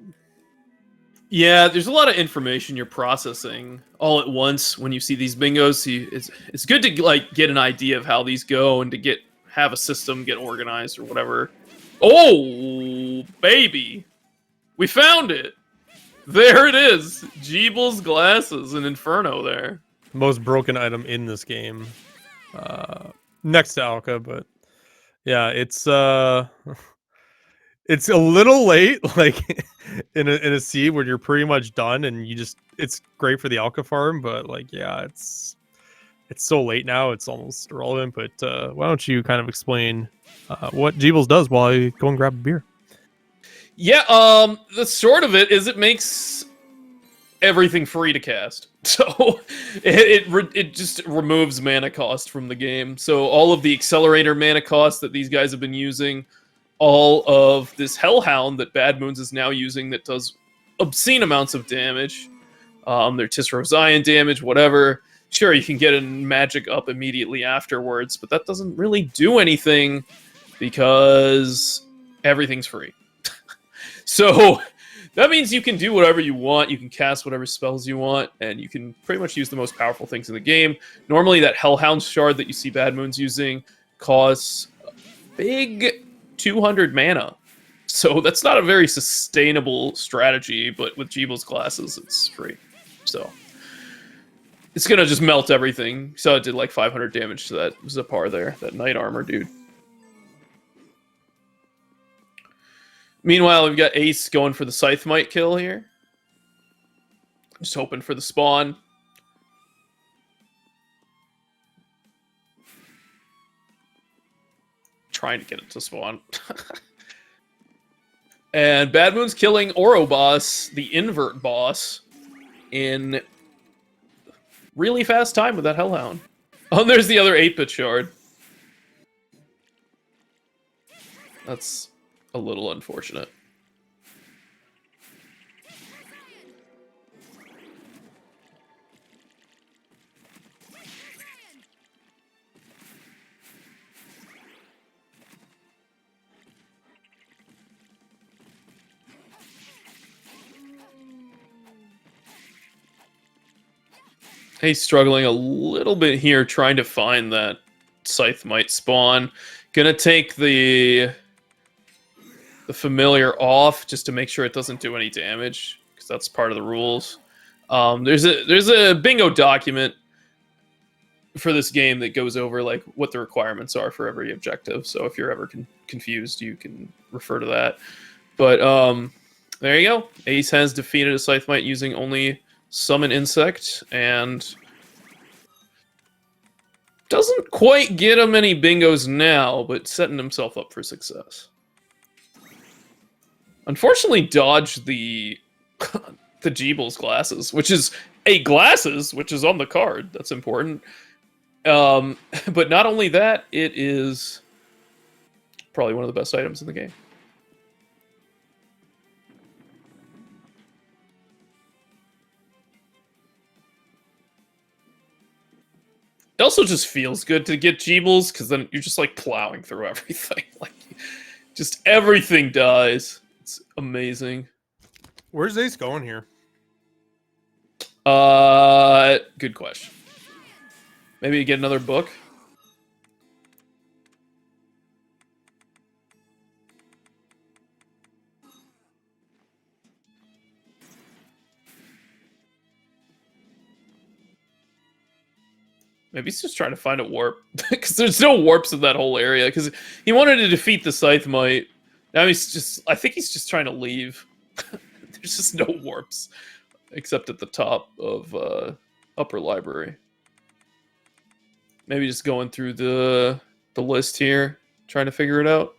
Yeah, there's a lot of information you're processing all at once when you see these bingos. It's good to like get an idea of how these go and to have a system get organized or whatever. Oh, baby, we found it. There it is. Jeeble's glasses and Inferno there. Most broken item in this game, next to Alka, but yeah, it's it's a little late, like in a seed where you're pretty much done, and it's great for the Alka farm, but like yeah, it's so late now, it's almost irrelevant. But why don't you kind of explain what Jeebles does while I go and grab a beer? Yeah, the sort of it is it makes everything free to cast. So it just removes mana cost from the game. So all of the accelerator mana cost that these guys have been using, all of this Hellhound that BadmoonZ is now using that does obscene amounts of damage, their Tisro Zion damage, whatever. Sure, you can get a magic up immediately afterwards, but that doesn't really do anything because everything's free. So that means you can do whatever you want, you can cast whatever spells you want, and you can pretty much use the most powerful things in the game. Normally that Hellhound shard that you see BadmoonZ using costs a big 200 mana. So that's not a very sustainable strategy, but with Jeeble's glasses, it's free. So it's gonna just melt everything. So it did like 500 damage to that Zapar there, that Knight Armor dude. Meanwhile, we've got Ace going for the Scythe Might kill here. Just hoping for the spawn. Trying to get it to spawn. And BadmoonZ killing Oro boss, the invert boss, in really fast time with that Hellhound. Oh, and there's the other 8-bit shard. That's a little unfortunate. He's struggling a little bit here trying to find that Scythe Might spawn. Gonna take the familiar off just to make sure it doesn't do any damage, because that's part of the rules. There's a bingo document for this game that goes over like what the requirements are for every objective. So if you're ever confused, you can refer to that. But there you go. Ace has defeated a Scythe Might using only Summon Insect, and doesn't quite get him any bingos now, but setting himself up for success. Unfortunately, dodged the the Jeeble's glasses, which is which is on the card. That's important. But not only that, it is probably one of the best items in the game. It also just feels good to get Jeebles, because then you're just like plowing through everything. Like, just everything dies. It's amazing. Where's Ace going here? Good question. Maybe get another book. Maybe he's just trying to find a warp. Because there's no warps in that whole area. Because he wanted to defeat the Scythe Might. Now he's just... I think he's just trying to leave. There's just no warps. Except at the top of Upper Library. Maybe just going through the list here. Trying to figure it out.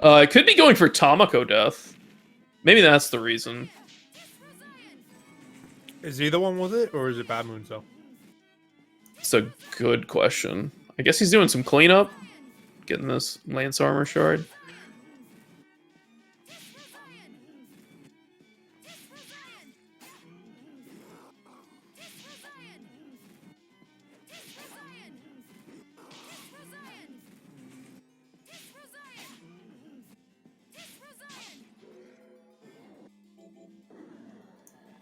It could be going for Tamako Death. Maybe that's the reason. Is he the one with it, or is it BadmoonZ? It's a good question. I guess he's doing some cleanup. Getting this Lance Armor Shard.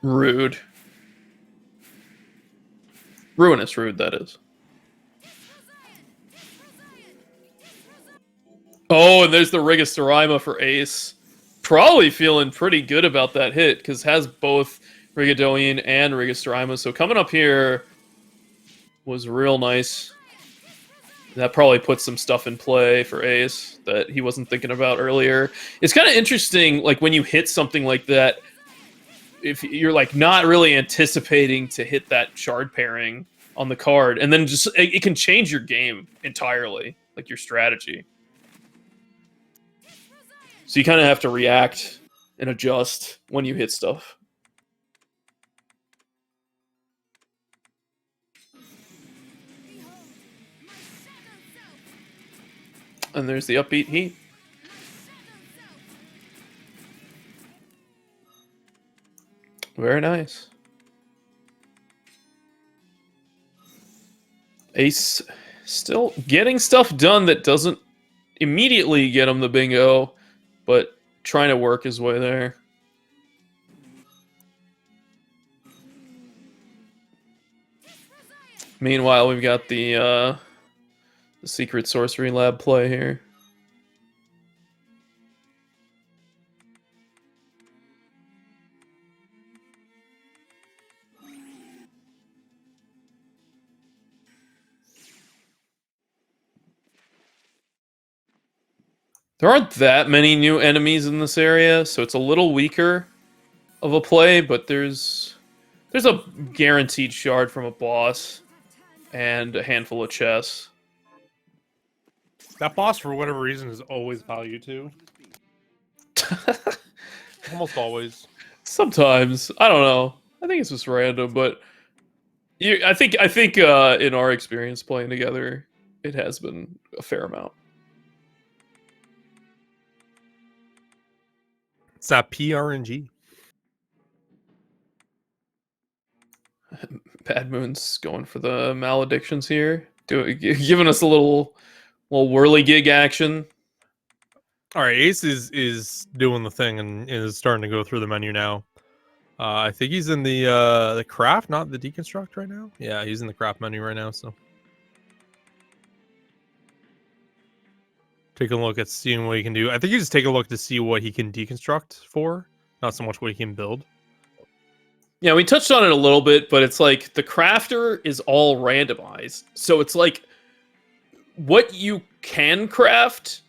Rude. Ruinous rude, that is. Oh, and there's the Rigastorima for Ace. Probably feeling pretty good about that hit, because has both Rigadoian and Rigastorima. So coming up here was real nice. That probably puts some stuff in play for Ace that he wasn't thinking about earlier. It's kind of interesting, like, when you hit something like that, if you're like not really anticipating to hit that shard pairing on the card, and then just it can change your game entirely, like your strategy. So you kind of have to react and adjust when you hit stuff. And there's the upbeat heat. Very nice. Ace still getting stuff done that doesn't immediately get him the bingo, but trying to work his way there. Meanwhile, we've got the Secret Sorcery Lab play here. There aren't that many new enemies in this area, so it's a little weaker of a play, but there's a guaranteed shard from a boss and a handful of chests. That boss, for whatever reason, is always value 2. Almost always. Sometimes. I don't know. I think it's just random, but I think in our experience playing together, it has been a fair amount. It's that PRNG. BadmoonZ going for the maledictions here, giving us a little whirligig action. All right, Ace is doing the thing and is starting to go through the menu now. I think he's in the craft, not the deconstruct right now. Yeah, he's in the craft menu right now. So taking a look at seeing what he can do. I think he's just taking a look to see what he can deconstruct for, not so much what he can build. Yeah, we touched on it a little bit, but it's like the crafter is all randomized. So it's like what you can craft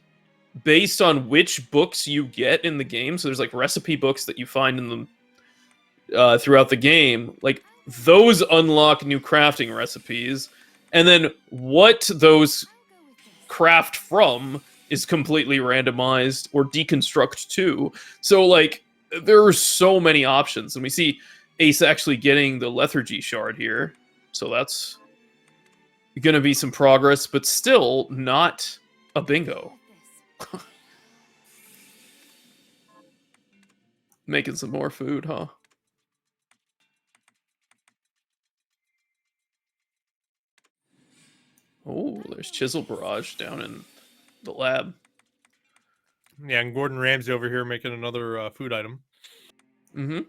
based on which books you get in the game. So there's like recipe books that you find in them throughout the game. Like those unlock new crafting recipes. And then what those craft from is completely randomized or deconstruct too. So like there are so many options. And we see Ace actually getting the lethargy shard here, so that's gonna be some progress, but still not a bingo. Making some more food, huh? Oh, there's Chisel Barrage down in the lab. Yeah, and Gordon Ramsay over here making another food item. Mm-hmm.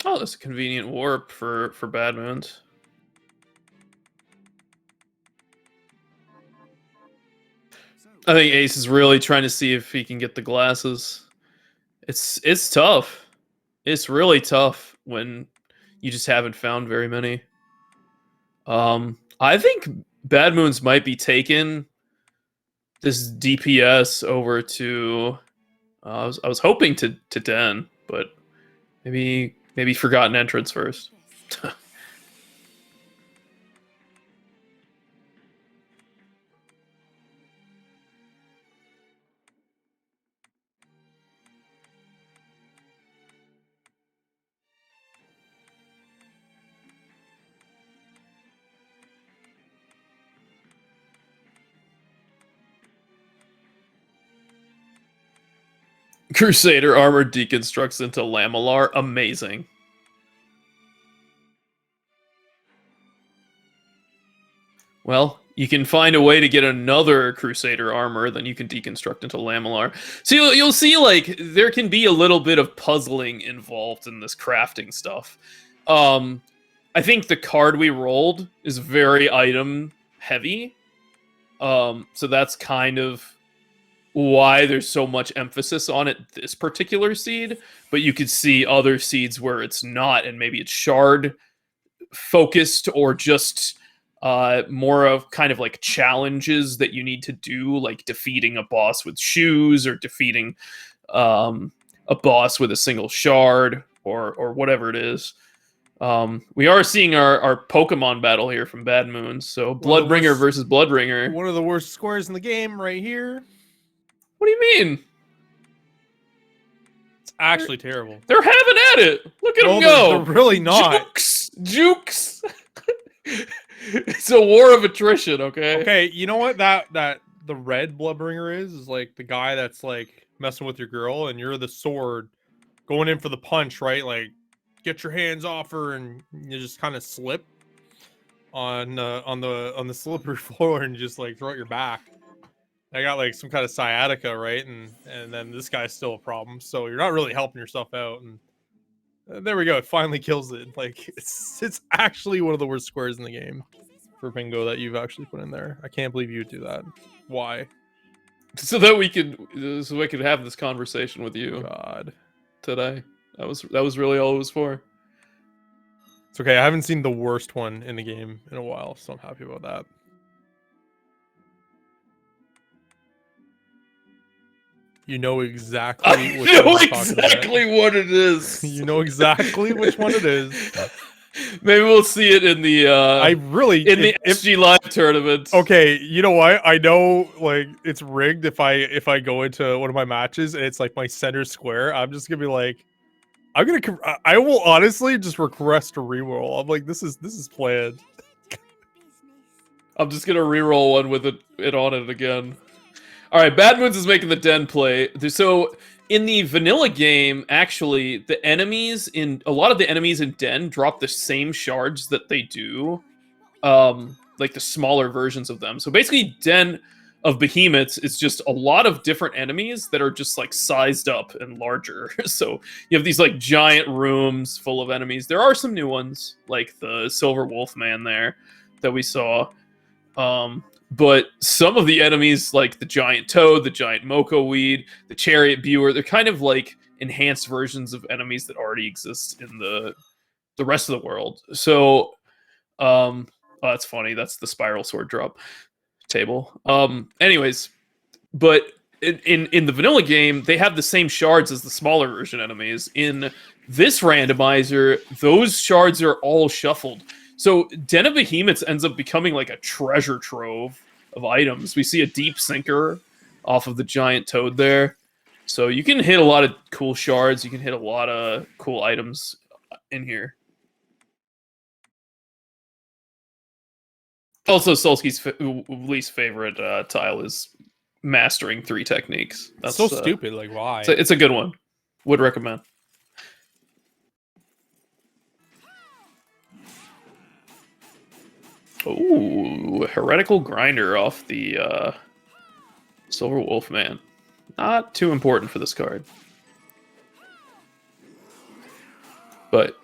Oh, that's a convenient warp for BadmoonZ. I think Ace is really trying to see if he can get the glasses. It's tough. It's really tough when you just haven't found very many. I think BadmoonZ might be taking this DPS over to. I was hoping to Den, but maybe Forgotten Entrance first. Crusader armor deconstructs into Lamellar. Amazing. Well, you can find a way to get another Crusader armor, then you can deconstruct into Lamellar. So you'll see, like, there can be a little bit of puzzling involved in this crafting stuff. I think the card we rolled is very item heavy. So that's kind of why there's so much emphasis on it this particular seed, but you could see other seeds where it's not, and maybe it's shard focused or just more of kind of like challenges that you need to do, like defeating a boss with shoes or defeating a boss with a single shard or whatever it is. We are seeing our Pokemon battle here from BadmoonZ. So Bloodbringer versus Bloodbringer. One of the worst squares in the game right here. What do you mean? It's actually terrible. They're having at it. Look at them They're go. really not. Jukes. It's a war of attrition. Okay. Okay, you know what that the red Bloodbringer is like the guy that's like messing with your girl, and you're the sword going in for the punch, right? Like, get your hands off her, and you just kind of slip on the slippery floor and just like throw out your back. I got like some kind of sciatica, right? And then this guy's still a problem. So you're not really helping yourself out. And there we go. It finally kills it. Like it's actually one of the worst squares in the game for Bingo that you've actually put in there. I can't believe you would do that. Why? So that we could have this conversation with you. God. Today. That was really all it was for. It's okay. I haven't seen the worst one in the game in a while, so I'm happy about that. You know exactly what what it is. You know exactly which one it is. Maybe we'll see it in the the SGLIVE tournament. Okay, you know what? I know like it's rigged if I go into one of my matches and it's like my center square. I'm just gonna be like, I will honestly just request a reroll. I'm like, this is planned. I'm just gonna reroll one with it on it again. All right, BadmoonZ is making the Den play. So in the vanilla game, actually, a lot of the enemies in Den drop the same shards that they do, like the smaller versions of them. So basically, Den of Behemoths is just a lot of different enemies that are just like sized up and larger. So you have these like giant rooms full of enemies. There are some new ones, like the Silver Wolf Man there that we saw. But some of the enemies, like the giant toad, the giant Moko weed, the chariot viewer, they're kind of like enhanced versions of enemies that already exist in the rest of the world. So, oh, that's funny. That's the spiral sword drop table. Anyways, but in the vanilla game, they have the same shards as the smaller version enemies. In this randomizer, those shards are all shuffled. So Den of Behemoths ends up becoming like a treasure trove of items. We see a deep sinker off of the giant toad there. So you can hit a lot of cool shards. You can hit a lot of cool items in here. Also, Solsky's least favorite tile is mastering 3 techniques. That's so stupid. Like, why? It's a good one. Would recommend. Ooh, Heretical Grinder off the Silver Wolf Man. Not too important for this card. But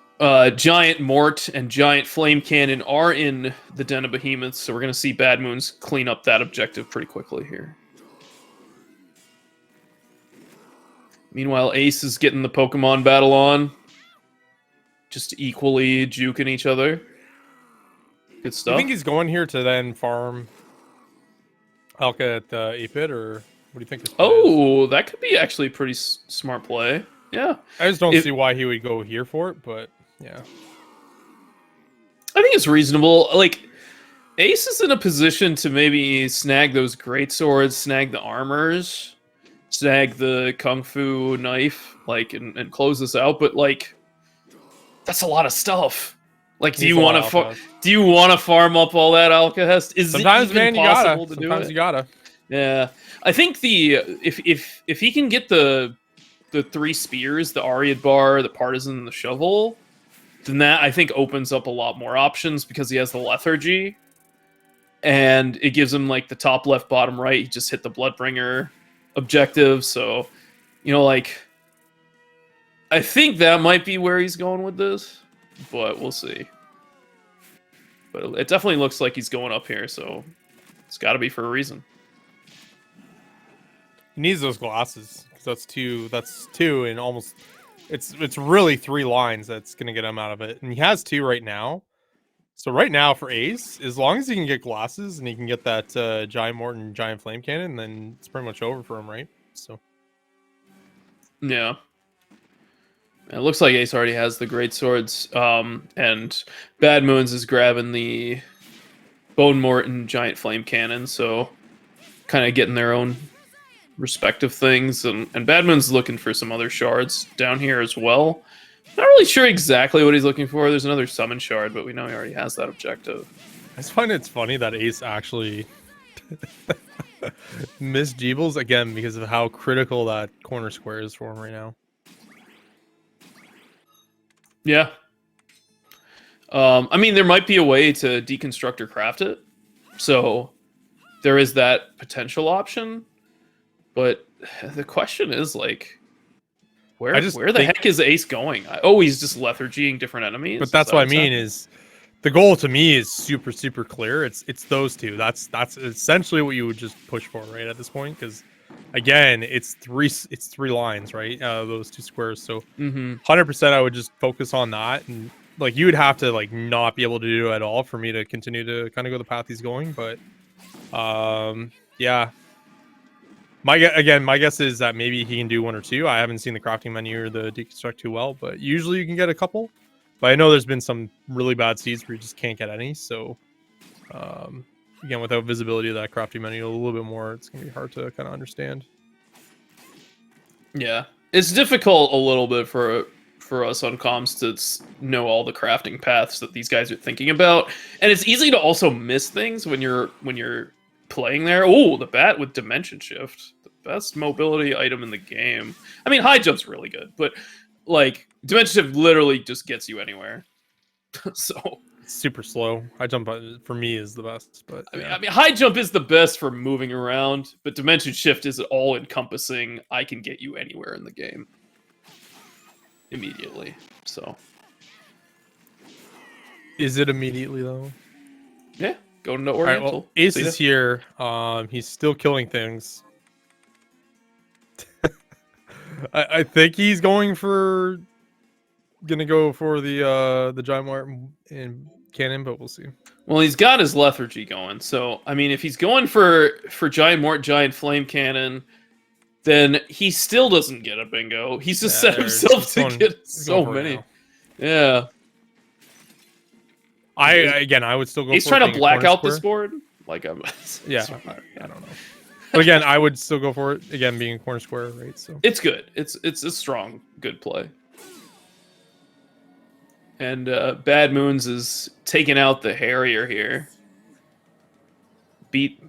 Giant Mort and Giant Flame Cannon are in the Den of Behemoths, so we're going to see BadmoonZ clean up that objective pretty quickly here. Meanwhile, Ace is getting the Pokemon battle on. Just equally juking each other. Good Do stuff. you think he's going here to then farm Alka at 8-bit, or what do you think his play is? Oh, that could be actually a pretty smart play. Yeah. I just don't see why he would go here for it, but yeah. I think it's reasonable. Like, Ace is in a position to maybe snag those great swords, snag the armors, snag the kung fu knife, like, and close this out. But like, that's a lot of stuff. Like, do you want to farm up all that Alcahest? Is sometimes, it even man, possible you gotta. to do Sometimes it? you gotta. Yeah, I think if he can get the 3 spears, the Ariad bar, the partisan, and the shovel, then that I think opens up a lot more options because he has the lethargy, and it gives him like the top left, bottom right. He just hit the Bloodbringer objective, so like I think that might be where he's going with this, but we'll see. But it definitely looks like he's going up here, so it's got to be for a reason. He needs those glasses because that's two, and almost it's really 3 lines that's gonna get him out of it, and he has 2 right now. So right now for Ace, as long as he can get glasses and he can get that Giant Morton Giant Flame Cannon, then it's pretty much over for him, right? So yeah. It looks like Ace already has the great swords, and BadmoonZ is grabbing the Bone Morton Giant Flame Cannon, so kind of getting their own respective things, and BadmoonZ looking for some other shards down here as well. Not really sure exactly what he's looking for. There's another summon shard, but we know he already has that objective. I just find it's funny that Ace actually missed Jeebles again because of how critical that corner square is for him right now. Yeah. I mean, there might be a way to deconstruct or craft it, so there is that potential option. But the question is, like, where the heck is Ace going? He's just lethargying different enemies. But that's what I mean is the goal to me is super, super clear. It's those two. That's essentially what you would just push for right at this point, because again, it's three lines, right? Those 2 squares. So 100% I would just focus on that, and like you would have to like not be able to do it at all for me to continue to kind of go the path he's going. But yeah. My guess is that maybe he can do 1 or 2. I haven't seen the crafting menu or the deconstruct too well, but usually you can get a couple. But I know there's been some really bad seeds where you just can't get any. So again, without visibility of that crafting menu a little bit more, it's gonna be hard to kind of understand. Yeah, it's difficult a little bit for us on comms to know all the crafting paths that these guys are thinking about, and it's easy to also miss things when you're playing there. Oh, the bat with Dimension Shift, the best mobility item in the game. I mean, high jump's really good, but like Dimension Shift literally just gets you anywhere. So it's super slow. High jump for me is the best, but yeah. I mean, high jump is the best for moving around, but Dimension Shift is all encompassing. I can get you anywhere in the game immediately. So is it immediately though? Yeah. Going to Oriental. Right, well, Ace is here. He's still killing things. I think he's gonna go for the Giant Martin and Cannon, but we'll see. Well, he's got his lethargy going, so I mean, if he's going for Giant Mort Giant Flame Cannon, then he still doesn't get a bingo. He's just set himself to get so many. Yeah. I would still go. He's trying to black out this board. Like I'm. Yeah, I don't know. But again, I would still go for it. Again, being a corner square, right? So it's good. It's a strong, good play. And BadmoonZ is taking out the Harrier here. Beat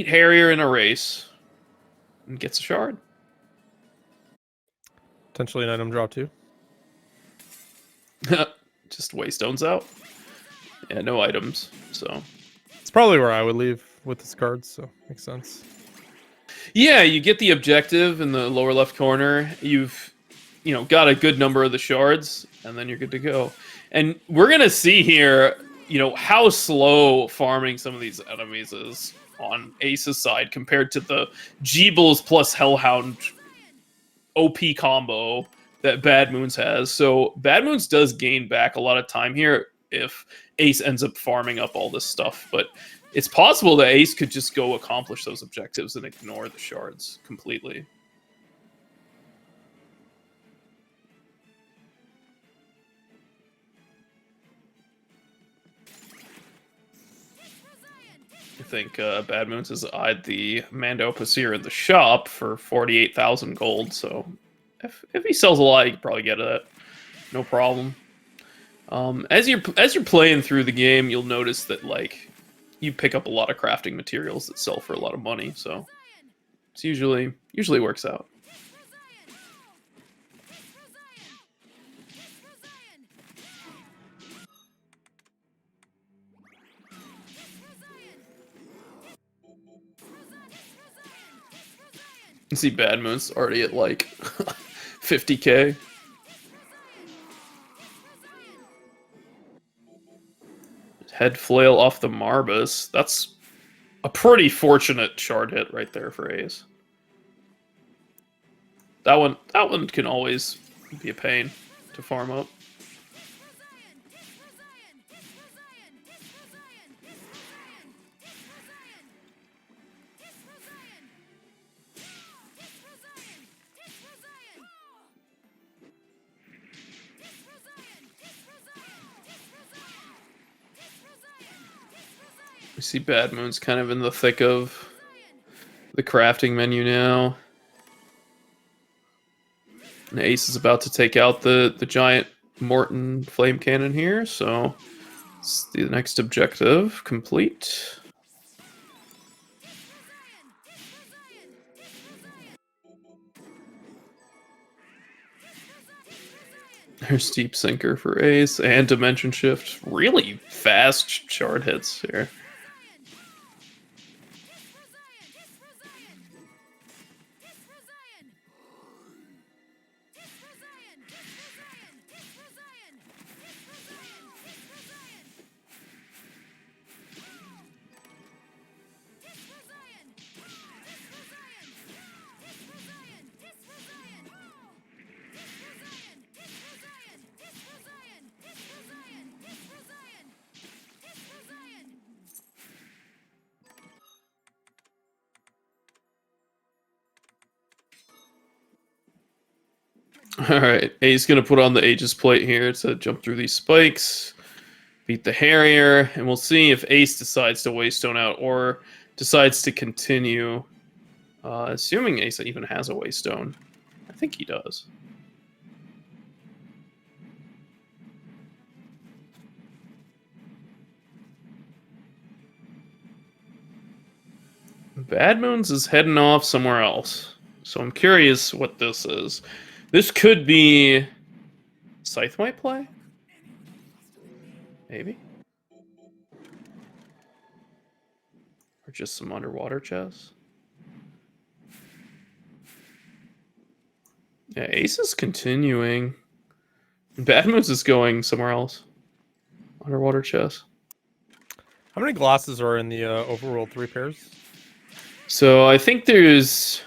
Harrier in a race, and gets a shard. Potentially an item drop too. Just Waystones out. Yeah, no items, so it's probably where I would leave with this card, so makes sense. Yeah, you get the objective in the lower left corner. You've got a good number of the shards, and then you're good to go. And we're gonna see here, how slow farming some of these enemies is on Ace's side compared to the Jeebles plus Hellhound OP combo that BadmoonZ has. So BadmoonZ does gain back a lot of time here if Ace ends up farming up all this stuff, but it's possible that Ace could just go accomplish those objectives and ignore the shards completely. I think BadmoonZ has eyed the Mando Pasir in the shop for 48,000 gold, so if he sells a lot, you can probably get it. No problem. As you're playing through the game, you'll notice that like you pick up a lot of crafting materials that sell for a lot of money, so it's usually works out. You see BadmoonZ already at like 50k. Head flail off the Marbus. That's a pretty fortunate shard hit right there for Ace. That one can always be a pain to farm up. We see BadmoonZ kind of in the thick of the crafting menu now. And Ace is about to take out the giant Morton flame cannon here, so it's the next objective complete. There's Deep Sinker for Ace and Dimension Shift. Really fast shard hits here. Alright, Ace gonna put on the Aegis plate here to jump through these spikes, beat the Harrier, and we'll see if Ace decides to Waystone out or decides to continue. Assuming Ace even has a Waystone. I think he does. BadmoonZ is heading off somewhere else. So I'm curious what this is. This could be Scythe might play? Maybe? Or just some underwater chests? Yeah, Ace is continuing. BadmoonZ is going somewhere else. Underwater chest. How many glasses are in the overworld 3 pairs? So I think there's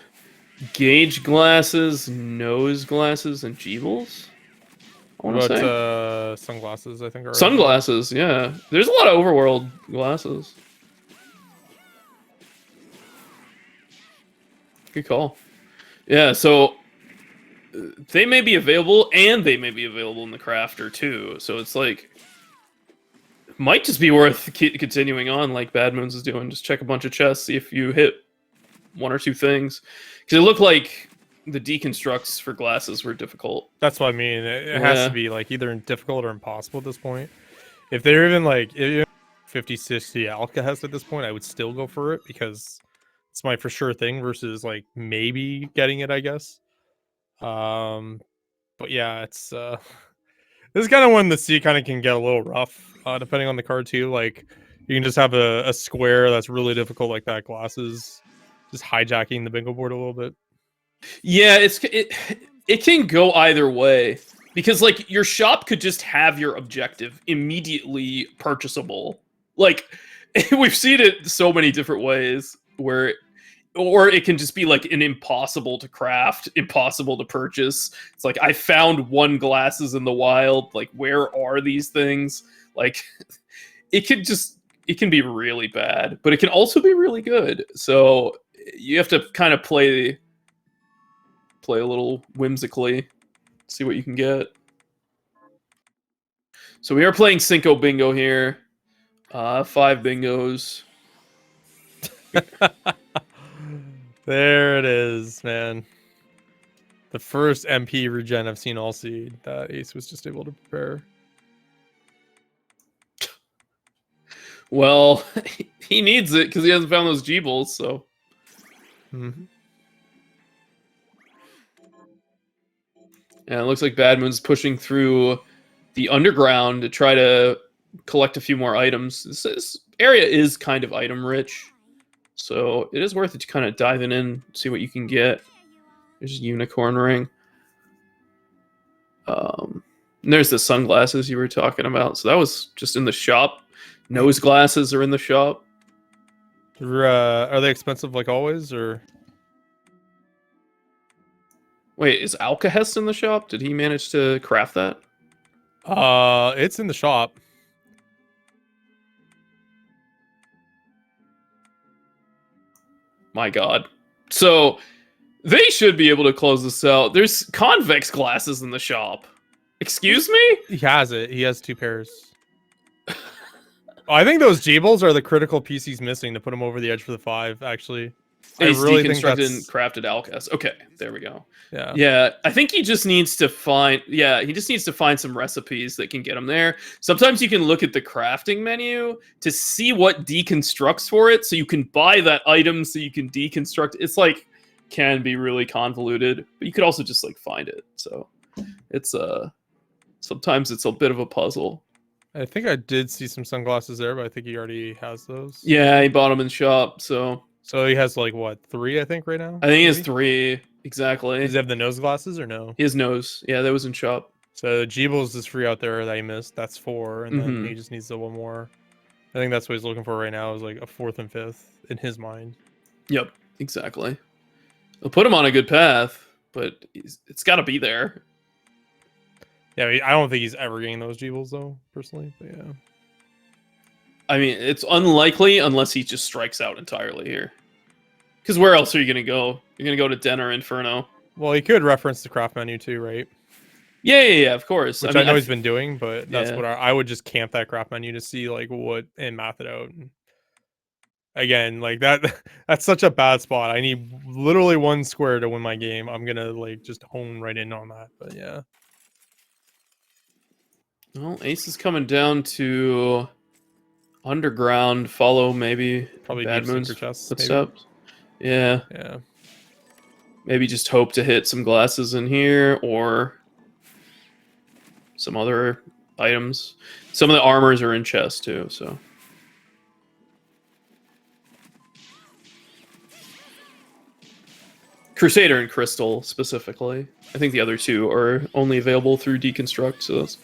gauge glasses, nose glasses, and Jeebles. I want to say sunglasses, I think. Are sunglasses, yeah. There's a lot of overworld glasses. Good call. Yeah, so they may be available, and they may be available in the crafter too. So it's like, might just be worth continuing on like BadmoonZ is doing. Just check a bunch of chests, see if you hit one or two things. Because it looked like the deconstructs for glasses were difficult. That's what I mean. It has to be like either difficult or impossible at this point. If they're even like 50, 60 Alka-Hest at this point, I would still go for it because it's my for sure thing versus like maybe getting it, I guess. But yeah, it's this is kind of when the sea kind of can get a little rough, depending on the card too. Like you can just have a square that's really difficult like that. Glasses just hijacking the bingo board a little bit. Yeah, it can go either way because like your shop could just have your objective immediately purchasable. Like we've seen it so many different ways where or it can just be like an impossible to craft, impossible to purchase. It's like, I found one glasses in the wild. Like, where are these things? Like, it can be really bad, but it can also be really good. So you have to kind of play a little whimsically, see what you can get. So we are playing Cinco Bingo here. 5 bingos. There it is, man. The first MP regen I've seen all seed that Ace was just able to prepare. Well, he needs it because he hasn't found those G-Bulls, so. Mm-hmm. And it looks like BadmoonZ pushing through the underground to try to collect a few more items. This area is kind of item rich, so it is worth it to kind of diving in, see what you can get. There's a unicorn ring. And there's the sunglasses you were talking about. So that was just in the shop. Nose glasses are in the shop. Are they expensive like always, or? Wait, is Alcahest in the shop? Did he manage to craft that? It's in the shop. My God. So they should be able to close this out. There's convex glasses in the shop. Excuse me? He has it. He has 2 pairs. I think those G-Bulls are the critical piece he's missing to put him over the edge for the 5, actually. He's I really think deconstructed that's... and crafted Alcahest. Okay, there we go. Yeah. Yeah, I think he just needs to find... Yeah, he just needs to find some recipes that can get him there. Sometimes you can look at the crafting menu to see what deconstructs for it, so you can buy that item so you can deconstruct. It's like, can be really convoluted, but you could also just like find it. So it's sometimes it's a bit of a puzzle. I think I did see some sunglasses there, but I think he already has those. Yeah, he bought them in shop, so he has like what, 3 I think right now? I think he has 3 exactly. Does he have the nose glasses or no? His nose, yeah, that was in shop. So G-Bulls is free out there that he missed. That's 4, and then he just needs the 1 more. I think that's what he's looking for right now, is like a 4th and 5th in his mind. Yep, exactly. It'll put him on a good path, but it's got to be there. Yeah, I don't think he's ever getting those G-Bulls though, personally. But yeah. I mean, it's unlikely unless he just strikes out entirely here. Because where else are you going to go? You're going to go to Den or Inferno. Well, he could reference the craft menu too, right? Yeah, of course. Which I know he's been doing, but that's what I would just camp that craft menu to see like what and math it out. And again, like that's such a bad spot. I need literally 1 square to win my game. I'm gonna like just hone right in on that. But yeah. Well, Ace is coming down to underground. Follow maybe Probably BadmoonZ footsteps. Yeah. Yeah. Maybe just hope to hit some glasses in here or some other items. Some of the armors are in chests too, so. Crusader and Crystal specifically. I think the other 2 are only available through Deconstruct, so that's...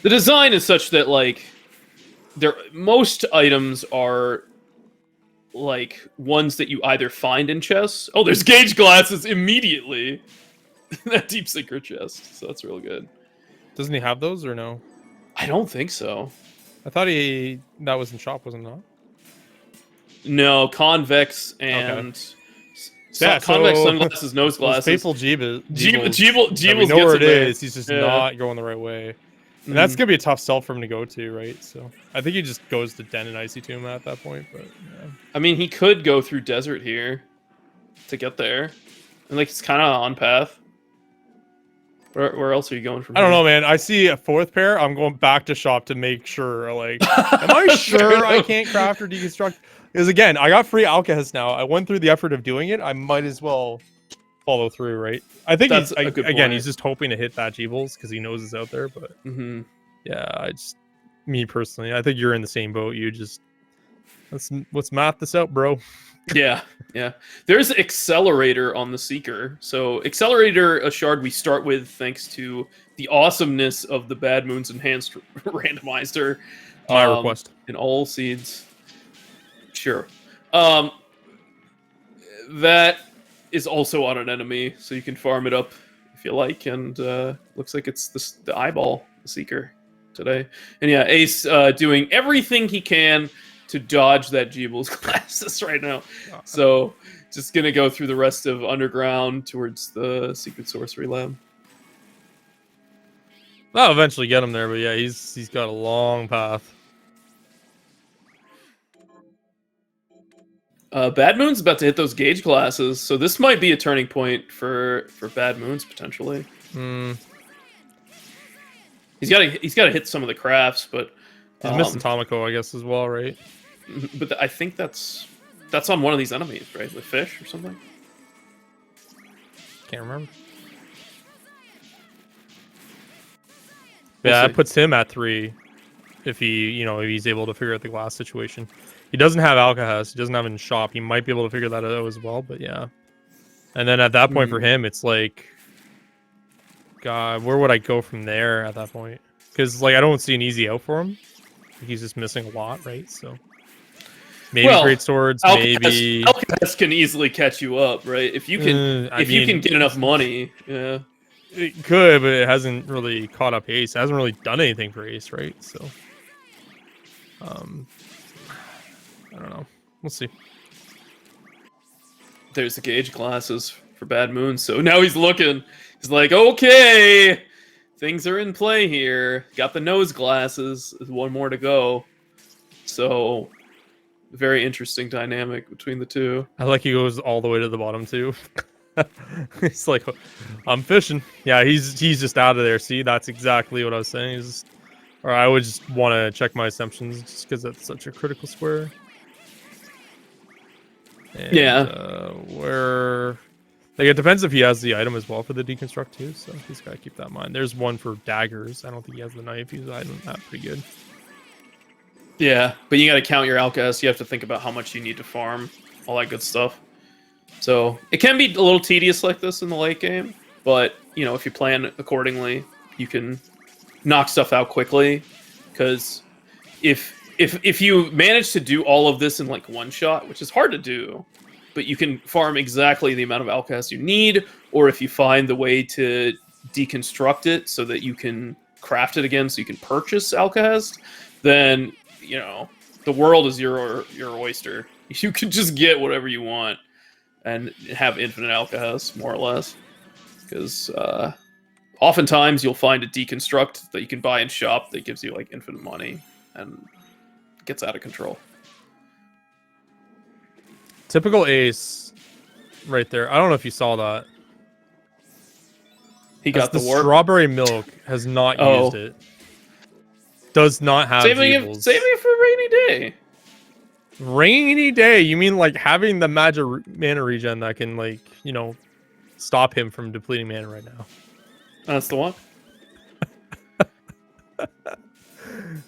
The design is such that like most items are like ones that you either find in chests. Oh, there's gauge glasses immediately. That deep secret chest. So that's real good. Doesn't he have those or no? I don't think so. I thought that was in shop, wasn't it? No, convex and convex sunglasses, nose glasses. Faithful Jeebles. We know where it is. He's just not going the right way. And that's gonna be a tough sell for him to go to, right? So I think he just goes to Den and Icy Tomb at that point. But yeah. I mean, he could go through desert here to get there, and like it's kind of on path. Where else are you going from? I don't know, man. I see a 4th pair. I'm going back to shop to make sure. Like, am I sure I can't craft or deconstruct? Because again, I got free Alcahest now. I went through the effort of doing it. I might as well follow through, right? I think that's a good point. He's just hoping to hit that G-Bulls because he knows it's out there. But yeah, me personally, I think you're in the same boat. You just let's math this out, bro. Yeah. There's Accelerator on the Seeker. So Accelerator, a shard we start with thanks to the awesomeness of the BadmoonZ enhanced randomizer. My request. In all seeds. Sure. that is also on an enemy, so you can farm it up if you like. And looks like it's the eyeball seeker today. And yeah, Ace doing everything he can to dodge that Jeeble's glasses right now. So just gonna go through the rest of Underground towards the Secret Sorcery Lab. I'll eventually get him there, but yeah, he's got a long path. BadmoonZ about to hit those gauge glasses, so this might be a turning point for BadmoonZ potentially. He's got to hit some of the crafts, but he's missed Atomico, I guess, as well, right? But I think that's on one of these enemies, right? The fish or something. Can't remember. Yeah, that puts him at 3 if he's able to figure out the glass situation. He doesn't have Alcahest. He doesn't have it in shop. He might be able to figure that out as well, but yeah. And then at that point for him, it's like, God, where would I go from there at that point? Because like I don't see an easy out for him. He's just missing a lot, right? So maybe great swords, maybe Alcahest can easily catch you up, right? If you can, you can get enough money, yeah. It could, but it hasn't really caught up Ace. It hasn't really done anything for Ace, right? So, I don't know. We'll see. There's the gauge glasses for BadmoonZ. So now he's looking. He's like, okay, things are in play here. Got the nose glasses. There's one more to go. So, very interesting dynamic between the two. I like he goes all the way to the bottom too. It's like, I'm fishing. Yeah, he's just out of there. See, that's exactly what I was saying. Or I would just want to check my assumptions just because that's such a critical square. And, yeah. Where, like, it depends if he has the item as well for the deconstruct too. So he's got to keep that in mind. There's one for daggers. I don't think he has the knife. He's item that pretty good. Yeah, but you got to count your Alcahest. You have to think about how much you need to farm, all that good stuff. So it can be a little tedious like this in the late game, but if you plan accordingly, you can knock stuff out quickly. Because if you manage to do all of this in like one shot, which is hard to do, but you can farm exactly the amount of Alcahest you need, or if you find the way to deconstruct it so that you can craft it again, so you can purchase Alcahest, then the world is your oyster. You can just get whatever you want and have infinite Alcahest, more or less. Because oftentimes you'll find a deconstruct that you can buy in shop that gives you like infinite money and gets out of control. Typical Ace right there. I don't know if you saw that. He got the warp. Strawberry milk has not used it. Does not have saving it for a rainy day. Rainy day? You mean like having the magic mana regen that can like, stop him from depleting mana right now? That's the one.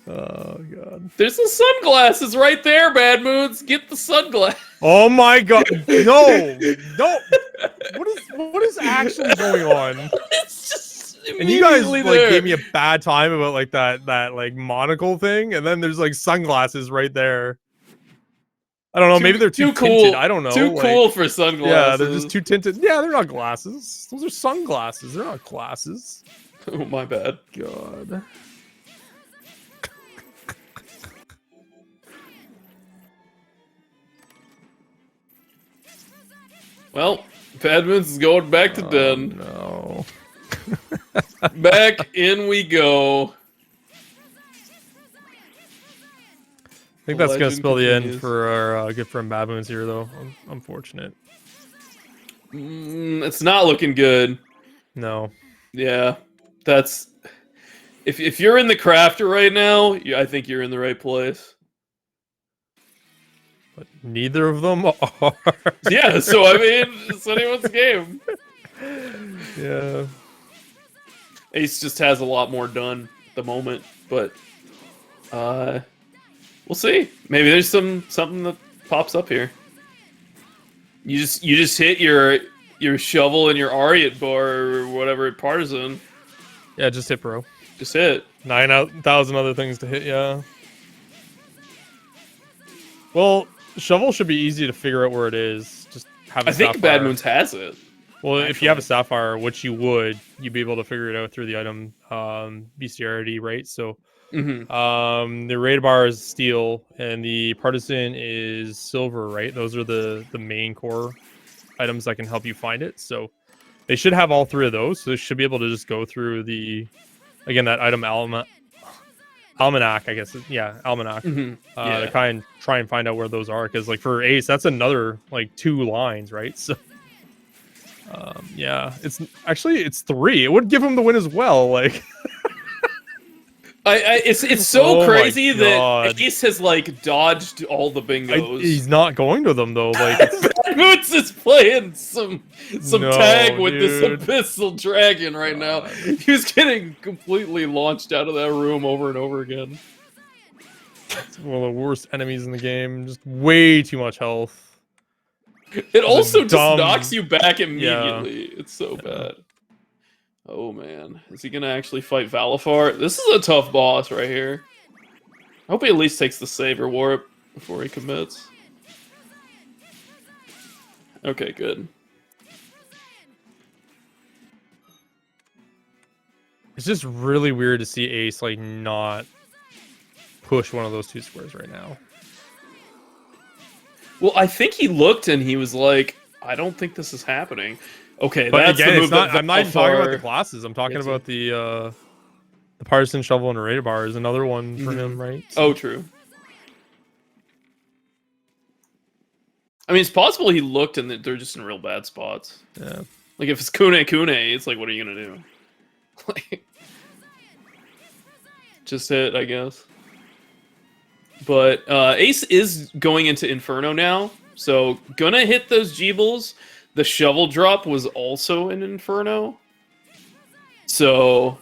Oh god. There's the sunglasses right there, BadmoonZ. Get the sunglasses. Oh my god. No. What is actually going on? It's just and you guys like gave me a bad time about like that like monocle thing, and then there's like sunglasses right there. I don't know. Maybe they're too cool. Tinted. I don't know. Too cool for sunglasses. Yeah, they're just too tinted. Yeah, they're not glasses. Those are sunglasses. They're not glasses. Oh my bad. God. Well, BadmoonZ is going back to den. No. Back in we go. I think that's gonna spell the end for our good friend BadmoonZ here, though. Unfortunate. It's not looking good. No. Yeah, that's if you're in the crafter right now, I think you're in the right place. But neither of them are. Yeah, so I mean, it's anyone's game. Yeah. Ace just has a lot more done at the moment, but we'll see. Maybe there's something that pops up here. You just hit your shovel and your Ariat bar or whatever partisan. Yeah, just hit, bro. Just hit. 9,000 other things to hit, yeah. Well, shovel should be easy to figure out where it is. Just have a I think sapphire. BadmoonZ has it. Well, if you have a sapphire, which you would, you'd be able to figure it out through the item bestiarity, right? So the raid bar is steel and the partisan is silver, right? Those are the main core items that can help you find it. So they should have all three of those. So they should be able to just go through the, again, that item almanac, I guess. Yeah, almanac. Yeah. To try and find out where those are. Because like for Ace, that's another like 2 lines, right? So yeah, it's 3. It would give him the win as well. Like it's so Oh my crazy that God. Ace has like dodged all the bingos. he's not going to them though. Like BadmoonZ is playing some No, tag with dude. this abyssal dragon right now. He's getting completely launched out of that room over and over again. it's one of the worst enemies in the game. Just way too much health. It also just dumb- knocks you back immediately. It's so bad. Oh man, is he gonna actually fight Valifar? This is a tough boss right here. I hope he at least takes the Saber Warp before he commits. Okay, good. It's just really weird to see Ace like not push one of those 2 squares right now. Well, I think he looked and he was like, I don't think this is happening. Okay, But that's again, the move it's not. that I'm not even talking about the Valifar- classes. I'm talking gets about the partisan shovel and the radar bar is another one for him, right? Oh, true. I mean, it's possible he looked and they're just in real bad spots. Yeah. Like, if it's Kune, it's like, what are you gonna do? Like, just hit, I guess. But Ace is going into Inferno now, so gonna hit those Jeebles. The shovel drop was also in Inferno. So,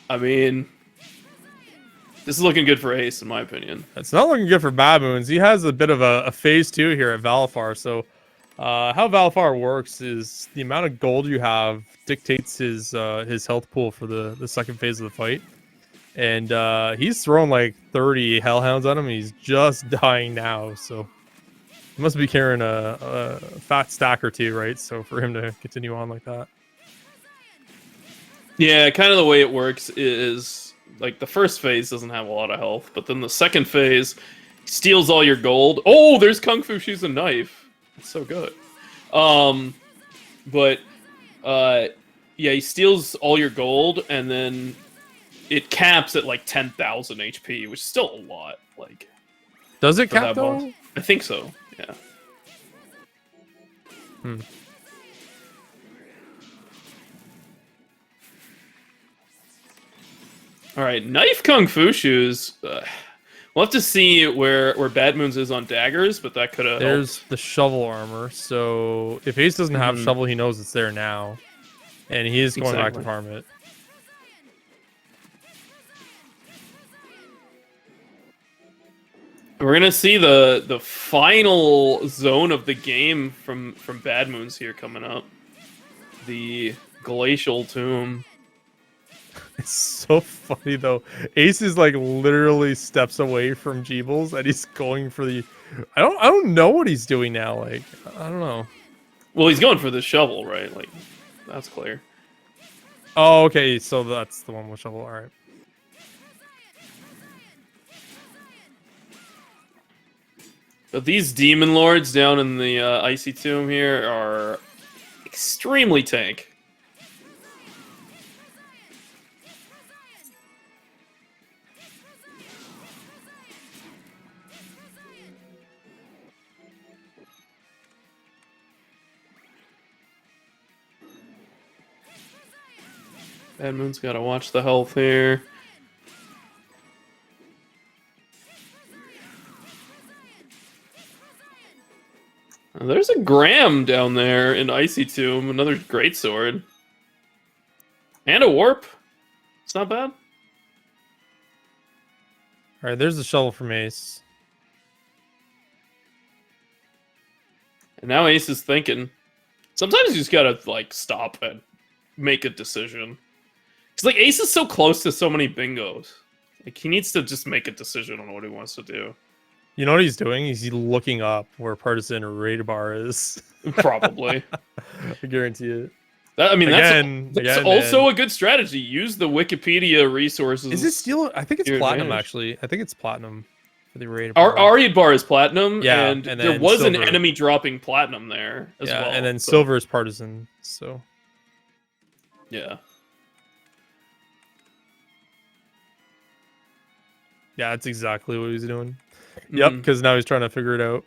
I mean, this is looking good for Ace, in my opinion. It's not looking good for BadmoonZ. He has a bit of a phase 2 here at Valifar. So, how Valifar works is the amount of gold you have dictates his health pool for the second phase of the fight. And he's thrown like 30 hellhounds at him. He's just dying now. So, he must be carrying a fat stack or 2, right? So, for him to continue on like that. Yeah, kind of the way it works is, like, the first phase doesn't have a lot of health, but then the second phase steals all your gold. Oh, there's Kung Fu Shoes and Knife. It's so good. Yeah, he steals all your gold, and then it caps at, like, 10,000 HP, which is still a lot. Like, Does it for that cap boss. though? I think so, yeah. All right, Knife Kung Fu Shoes. We'll have to see where BadmoonZ is on daggers, but that could have. There's the shovel armor. So if Ace doesn't have shovel, he knows it's there now, and he is going back to farm it. We're gonna see the final zone of the game from BadmoonZ here coming up. The Glacial Tomb. It's so funny though. Ace is like literally steps away from Jeebles, and he's going for the. I don't know what he's doing now. Like I don't know. Well, he's going for the shovel, right? Like that's clear. Oh, okay. So that's the one with shovel. All right. But these demon lords down in the icy tomb here are extremely tank. BadmoonZ gotta watch the health here. There's a Graham down there in Icy Tomb, another greatsword. And a warp. It's not bad. All right. There's the shovel from Ace. And now Ace is thinking. Sometimes you just gotta, like, stop and make a decision. Because, like, Ace is so close to so many bingos. Like, he needs to just make a decision on what he wants to do. You know what he's doing? He's looking up where partisan radar is. Probably. I guarantee it. I mean, Again, that's also a good strategy. Use the Wikipedia resources. Is it steel? I think it's to your platinum, advantage. actually. I think it's platinum for the radar. Our Ariad bar is platinum, Yeah, and and there then was an silver. enemy dropping platinum there as well. And then so, silver is partisan, so... Yeah. Yeah, that's exactly what he's doing. Yep, because now he's trying to figure it out.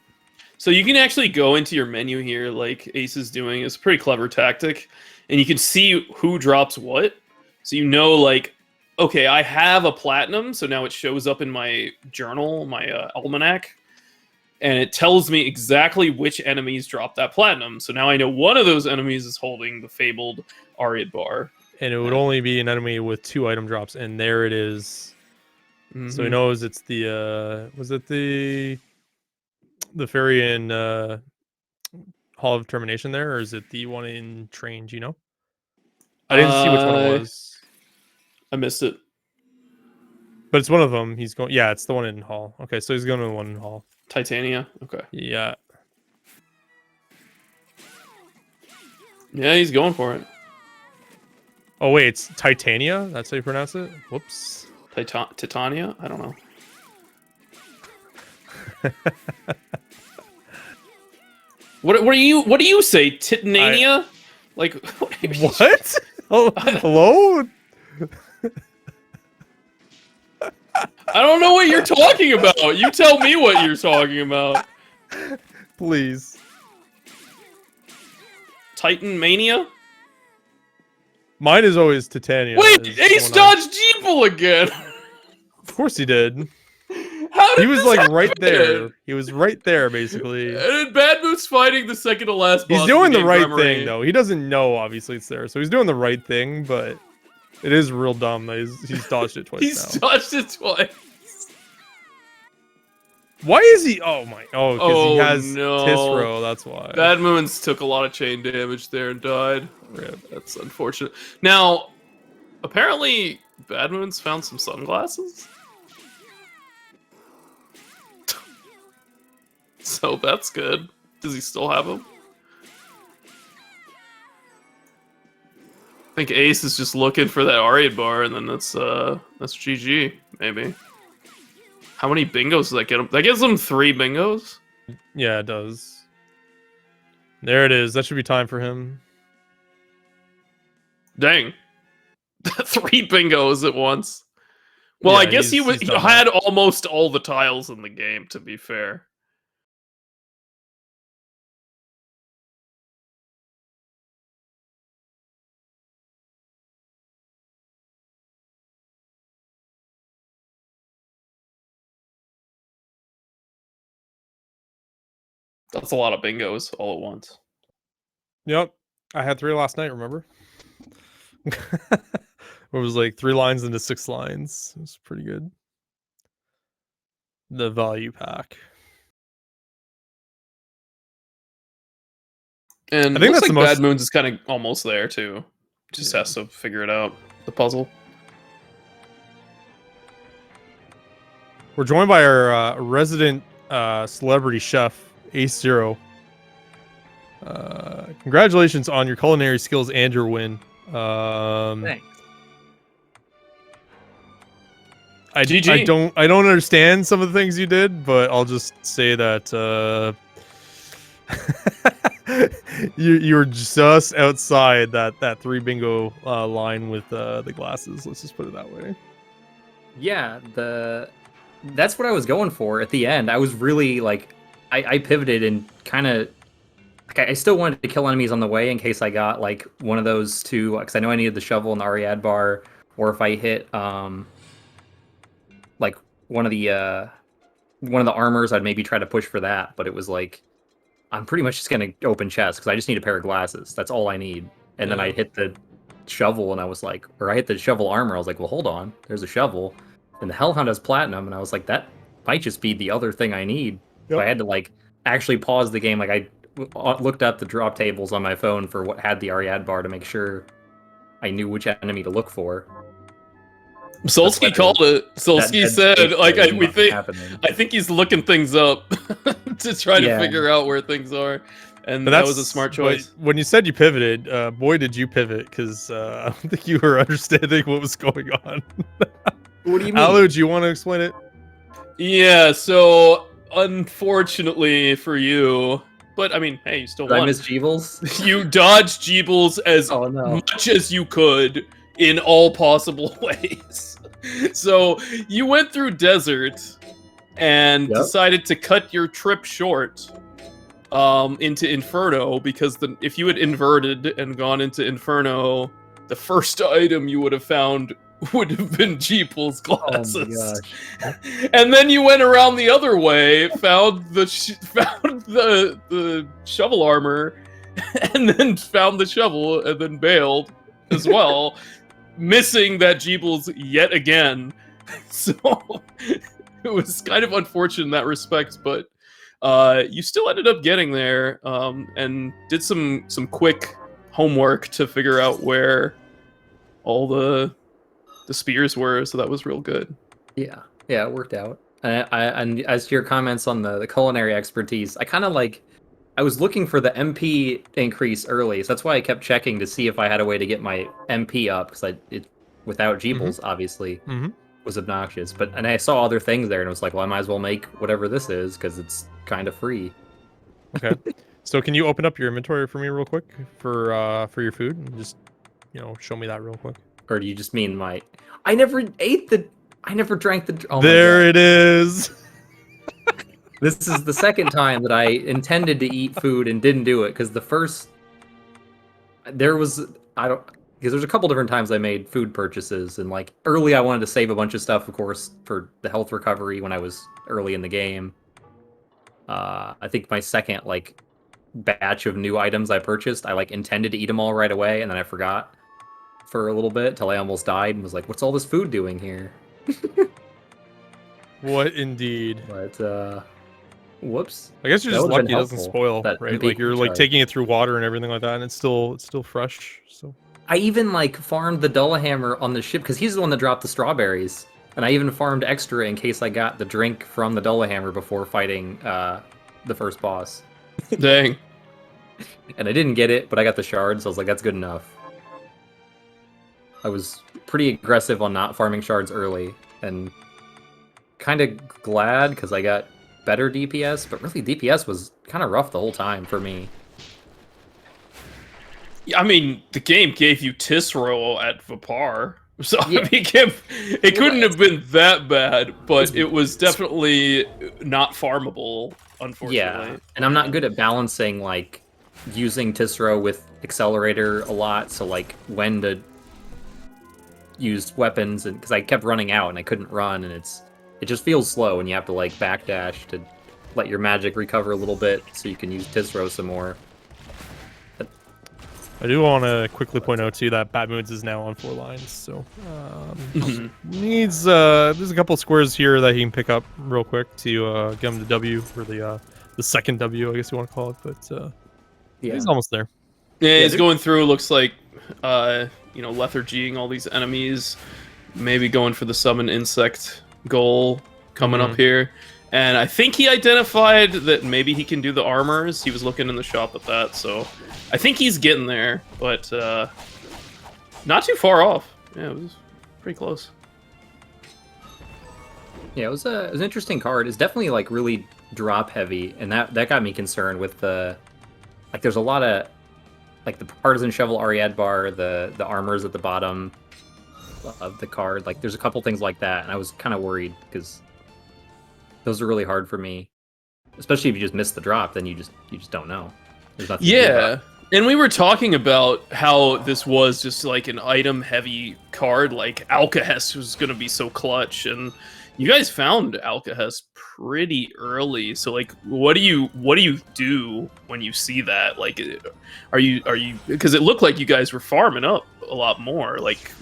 So you can actually go into your menu here, like Ace is doing. It's a pretty clever tactic, and you can see who drops what. So you know, like, okay, I have a platinum, so now it shows up in my journal, my almanac, and it tells me exactly which enemies drop that platinum. So now I know one of those enemies is holding the fabled Ariad bar. And it would only be an enemy with 2 item drops, and there it is. So he knows it's the was it the fairy in Hall of Termination there, or is it the one in Train? Do you know? I didn't see which one it was. I missed it. But it's one of them. He's going. Yeah, it's the one in Hall. Okay, so he's going to the one in Hall. Titania. Okay. Yeah. Yeah, he's going for it. Oh wait, it's Titania. That's how you pronounce it. Whoops. Titania? I don't know. What do you say? Titania? Like what? Oh, hello? I don't know what you're talking about. You tell me what you're talking about. Please. Titan Mania? Mine is always Titania. Wait, Ace dodged Jeeple again. Of course he did. How did He was this like happen? right there. He was right there, basically. And BadmoonZ fighting the second to last boss. He's doing the right Gremory. thing, though. He doesn't know, obviously, it's there. So he's doing the right thing, but it is real dumb that he's dodged it twice He's now. dodged it twice. Why is he... Oh, my... Oh, because he has no. Tisro, that's why. BadmoonZ took a lot of chain damage there and died. Rip. That's unfortunate. Now, apparently, BadmoonZ found some sunglasses. So that's good. Does he still have them? I think Ace is just looking for that Ariad bar, and then that's GG, maybe. How many bingos does that get him? That gives him 3 bingos? Yeah, it does. There it is. That should be time for him. Dang. 3 bingos at once. Well, Yeah, I guess he he's done had almost all the tiles in the game, to be fair. That's a lot of bingos all at once. Yep. I had 3 last night, remember? It was like 3 lines into 6 lines. It was pretty good. The value pack. And I think looks that's like the most... BadmoonZ is kind of almost there, too. Just has to figure it out, the puzzle. We're joined by our resident celebrity chef, AceZer0. Congratulations on your culinary skills and your win. Thanks. I don't understand some of the things you did, but I'll just say that you were just outside that 3 bingo line with the glasses. Let's just put it that way. Yeah, that's what I was going for at the end. I was really like, I pivoted and kind of, like, I still wanted to kill enemies on the way in case I got like one of those 2, because I know I needed the shovel and the Ariad bar, or if I hit like one of the armors, I'd maybe try to push for that. But it was like, I'm pretty much just gonna open chests because I just need a pair of glasses. That's all I need. And then I hit the shovel and I was like, or I hit the shovel armor. I was like, well, hold on, there's a shovel. And the Hellhound has platinum, and I was like, that might just be the other thing I need. So I had to like actually pause the game. Like I looked up the drop tables on my phone for what had the Ariad bar to make sure I knew which enemy to look for. Solsky weapon- called it. that Solsky dead said, space like, that is we not think, happening. I think he's looking things up to try to Yeah. figure out where things are, and But that was a smart but choice. when you said you pivoted, boy, did you pivot, because I don't think you were understanding what was going on. What do you mean? Alu, do you want to explain it? Yeah, so unfortunately for you, but I mean, hey, you still Did I won. miss Jeebles? You dodged Jeebles as Oh no. much as you could in all possible ways. So you went through desert and Yep. decided to cut your trip short into Inferno, because if you had inverted and gone into Inferno, the first item you would have found would have been Jeeple's Oh glasses. my gosh. And then you went around the other way, found the shovel armor, and then found the shovel, and then bailed as well, missing that Jeebles yet again. So it was kind of unfortunate in that respect, but you still ended up getting there, and did some quick homework to figure out where all the spears were, so that was real good. Yeah, it worked out. And as to your comments on the culinary expertise, I kind of I was looking for the MP increase early, so that's why I kept checking to see if I had a way to get my MP up, because without Jeebles, obviously, was obnoxious. And I saw other things there, and I was like, well, I might as well make whatever this is, because it's kind of free. Okay. So can you open up your inventory for me real quick for your food, and just show me that real quick? Or do you just mean my... I never drank the... Oh There my God. it is. This is the second time that I intended to eat food and didn't do it, because the first... Because there's a couple different times I made food purchases, and early I wanted to save a bunch of stuff, of course, for the health recovery when I was early in the game. I think my second batch of new items I purchased, I intended to eat them all right away, and then I forgot for a little bit till I almost died and was like, what's all this food doing here? What indeed. But whoops. I guess you're That just would've lucky been it doesn't helpful, spoil, that right? MP You're charge. taking it through water and everything like that, and it's still fresh. So I even farmed the Dullahammer on the ship, because he's the one that dropped the strawberries. And I even farmed extra in case I got the drink from the Dullahammer before fighting the first boss. Dang. And I didn't get it, but I got the shards, so I was like, that's good enough. I was pretty aggressive on not farming shards early, and kind of glad because I got better DPS, but really DPS was kind of rough the whole time for me. I mean, the game gave you Tisro at Vapar, so Yeah. I mean, it couldn't have been that bad, but it was definitely not farmable, unfortunately. Yeah, and I'm not good at balancing using Tisro with Accelerator a lot, so when to use weapons, and because I kept running out and I couldn't run, and it just feels slow, and you have to backdash to let your magic recover a little bit so you can use Tisro some more. I do want to quickly point out too that BadmoonZ is now on 4 lines, so needs there's a couple squares here that he can pick up real quick to get him the W, or the second W, I guess you want to call it, but Yeah. he's almost there. Yeah, he's there- going through. Looks like, lethargying all these enemies. Maybe going for the summon insect goal coming up here. And I think he identified that maybe he can do the armors. He was looking in the shop at that, so I think he's getting there, but not too far off. Yeah, it was pretty close. Yeah, it was an interesting card. It's definitely really drop heavy, and that got me concerned with the there's a lot of the partisan shovel Ariad bar, the armors at the bottom of the card. There's a couple things like that, and I was kind of worried because those are really hard for me, especially if you just miss the drop. Then you just don't know. There's nothing. Yeah, and we were talking about how this was just an item heavy card. Alcahest was going to be so clutch, and you guys found Alcahest pretty early. So what do you do when you see that? Are you because it looked like you guys were farming up a lot more.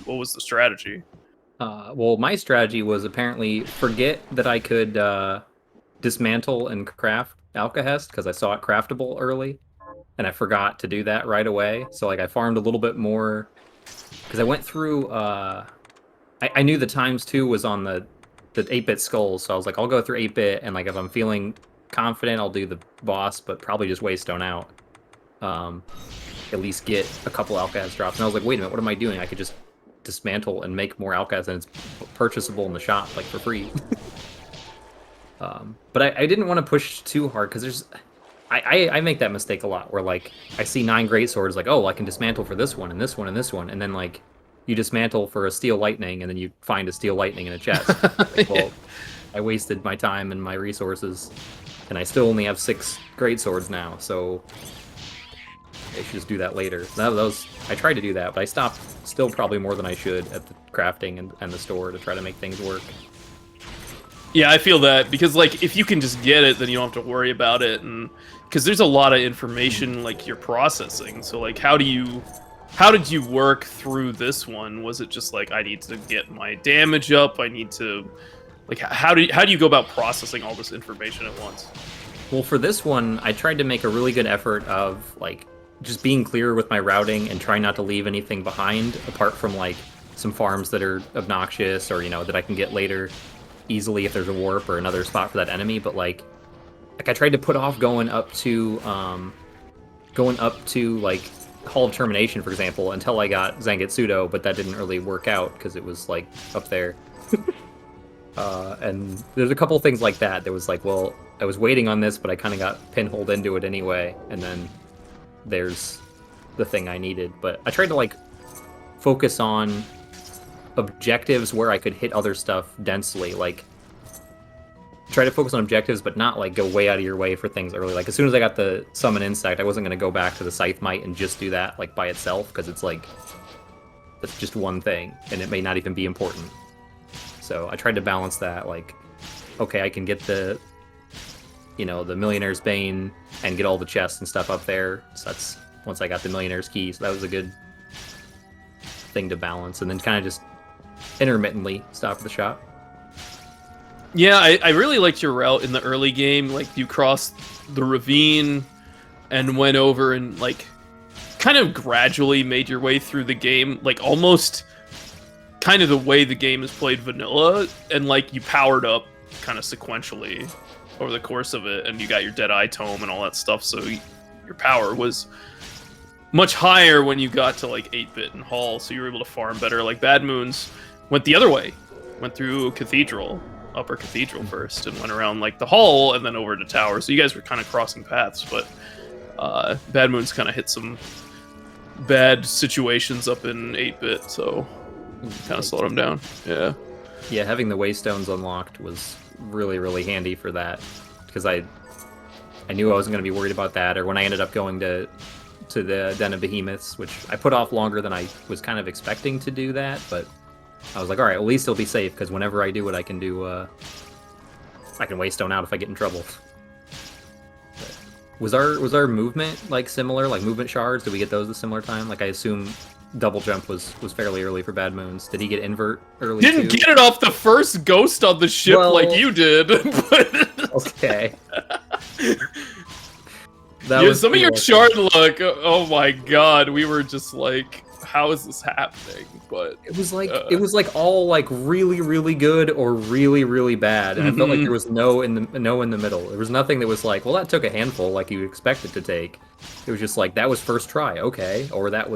What was the strategy? Well, my strategy was apparently forget that I could dismantle and craft Alcahest because I saw it craftable early, and I forgot to do that right away. So I farmed a little bit more because I went through. I I knew the times too was on the 8-bit skulls, so I was like, I'll go through 8-bit, and like if I'm feeling confident, I'll do the boss, but probably just waste stone out. At least get a couple Alcaz drops. And I was like, wait a minute, what am I doing? I could just dismantle and make more Alcaz, and it's purchasable in the shop, like for free. But I didn't want to push too hard because there's. I make that mistake a lot where like I see 9 great swords, like, oh, I can dismantle for this one and this one and this one, and then like you dismantle for a steel lightning, and then you find a steel lightning in a chest. Like, well, I wasted my time and my resources, and I still only have 6 great swords now, so I should just do that later. That was I tried to do that, but I stopped still probably more than I should at the crafting and the store to try to make things work. Yeah, I feel that because like if you can just get it, then you don't have to worry about it, and because there's a lot of information like you're processing. So like, how did you work through this one? Was it just like I need to get my damage up? I need to like how do you go about processing all this information at once? Well, for this one, I tried to make a really good effort of like just being clear with my routing and trying not to leave anything behind, apart from like some farms that are obnoxious or that I can get later easily if there's a warp or another spot for that enemy. But like I tried to put off going up to like Hall of Termination, for example, until I got Zangetsudo, but that didn't really work out because it was like up there. And there's a couple things like that. There was like, well, I was waiting on this, but I kind of got pinholed into it anyway. And then there's the thing I needed. But I tried to like focus on objectives where I could hit other stuff densely. Like try to focus on objectives, but not like go way out of your way for things early. Like as soon as I got the summon insect, I wasn't going to go back to the Scythe Might and just do that like by itself, because it's like that's just one thing and it may not even be important. So I tried to balance that, like, okay, I can get the Millionaire's Bane and get all the chests and stuff up there. So that's once I got the Millionaire's Key, so that was a good thing to balance, and then kind of just intermittently stop at the shop. Yeah, I really liked your route in the early game. Like you crossed the ravine and went over and like kind of gradually made your way through the game, like almost kind of the way the game is played vanilla, and like you powered up kind of sequentially over the course of it, and you got your Deadeye Tome and all that stuff, so your power was much higher when you got to like 8-bit and Hall, so you were able to farm better. Like BadmoonZ went the other way, went through Cathedral, Upper Cathedral first, and went around like the Hall and then over to Tower, so you guys were kind of crossing paths, but BadmoonZ kind of hit some bad situations up in 8-bit, so kind of slowed him down. Yeah, having the Waystones unlocked was really, really handy for that, because I knew I wasn't going to be worried about that. Or when I ended up going to the Den of Behemoths, which I put off longer than I was kind of expecting to do that, but I was like, all right, at least it'll be safe, because whenever I do it, I can do I can Waystone out if I get in trouble. But was our movement like similar, like movement shards? Did we get those at a similar time? Like I assume double jump was fairly early for BadmoonZ. Did he get invert early? Didn't too? get it off the first ghost on the ship like you did. But okay. Some of your shard luck. Oh my god, we were just like, how is this happening? But it was like all like really, really good or really, really bad, and I felt like there was no in the middle. There was nothing that was like, well, that took a handful like you expect it to take. It was just like that was first try, okay, or that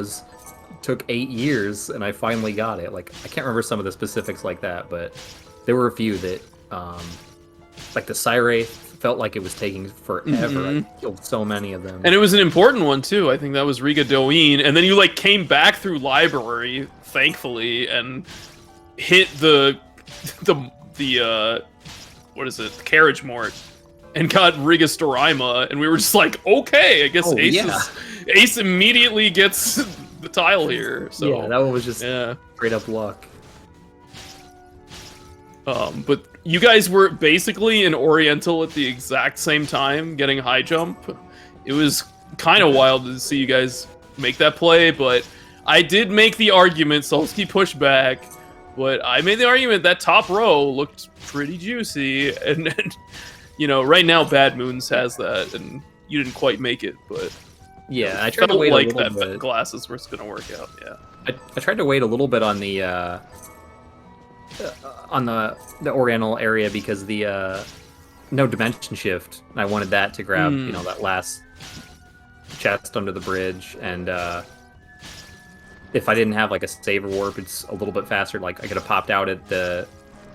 took 8 years and I finally got it. Like I can't remember some of the specifics like that, but there were a few that like the Sirwraith felt like it was taking forever. I killed so many of them, and it was an important one too. I think that was Riga Doin, and then you like came back through library, thankfully, and hit the what is it, the Carriage Mort, and got Riga Storaima, and we were just like, okay, I guess Ace immediately gets the tile here. So yeah, that one was just straight up luck. But you guys were basically in Oriental at the exact same time, getting high jump. It was kind of wild to see you guys make that play, but I did make the argument, Solsky pushed back, but I made the argument that top row looked pretty juicy, and right now BadmoonZ has that, and you didn't quite make it, but yeah, I tried to wait like a little that bit. Glasses was going to work out, yeah. I tried to wait a little bit on the on the Oriental area because the no dimension shift. I wanted that to grab that last chest under the bridge, and if I didn't have like a saver warp, it's a little bit faster. Like I could have popped out at the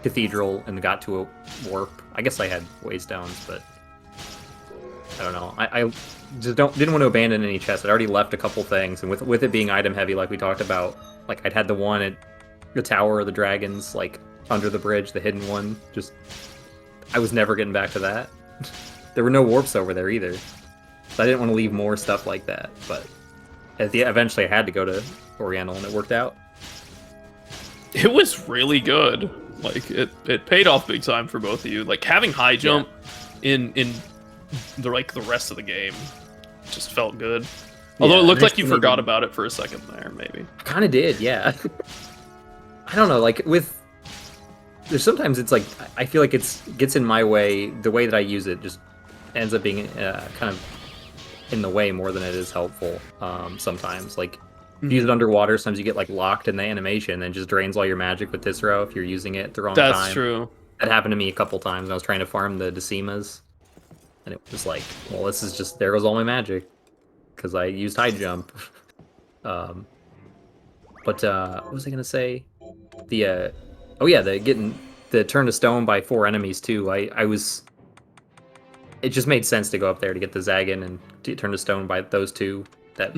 cathedral and got to a warp. I guess I had ways downs, but I don't know. I just didn't want to abandon any chests. I'd already left a couple things, and with it being item heavy, like we talked about, like I'd had the one at the Tower of the Dragons, like under the bridge, the hidden one. Just I was never getting back to that. There were no warps over there either, so I didn't want to leave more stuff like that. But eventually, I had to go to Oriental, and it worked out. It was really good. Like it paid off big time for both of you. Like having high jump in the rest of the game just felt good. Although it looked like you forgot about it for a second there, maybe. I kind of did, yeah. I don't know, like there's sometimes it's like I feel like gets in my way. The way that I use it just ends up being kind of in the way more than it is helpful. Sometimes, like if you use it underwater, sometimes you get like locked in the animation and just drains all your magic with SGLIVE if you're using it at the wrong time. That's true. That happened to me a couple times when I was trying to farm the Decimas, and it was like, well, this is just there goes all my magic because I used high jump. But what was I gonna say? The getting the turn to stone by 4 enemies too. It just made sense to go up there to get the Zagan and to turn to stone by those two. That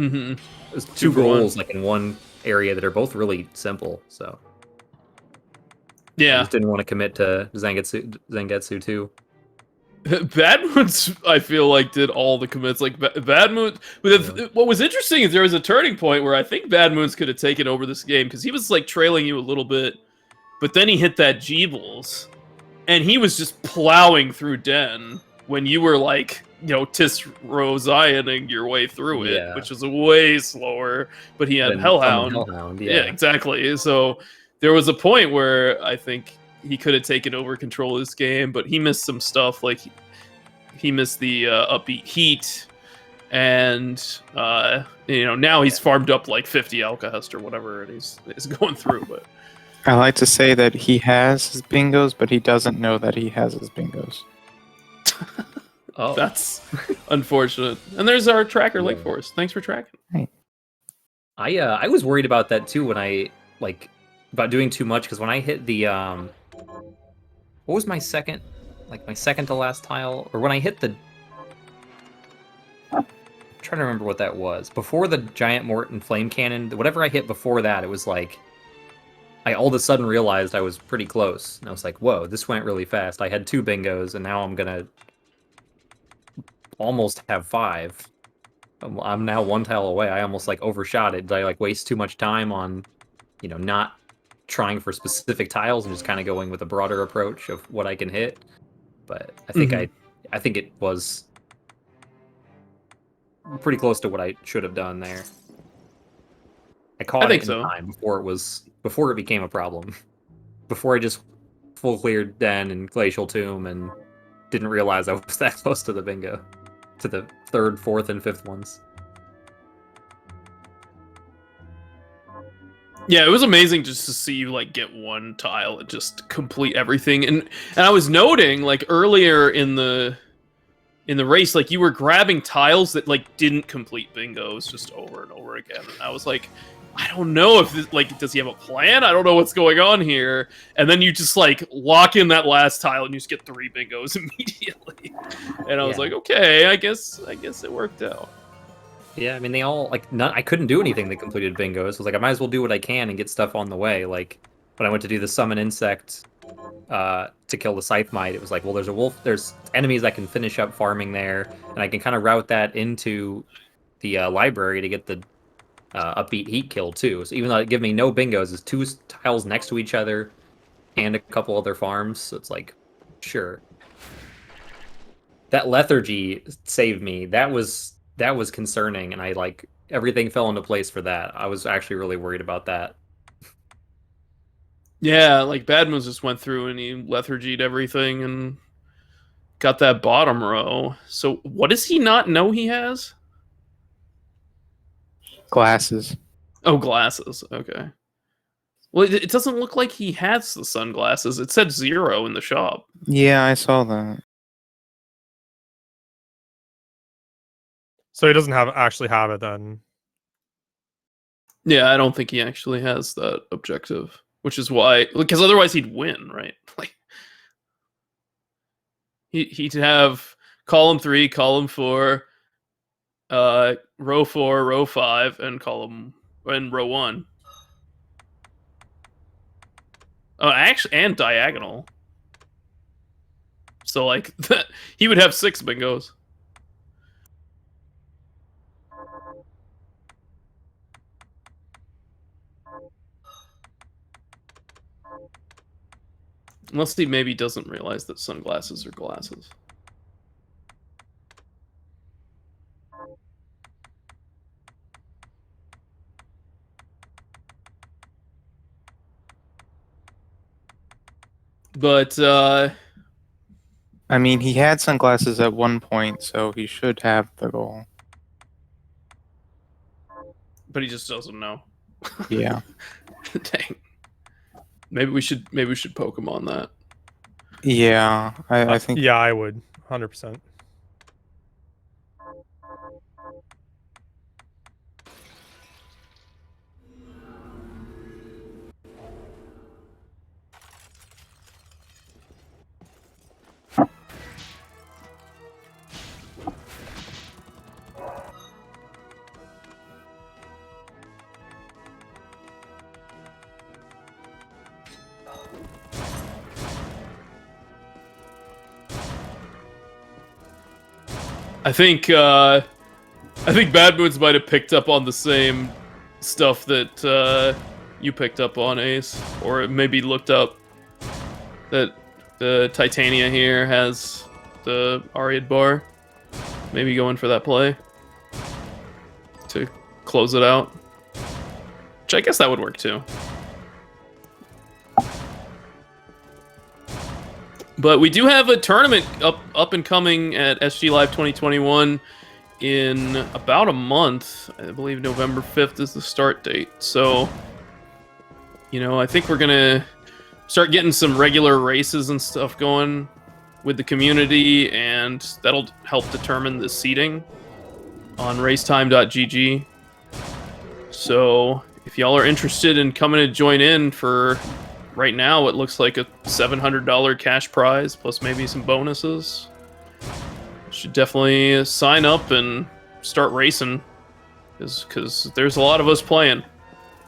was 2 goals like in one area that are both really simple. So yeah, I just didn't want to commit to Zangetsu too. BadmoonZ, I feel like, did all the commits. Like BadmoonZ. What was interesting is there was a turning point where I think BadmoonZ could have taken over this game because he was like trailing you a little bit, but then he hit that Jeebles, and he was just plowing through Den when you were like, Tisrozioning your way through it, which was way slower. But he had Hellhound. Yeah, exactly. So there was a point where I think he could have taken over control of this game, but he missed some stuff. Like he missed the upbeat heat, and now he's farmed up like 50 Alcahest or whatever it is going through. But I like to say that he has his bingos, but he doesn't know that he has his bingos. Oh, that's unfortunate. And there's our tracker, Lake Forest. Thanks for tracking. Hey. I was worried about that too when I about doing too much, because when I hit the what was my second to last tile, or when I hit the, I'm trying to remember what that was before the giant Morton flame cannon. Whatever I hit before that, it was like I all of a sudden realized I was pretty close, and I was like, whoa, this went really fast. I had 2 bingos, and now I'm gonna almost have 5. I'm now 1 tile away. I almost overshot it. Did I waste too much time on not trying for specific tiles and just kind of going with a broader approach of what I can hit? But I think I think it was pretty close to what I should have done there. I caught it in time before it became a problem. Before I just full cleared Den and Glacial Tomb and didn't realize I was that close to the bingo, to the 3rd, 4th, and 5th ones. Yeah, it was amazing just to see you get 1 tile and just complete everything. And I was noting earlier in the race, you were grabbing tiles that didn't complete bingos just over and over again. And I was like, I don't know if this, does he have a plan? I don't know what's going on here. And then you just lock in that last tile and you just get 3 bingos immediately. And I was like, okay, I guess it worked out. Yeah, I mean, they all, I couldn't do anything that completed bingos. I was like, I might as well do what I can and get stuff on the way. When I went to do the summon insect to kill the Scythe Mite, it was like, well, there's a wolf, there's enemies I can finish up farming there, and I can kind of route that into the library to get the upbeat heat kill, too. So even though it gave me no bingos, it's 2 tiles next to each other and a couple other farms, so it's sure. That lethargy saved me. That was concerning, and I everything fell into place for that. I was actually really worried about that. Yeah, BadmoonZ just went through and he lethargied everything and got that bottom row. So what does he not know he has? Glasses. Oh, glasses. Okay. Well, it doesn't look like he has the sunglasses. It said 0 in the shop. Yeah, I saw that. So he doesn't actually have it then. Yeah, I don't think he actually has that objective, which is why, because otherwise he'd win, right? Like he'd have column 3, column 4, row 4, row 5, and row 1. Oh, actually, and diagonal. So like he would have 6 bingos. Unless he maybe doesn't realize that sunglasses are glasses. But I mean, he had sunglasses at one point, so he should have the goal. but he just doesn't know. Yeah. Dang. Maybe we should poke him on that. Yeah, I think. Yeah, I would 100%. I think BadmoonZ might have picked up on the same stuff that you picked up on, Ace, or maybe looked up that the Titania here has the Ariad bar. Maybe going for that play to close it out. Which I guess that would work too. But we do have a tournament up and coming at SGLIVE 2021 in about a month. I believe November 5th is the start date. So, you know, I think we're going to start getting some regular races and stuff going with the community, and that'll help determine the seeding on racetime.gg. So, if y'all are interested in coming to join in for... Right now, it looks like a $700 cash prize, plus maybe some bonuses. Should definitely sign up and start racing, because there's a lot of us playing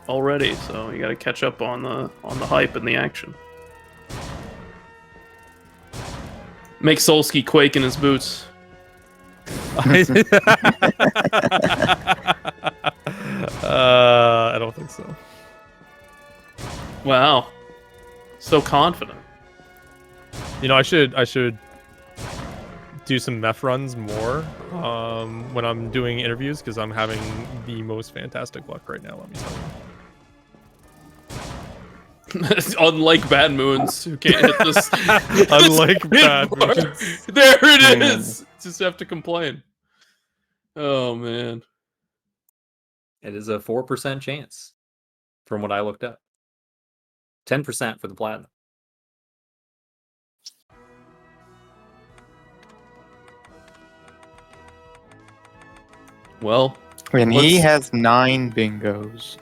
already. So you got to catch up on the hype and the action. Make Solsky quake in his boots. I don't think so. Wow. So confident. You know, I should do some meth runs more when I'm doing interviews, because I'm having the most fantastic luck right now, let me tell you. Unlike BadmoonZ, who can't hit this. Unlike this BadmoonZ. There it is. Just have to complain. Oh man. It is a 4% chance, from what I looked up. 10% for the platinum. Well, And he has 9 bingos.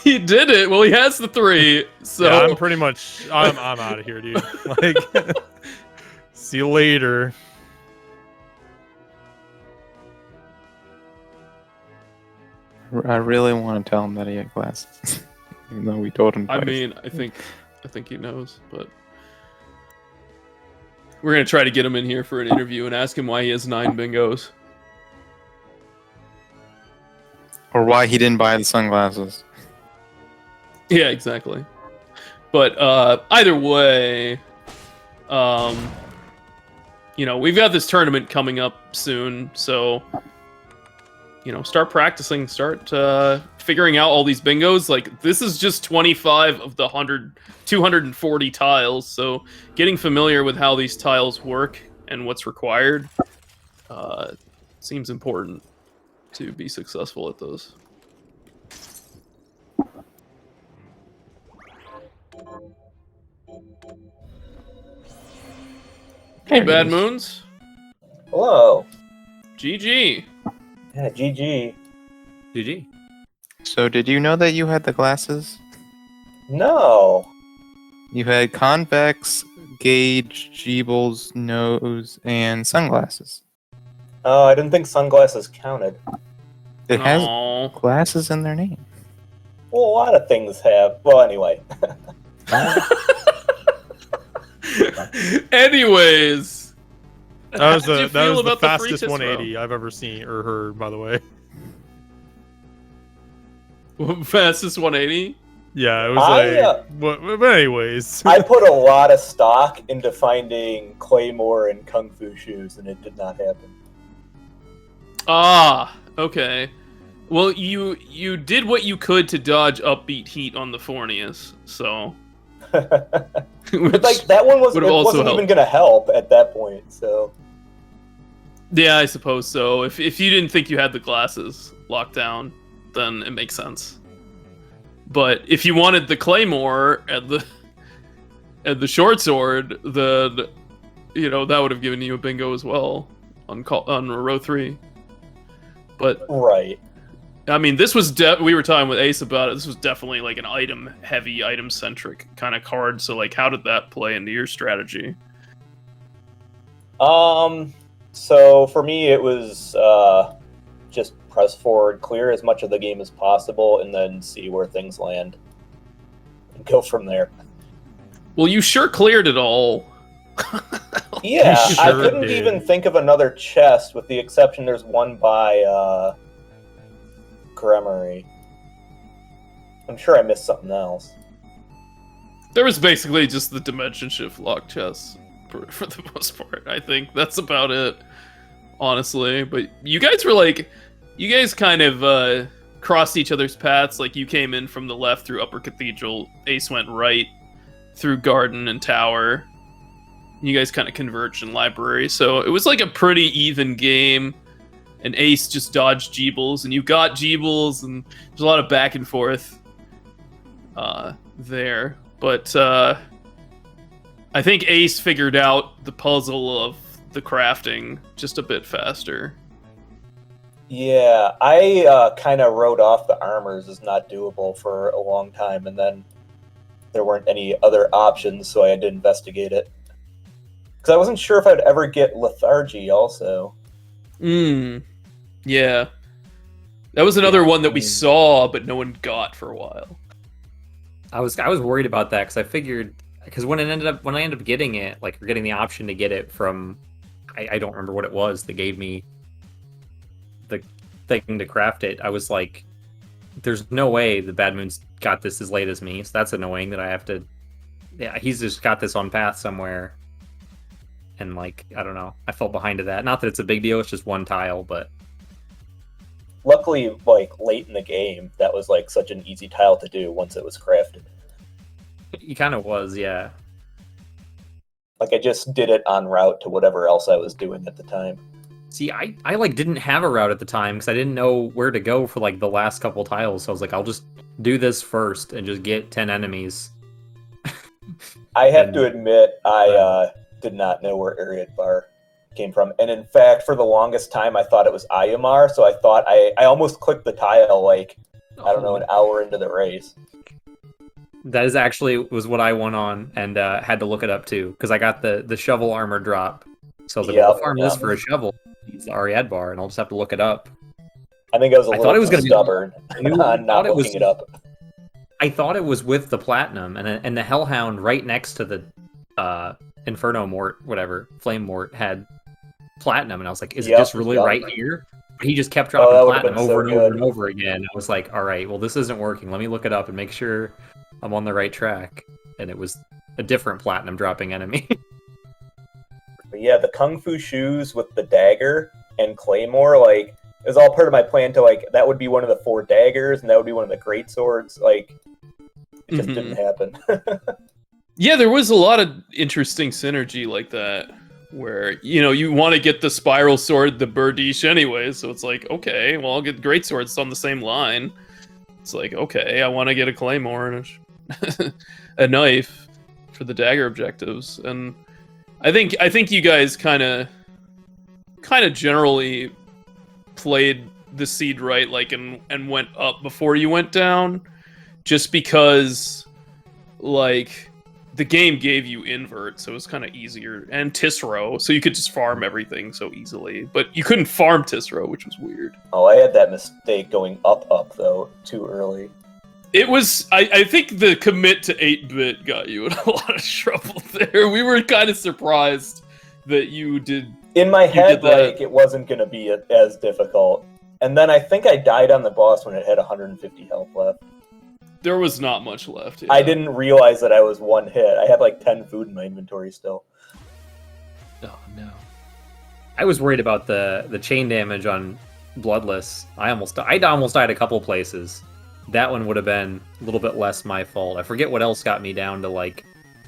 he did it. Well, he has the 3. So Yeah, I'm pretty much I'm out of here, dude. Like, see you later. I really want to tell him that he had glasses, even though we told him I twice. mean, I think he knows, but we're gonna try to get him in here for an interview and ask him why he has 9 bingos. Or why he didn't buy the sunglasses. Yeah, exactly. But either way, you know, we've got this tournament coming up soon, so you know, start practicing, start figuring out all these bingos. Like, this is just 25 of the 240 tiles, so getting familiar with how these tiles work and what's required seems important to be successful at those. Hey, BadmoonZ. Hello. GG. Yeah, GG. GG. So did you know that you had the glasses? No. You had convex, gauge, Jeebles, nose, and sunglasses. Oh, I didn't think sunglasses counted. It has Aw. glasses in their name. Well, a lot of things have. Well, anyway. Anyways. That was How did you the feel about the free fastest tits 180 I've ever seen or heard. By the way. row? Fastest 180? Yeah, it was I, but anyways. I put a lot of stock into finding Claymore and Kung Fu shoes, and it did not happen. Ah, okay. Well, you did what you could to dodge upbeat heat on the Fornius, so... But Which like that one would've also wasn't even helped. gonna help at that point. So Yeah, I suppose so. If you didn't think you had the glasses locked down, then it makes sense. But if you wanted the Claymore and the short sword, then that would have given you a bingo as well on row 3. But right. I mean, this was we were talking with Ace about it. This was definitely like an item-heavy, item-centric kind of card. So, like, how did that play into your strategy? So for me, it was just press forward, clear as much of the game as possible, and then see where things land, and go from there. Well, you sure cleared it all. Yeah, You I sure couldn't did. even think of another chest, with the exception there's one by Gremory. I'm sure I missed something else. There was basically just the dimension shift lock chests for the most part. I think that's about it, honestly. But you guys kind of crossed each other's paths. Like, you came in from the left through Upper Cathedral. Ace went right through Garden and Tower. You guys kind of converged in Library. So it was like a pretty even game. And Ace just dodged Jeebles, and you got Jeebles, and there's a lot of back and forth there. But I think Ace figured out the puzzle of the crafting just a bit faster. Yeah, I kind of wrote off the armors as not doable for a long time, and then there weren't any other options, so I had to investigate it. Because I wasn't sure if I'd ever get Lethargy also. Yeah. That was another one that we saw, but no one got for a while. I was worried about that because I figured when I ended up getting it, like getting the option to get it from, I don't remember what it was that gave me the thing to craft it. I was like, there's no way the BadmoonZ got this as late as me, so that's annoying that I have to. Yeah, he's just got this on path somewhere, and like I don't know, I fell behind to that. Not that it's a big deal; it's just one tile, but. Luckily, like late in the game, that was like such an easy tile to do once it was crafted. He kind of was, yeah. Like I just did it en route to whatever else I was doing at the time. See, I like didn't have a route at the time because I didn't know where to go for like the last couple tiles. So I was like, I'll just do this first and just get 10 enemies. I have to admit, I did not know where Ariad Bar came from, and in fact, for the longest time, I thought it was Ayamar. So I thought I almost clicked the tile like I don't know, an hour into the race. That is actually was what I went on and had to look it up too because I got the shovel armor drop. So I was like, well, I'll farm this for a shovel. Use the Ariad Bar, and I'll just have to look it up. I think I was a little gonna stubborn be, on not looking it up. I thought it was with the platinum and the Hellhound right next to the Inferno Mort, whatever Flame Mort had platinum, and I was like, is it just really right here? But he just kept dropping platinum over and over and over again. I was like, all right, well, this isn't working. Let me look it up and make sure I'm on the right track. And it was a different platinum dropping enemy. But yeah, the Kung Fu shoes with the dagger and Claymore, like, it was all part of my plan to, like, that would be one of the 4 daggers, and that would be one of the great swords. Like, it just didn't happen. Yeah, there was a lot of interesting synergy like that, where, you know, you want to get the spiral sword, the Burdish anyway, so it's like, okay, well, I'll get great swords on the same line. It's like, okay, I want to get a Claymore and a knife. for the dagger objectives, and I think you guys kind of generally played the seed right, like and went up before you went down, just because like the game gave you invert, so it was kind of easier, and Tisro, so you could just farm everything so easily, but you couldn't farm Tisro, which was weird. Oh, I had that mistake going up though too early. It was, I think the commit to 8-bit got you in a lot of trouble there. We were kind of surprised that you did. In my head, did that. like, it wasn't going to be as difficult. And then I think I died on the boss when it had 150 health left. There was not much left. Yeah. I didn't realize that I was one hit. I had like 10 food in my inventory still. Oh no. I was worried about the chain damage on Bloodless. I almost died a couple places. That one would have been a little bit less my fault. I forget what else got me down to like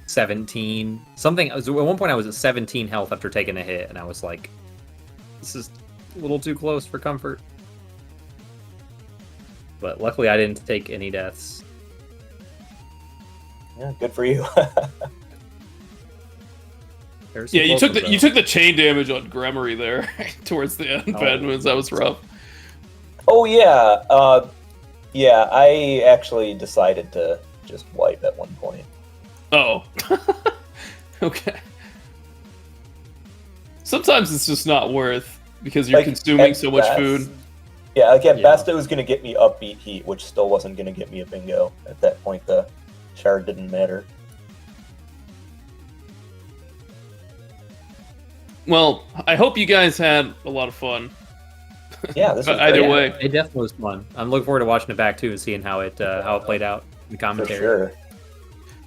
17 something. At one point I was at 17 health after taking a hit, and I was like, this is a little too close for comfort. But luckily I didn't take any deaths. Yeah, good for you. Yeah, you took the chain damage on Gremory there towards the end. BadmoonZ, that was rough. Oh yeah. Yeah, I actually decided to just wipe at one point. Oh. Okay. Sometimes it's just not worth, because you're Like, consuming at so much best- food. Yeah, like at best it was going to get me upbeat heat, which still wasn't going to get me a bingo. At that point, the shard didn't matter. Well, I hope you guys had a lot of fun. Yeah, this was Either great. way. It definitely was fun. I'm looking forward to watching it back too and seeing how it played out in the For commentary. sure.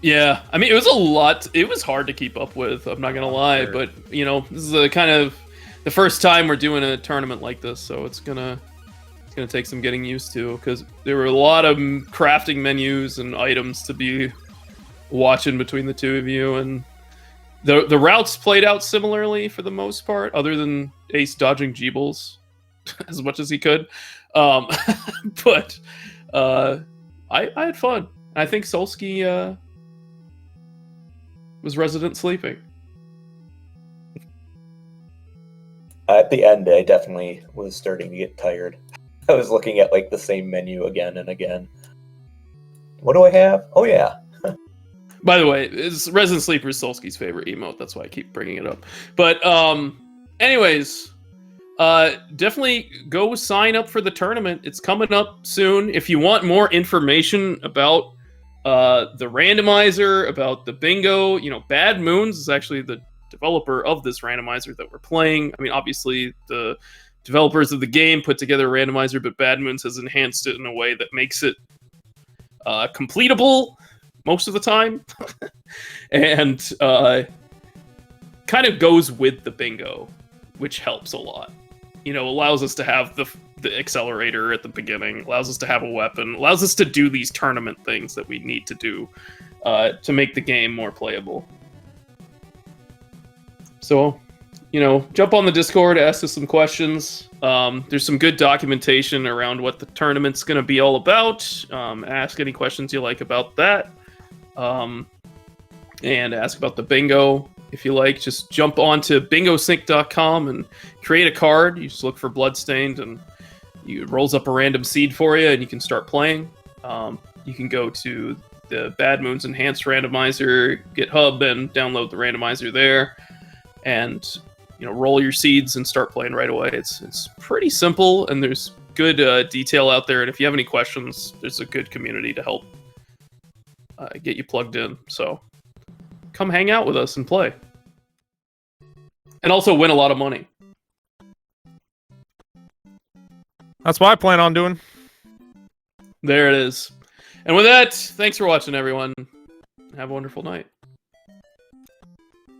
Yeah, I mean, it was a lot. It was hard to keep up with, I'm not gonna lie, Sure. but you know, this is a kind of the first time we're doing a tournament like this, so it's gonna take some getting used to, because there were a lot of crafting menus and items to be watching between the two of you, and the routes played out similarly for the most part, other than Ace dodging Jeebles as much as he could. But I had fun. I think Solsky was resident sleeping. At the end, I definitely was starting to get tired. I was looking at like the same menu again and again. What do I have? Oh yeah. By the way, it's Resident Sleeper is Solsky's favorite emote. That's why I keep bringing it up. But anyways, definitely go sign up for the tournament. It's coming up soon. If you want more information about the randomizer, about the bingo, you know, BadmoonZ is actually the developer of this randomizer that we're playing. I mean, obviously the developers of the game put together a randomizer, but BadmoonZ has enhanced it in a way that makes it completable most of the time, and kind of goes with the bingo, which helps a lot. You know, allows us to have the accelerator at the beginning, allows us to have a weapon, allows us to do these tournament things that we need to do to make the game more playable. So, you know, jump on the Discord, ask us some questions. There's some good documentation around what the tournament's going to be all about. Ask any questions you like about that. And ask about the bingo if you like. Just jump onto bingosync.com and create a card. You just look for Bloodstained, and it rolls up a random seed for you, and you can start playing. You can go to the BadmoonZ Enhanced Randomizer GitHub and download the randomizer there, and you know, roll your seeds and start playing right away. It's pretty simple, and there's good detail out there. And if you have any questions, there's a good community to help get you plugged in. So come hang out with us and play, and also win a lot of money. That's what I plan on doing. There it is. And with that, thanks for watching, everyone. Have a wonderful night.